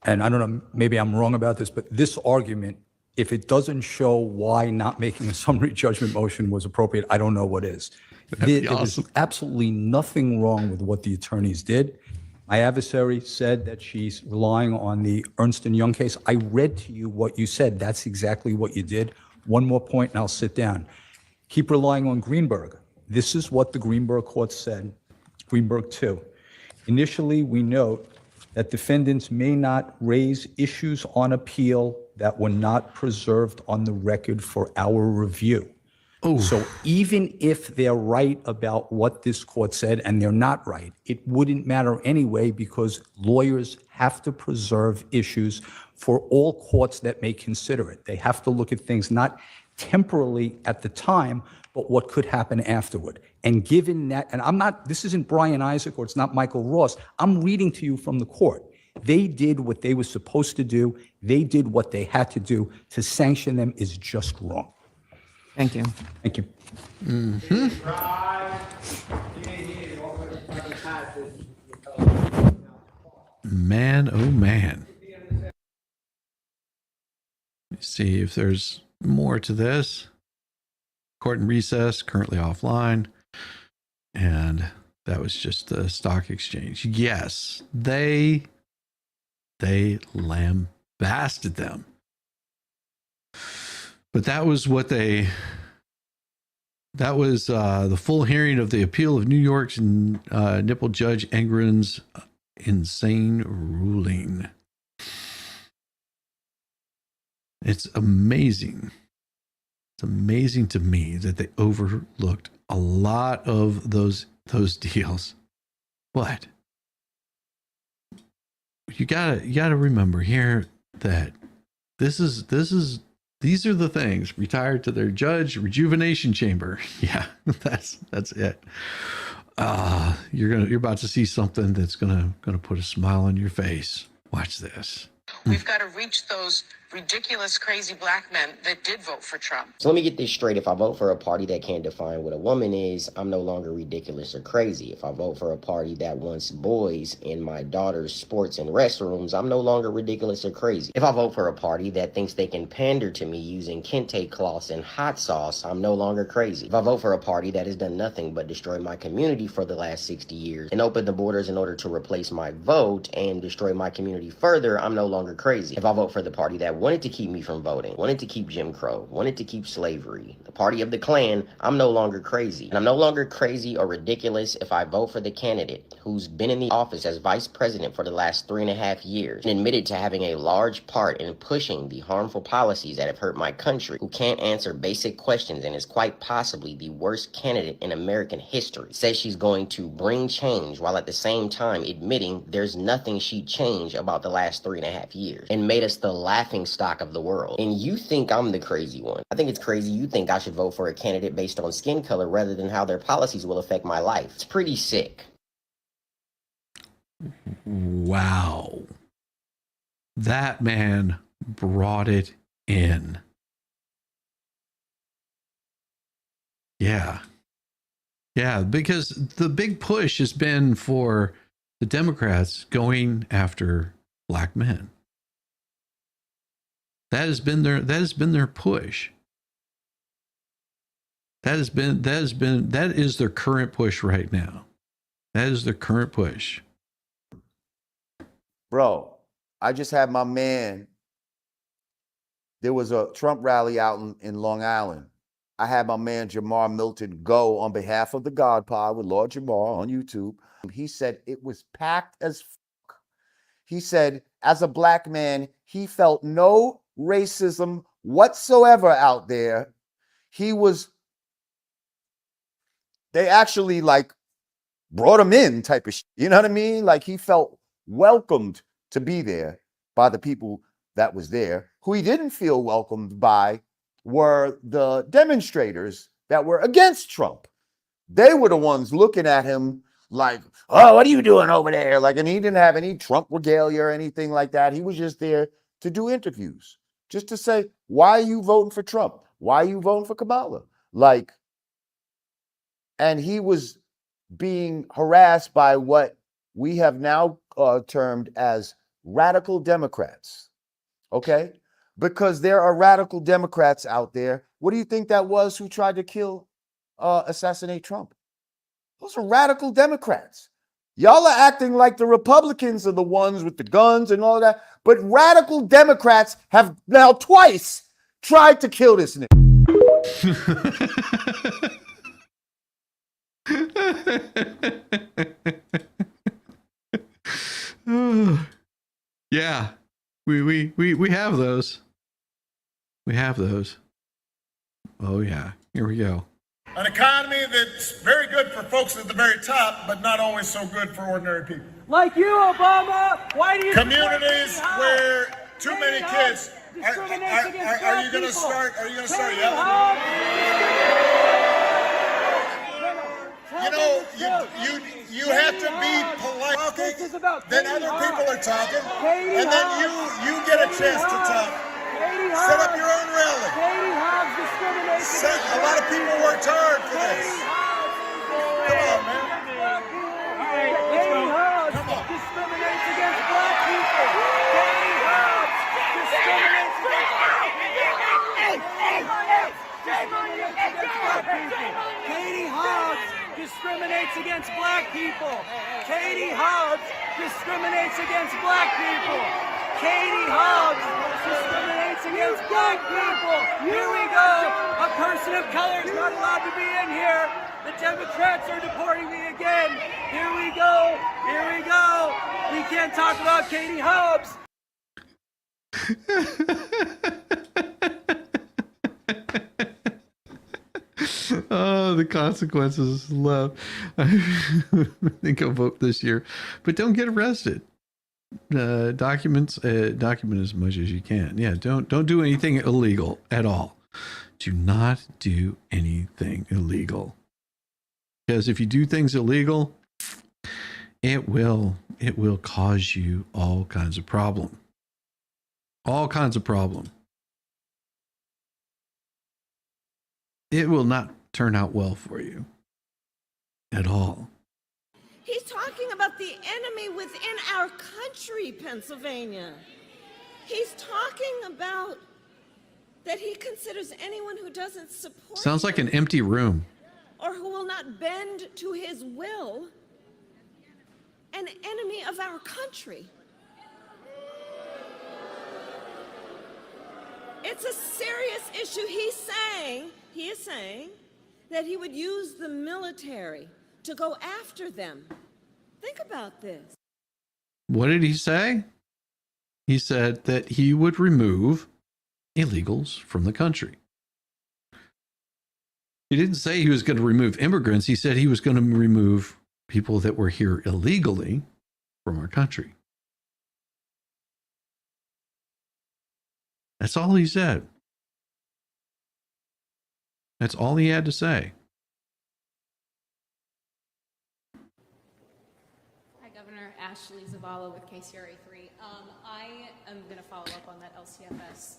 and I don't know, maybe I'm wrong about this, but this argument, if it doesn't show why not making a summary judgment motion was appropriate, I don't know what is. There was absolutely nothing wrong with what the attorneys did. My adversary said that she's relying on the Ernst & Young case. I read to you what you said. That's exactly what you did. One more point and I'll sit down. Keep relying on Greenberg. This is what the Greenberg court said, Greenberg 2. Initially, we note that defendants may not raise issues on appeal that were not preserved on the record for our review. So even if they're right about what this court said and they're not right, it wouldn't matter anyway because lawyers have to preserve issues for all courts that may consider it. They have to look at things not temporally at the time, but what could happen afterward. And given that, and this isn't Brian Isaac or it's not Michael Ross, I'm reading to you from the court. They did what they were supposed to do. They did what they had to do. To sanction them is just wrong. Thank you. Thank you. Man, oh man. Let's see if there's more to this. Court in recess, currently offline. And that was just the stock exchange. Yes, they lambasted them. But that was the full hearing of the appeal of New York's nipple Judge Engren's insane ruling. It's amazing. It's amazing to me that they overlooked a lot of those deals. What? You gotta remember here that these are the things. Retired to their judge rejuvenation chamber. Yeah, that's it. You're about to see something that's gonna put a smile on your face. Watch this. We've got to reach those ridiculous, crazy black men that did vote for Trump. So let me get this straight. If I vote for a party that can't define what a woman is, I'm no longer ridiculous or crazy. If I vote for a party that wants boys in my daughter's sports and restrooms, I'm no longer ridiculous or crazy. If I vote for a party that thinks they can pander to me using kente cloths and hot sauce, I'm no longer crazy. If I vote for a party that has done nothing but destroy my community for the last 60 years and open the borders in order to replace my vote and destroy my community further, I'm no longer crazy. If I vote for the party that wanted to keep me from voting, wanted to keep Jim Crow, wanted to keep slavery, the party of the Klan, I'm no longer crazy. And I'm no longer crazy or ridiculous if I vote for the candidate who's been in the office as vice president for the last 3.5 years and admitted to having a large part in pushing the harmful policies that have hurt my country, who can't answer basic questions and is quite possibly the worst candidate in American history, says she's going to bring change while at the same time admitting there's nothing she'd change about the last 3.5 years, and made us the laughing stock of the world. And you think I'm the crazy one. I think it's crazy you think I should vote for a candidate based on skin color rather than how their policies will affect my life. It's pretty sick. Wow. That man brought it in. Yeah. Yeah, because the big push has been for the Democrats going after black men. That has been their push. That is their current push right now. That is their current push. Bro, I just had my man. There was a Trump rally out in Long Island. I had my man Jamar Milton go on behalf of the God Pod with Lord Jamar on YouTube. He said it was packed as fuck. He said, as a black man, he felt no racism whatsoever out there. They actually like brought him in type of shit. You know what I mean? Like he felt welcomed to be there by the people that was there. Who he didn't feel welcomed by were the demonstrators that were against Trump. They were the ones looking at him like, oh, what are you doing over there? Like, and he didn't have any Trump regalia or anything like that. He was just there to do interviews, just to say, why are you voting for Trump? Why are you voting for Kamala? Like, and he was being harassed by what we have now termed as radical Democrats, okay? Because there are radical Democrats out there. What do you think that was who tried to assassinate Trump? Those are radical Democrats. Y'all are acting like the Republicans are the ones with the guns and all that, but radical Democrats have now twice tried to kill this nigga. Yeah, we have those. We have those. Oh yeah, here we go. An economy that's very good for folks at the very top, but not always so good for ordinary people. Like you, Obama. Why do you Communities where too many kids. Are you going to start? Are you going to start yelling? You know, you have to be polite. Then other people are talking, and then you get a chance to talk. Set up your own rally. A lot of people worked hard for this. Come on, man. Come on. Discriminates against black people. Katie Hobbs discriminates against black people. Katie Hobbs discriminates against black people. Katie Hobbs discriminates against black people. Katie Hobbs discriminates against black people. Here we go. A person of color is not allowed to be in here. The Democrats are deporting me again. Here we go. Here we go. We can't talk about Katie Hobbs. Oh, the consequences. Love. I think I'll vote this year, but don't get arrested. Document as much as you can. Yeah, don't do anything illegal at all. Do not do anything illegal, because if you do things illegal, it will cause you all kinds of problem. All kinds of problem. It will not turn out well for you at all. He's talking about the enemy within our country, Pennsylvania. He's talking about that he considers anyone who doesn't support Sounds like an empty room. or who will not bend to his will an enemy of our country. It's a serious issue. He is saying that he would use the military to go after them. Think about this. What did he say? He said that he would remove illegals from the country. He didn't say he was going to remove immigrants. He said he was going to remove people that were here illegally from our country. That's all he said. That's all he had to say. Hi, Governor. Ashley Zavala with KCRA 3. I am going to follow up on that LCFS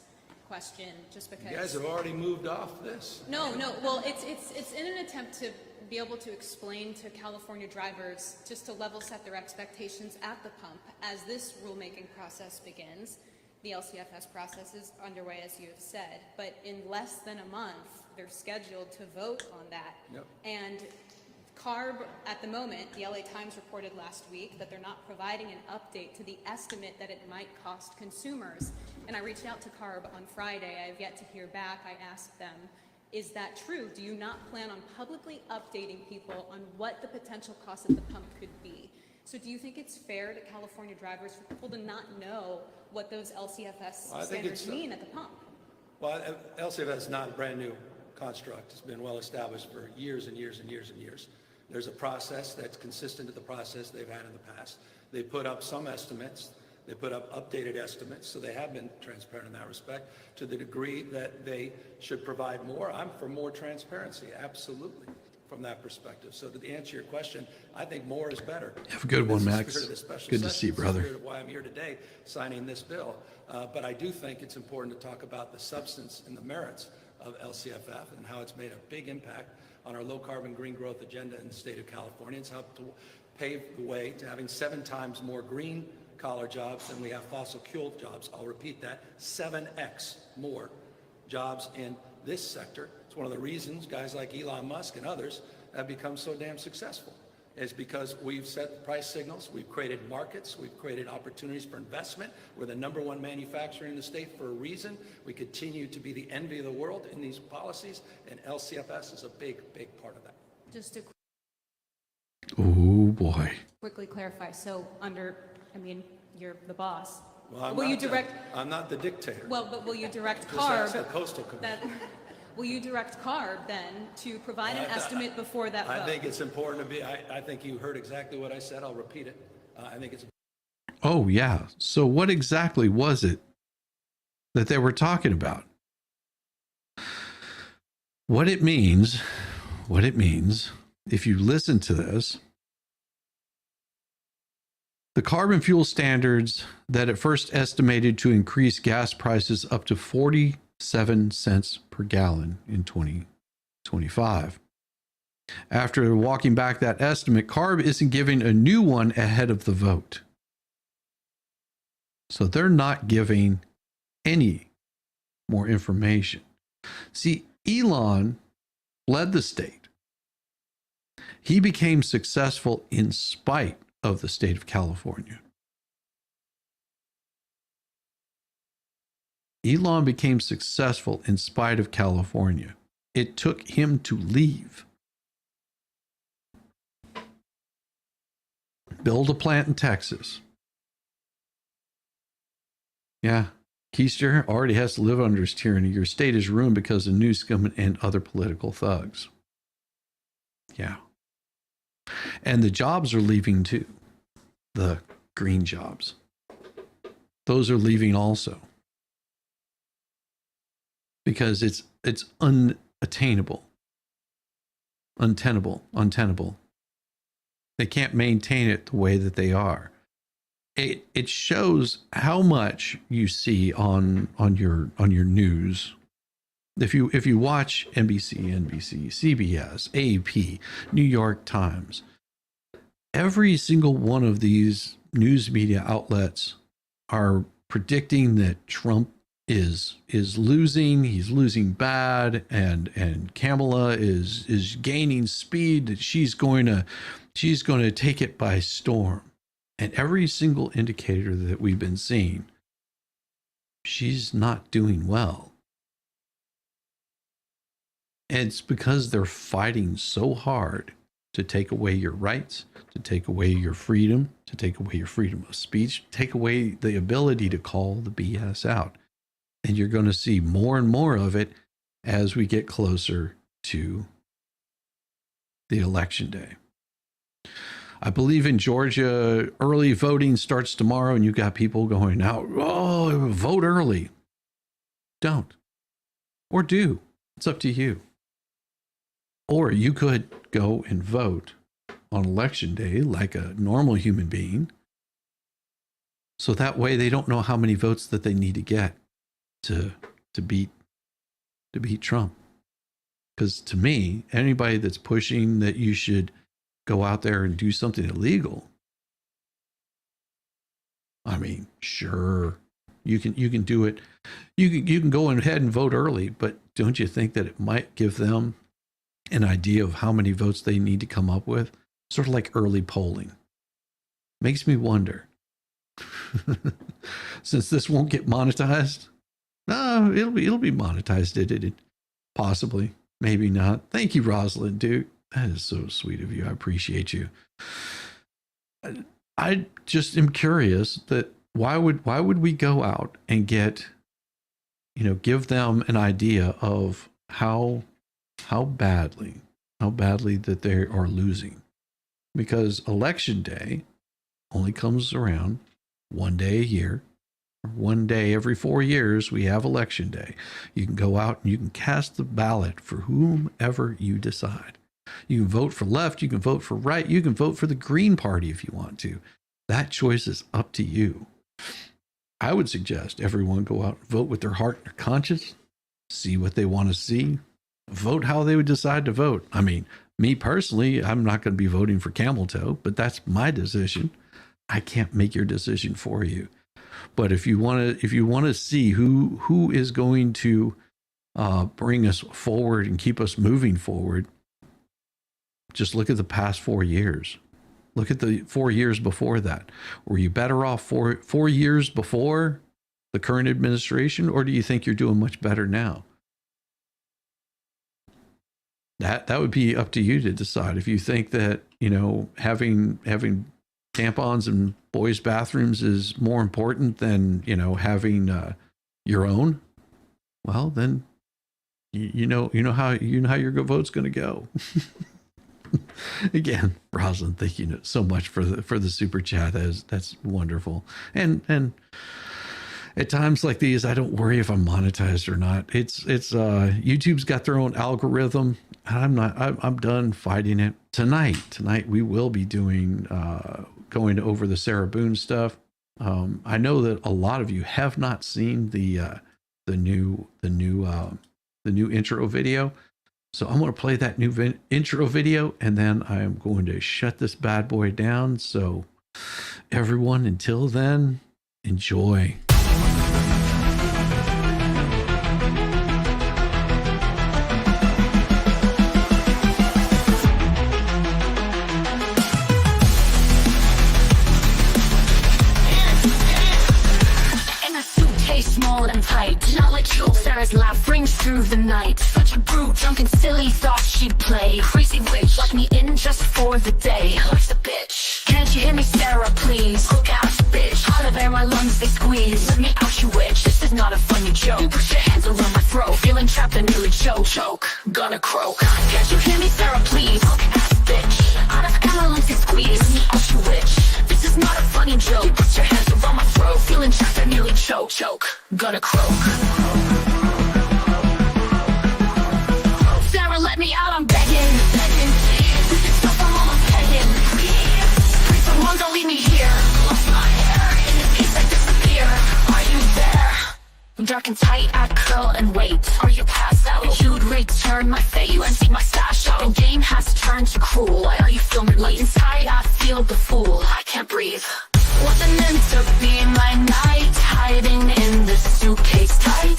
question just because... You guys have already moved off this. No. Well, it's in an attempt to be able to explain to California drivers just to level set their expectations at the pump as this rulemaking process begins. The LCFS process is underway, as you have said, but in less than a month, they're scheduled to vote on that. Yep. And CARB, at the moment, the LA Times reported last week that they're not providing an update to the estimate that it might cost consumers. And I reached out to CARB on Friday. I have yet to hear back. I asked them, is that true? Do you not plan on publicly updating people on what the potential cost at the pump could be? So do you think it's fair to California drivers for people to not know what those LCFS standards mean at the pump? Well, LCFS is not a brand new construct. It's been well established for years and years and years and years. There's a process that's consistent to the process they've had in the past. They put up some estimates. They put up updated estimates, so they have been transparent in that respect. To the degree that they should provide more, I'm for more transparency, absolutely, from that perspective. So to answer your question, I think more is better. Have a good one, This is Max. the spirit of the special Good to session. see you, It's the brother. spirit of why I'm here today signing this bill. But I do think it's important to talk about the substance and the merits of LCFF and how it's made a big impact on our low-carbon green growth agenda in the state of California. It's helped to pave the way to having 7 times more green-collar jobs than we have fossil fuel jobs. I'll repeat that, 7x more jobs in this sector. It's one of the reasons guys like Elon Musk and others have become so damn successful, is because we've set price signals, we've created markets, we've created opportunities for investment. We're the #1 manufacturer in the state for a reason. We continue to be the envy of the world in these policies, and LCFS is a big, big part of that. Just to Oh, boy. quickly clarify, so you're the boss. Well, Will you direct? I'm not the dictator. Well, but will you direct Just ask the CARB? Coastal Commission. Will you direct CARB then to provide an estimate before that vote? I think it's important to be, I think you heard exactly what I said. I'll repeat it. I think it's Oh, yeah. So what exactly was it that they were talking about? What it means if you listen to this, the carbon fuel standards that at first estimated to increase gas prices up to 47 cents per gallon in 2025. After walking back that estimate, CARB isn't giving a new one ahead of the vote. So they're not giving any more information. See, Elon led the state. He became successful in spite of the state of California. Elon became successful in spite of California. It took him to leave. Build a plant in Texas. Yeah, Keister already has to live under his tyranny. Your state is ruined because of Newsom and other political thugs. Yeah. And the jobs are leaving too. The green jobs. Those are leaving also. Because it's unattainable. Untenable. They can't maintain it the way that they are. It shows how much you see on your news. If you watch NBC, CBS, AP, New York Times, every single one of these news media outlets are predicting that Trump is losing. He's losing bad, and Kamala is gaining speed. That she's going to take it by storm. And every single indicator that we've been seeing, she's not doing well. And it's because they're fighting so hard to take away your rights, to take away your freedom, to take away your freedom of speech, take away the ability to call the BS out. And you're going to see more and more of it as we get closer to the election day. I believe in Georgia, early voting starts tomorrow, and you got people going out, oh, vote early. Don't. Or do. It's up to you. Or you could go and vote on election day like a normal human being. So that way they don't know how many votes that they need to get to beat Trump. Because to me, anybody that's pushing that you should go out there and do something illegal, I mean, sure, you can do it. You can go ahead and vote early, but don't you think that it might give them an idea of how many votes they need to come up with? Sort of like early polling. Makes me wonder. Since this won't get monetized, no, it'll be monetized. It possibly, maybe not. Thank you, Rosalind, dude. That is so sweet of you. I appreciate you. I just am curious that why would we go out and get, give them an idea of how badly that they are losing, because election day only comes around one day a year. One day every 4 years, we have election day. You can go out and you can cast the ballot for whomever you decide. You can vote for left, you can vote for right, you can vote for the Green Party if you want to. That choice is up to you. I would suggest everyone go out and vote with their heart and their conscience, see what they want to see, vote how they would decide to vote. I mean, me personally, I'm not going to be voting for Camel Toe, but that's my decision. I can't make your decision for you. But if you want to see who is going to bring us forward and keep us moving forward, just look at the past 4 years. Look at the 4 years before that. Were you better off 4 years before the current administration, or do you think you're doing much better now? That would be up to you to decide. If you think that, having tampons in boys' bathrooms is more important than, having your own, well, then you know how your vote's going to go. Again, Rosalind, thank you so much for the super chat. That's wonderful. And at times like these, I don't worry if I'm monetized or not. It's YouTube's got their own algorithm. I'm done fighting it. tonight we will be doing going over the Sarah Boone stuff. I know that a lot of you have not seen the new intro video, so I'm going to play that new intro video, and then I'm going to shut this bad boy down. So everyone, until then, enjoy. Small and tight, not like you. Sarah's laugh rings through the night. Such a brute, drunk and silly, thought she'd play. Crazy witch, let me in just for the day. Life's a bitch. Can't you hear me, Sarah, please? Look out, bitch. Out of air, my lungs, they squeeze. Let me out, you witch. This is not a funny joke. You put your hands around my throat. Feeling trapped and nearly choke. Gonna croak. Can't you hear me, Sarah, please? Look out, bitch. Out of air, my lungs, they squeeze. Let me out, you witch. This is not a funny joke. You put your hands around my throat. Feeling trapped and nearly choke. Gonna croak. Sarah, let me out, I'm begging, please. Stop, I'm almost begging, please. Someone don't leave me here. Lost my hair, in this case I disappear. Are you there? I'm dark and tight, I curl and wait. Are you passed out? You'd return my fate. You empty my stash out. The game has turned to cruel. Why are you filming late? Inside I feel the fool. I can't breathe. Wasn't meant to be my night, hiding in the suitcase tight.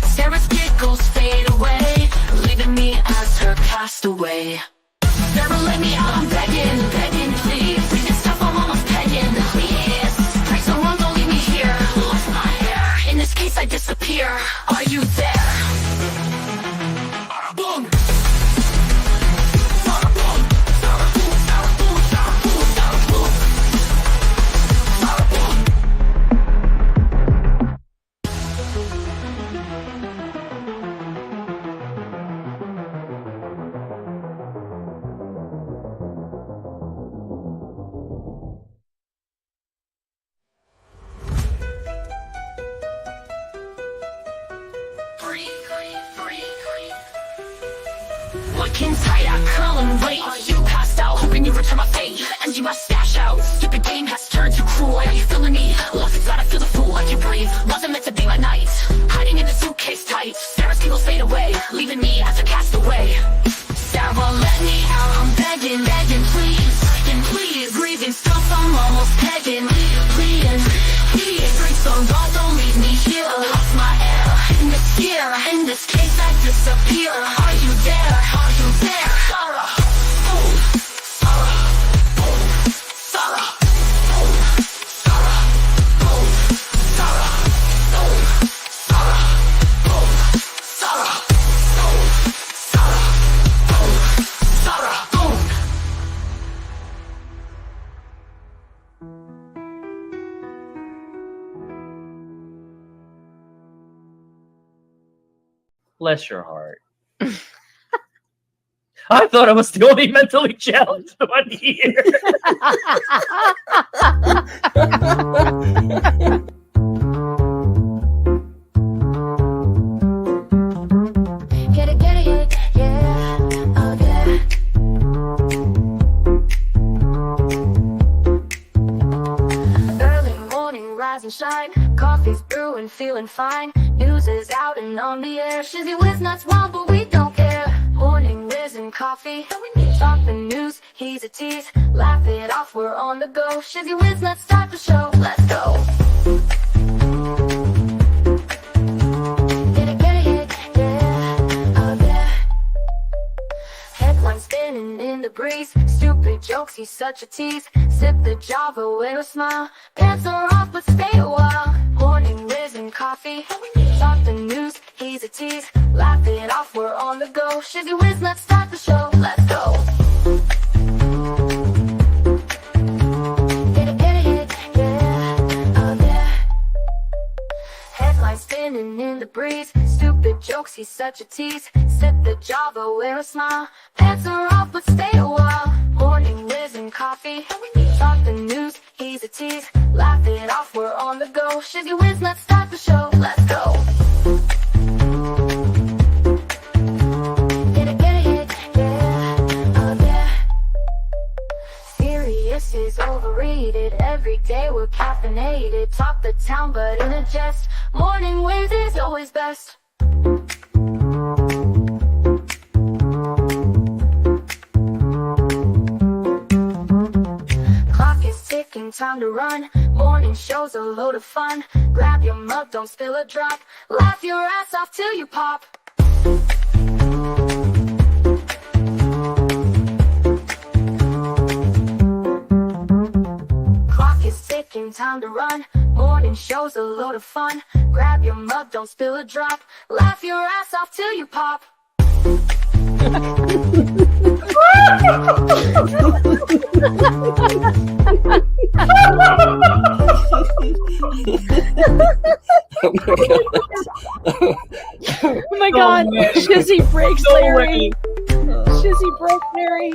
Sarah's giggles fade away, leaving me as her castaway. Sarah, let me out, I'm begging, please. This stuff I'm almost begging, please. Pray someone don't leave me here. Lost my hair, in this case I disappear. Are you there? Boom. Looking tight, I curl and wait. Are you passed out? Hoping you return my fate. Empty my stash out. Stupid game has turned to cruel. Are you feeling me? Lost inside, I feel the fool. I can breathe. Wasn't meant to be my night. Hiding in the suitcase tight. Sarah's giggles fade away, leaving me as a castaway. Sarah, let me out. I'm begging, please. Breathing stuff, I'm almost begging. Please. Drink so long, don't leave me here. Lost my air in this year. In this case, I disappear. Are you there? Sarah. Bless your heart. I thought I was the only mentally challenged one here. Get it, yeah, oh yeah. Early morning, rise and shine. Coffee's brewing, feeling fine. News is out and on the air. Shizzy Whiz nuts wild, but we don't care. Morning, Whiz and Coffee. Talk the news, he's a tease. Laugh it off, we're on the go. Shizzy Whiz nuts, start the show. Let's go. Get it, yeah, oh yeah. Headlines spinning in the breeze. Stupid jokes, he's such a tease. Sip the Java with a smile. Pants are off, but stay a while. Morning, Whiz and Coffee. Talk the news, he's a tease. Laugh it off, we're on the go. Shizzy Whiz, let's start the show. Let's go. Get it, yeah, oh yeah. Headlines spinning in the breeze. Stupid jokes, he's such a tease. Sip the Java, wear a smile. Pants are off, but stay a while. Morning, Whiz and Coffee. Talk the news, he's a tease. Laugh it off, we're on the go. Shizzy Whiz, let's start the show. Let's go. Get it, yeah, oh yeah. the town, but in a jest. Morning Whiz is always best. Clock is ticking, time to run. Morning show's a load of fun. Grab your mug, don't spill a drop. Laugh your ass off till you pop. Clock is ticking, time to run. Morning show's a load of fun. Grab your mug, don't spill a drop. Laugh your ass off till you pop. Oh my god, Shizzy breaks Larry. Shizzy broke Larry.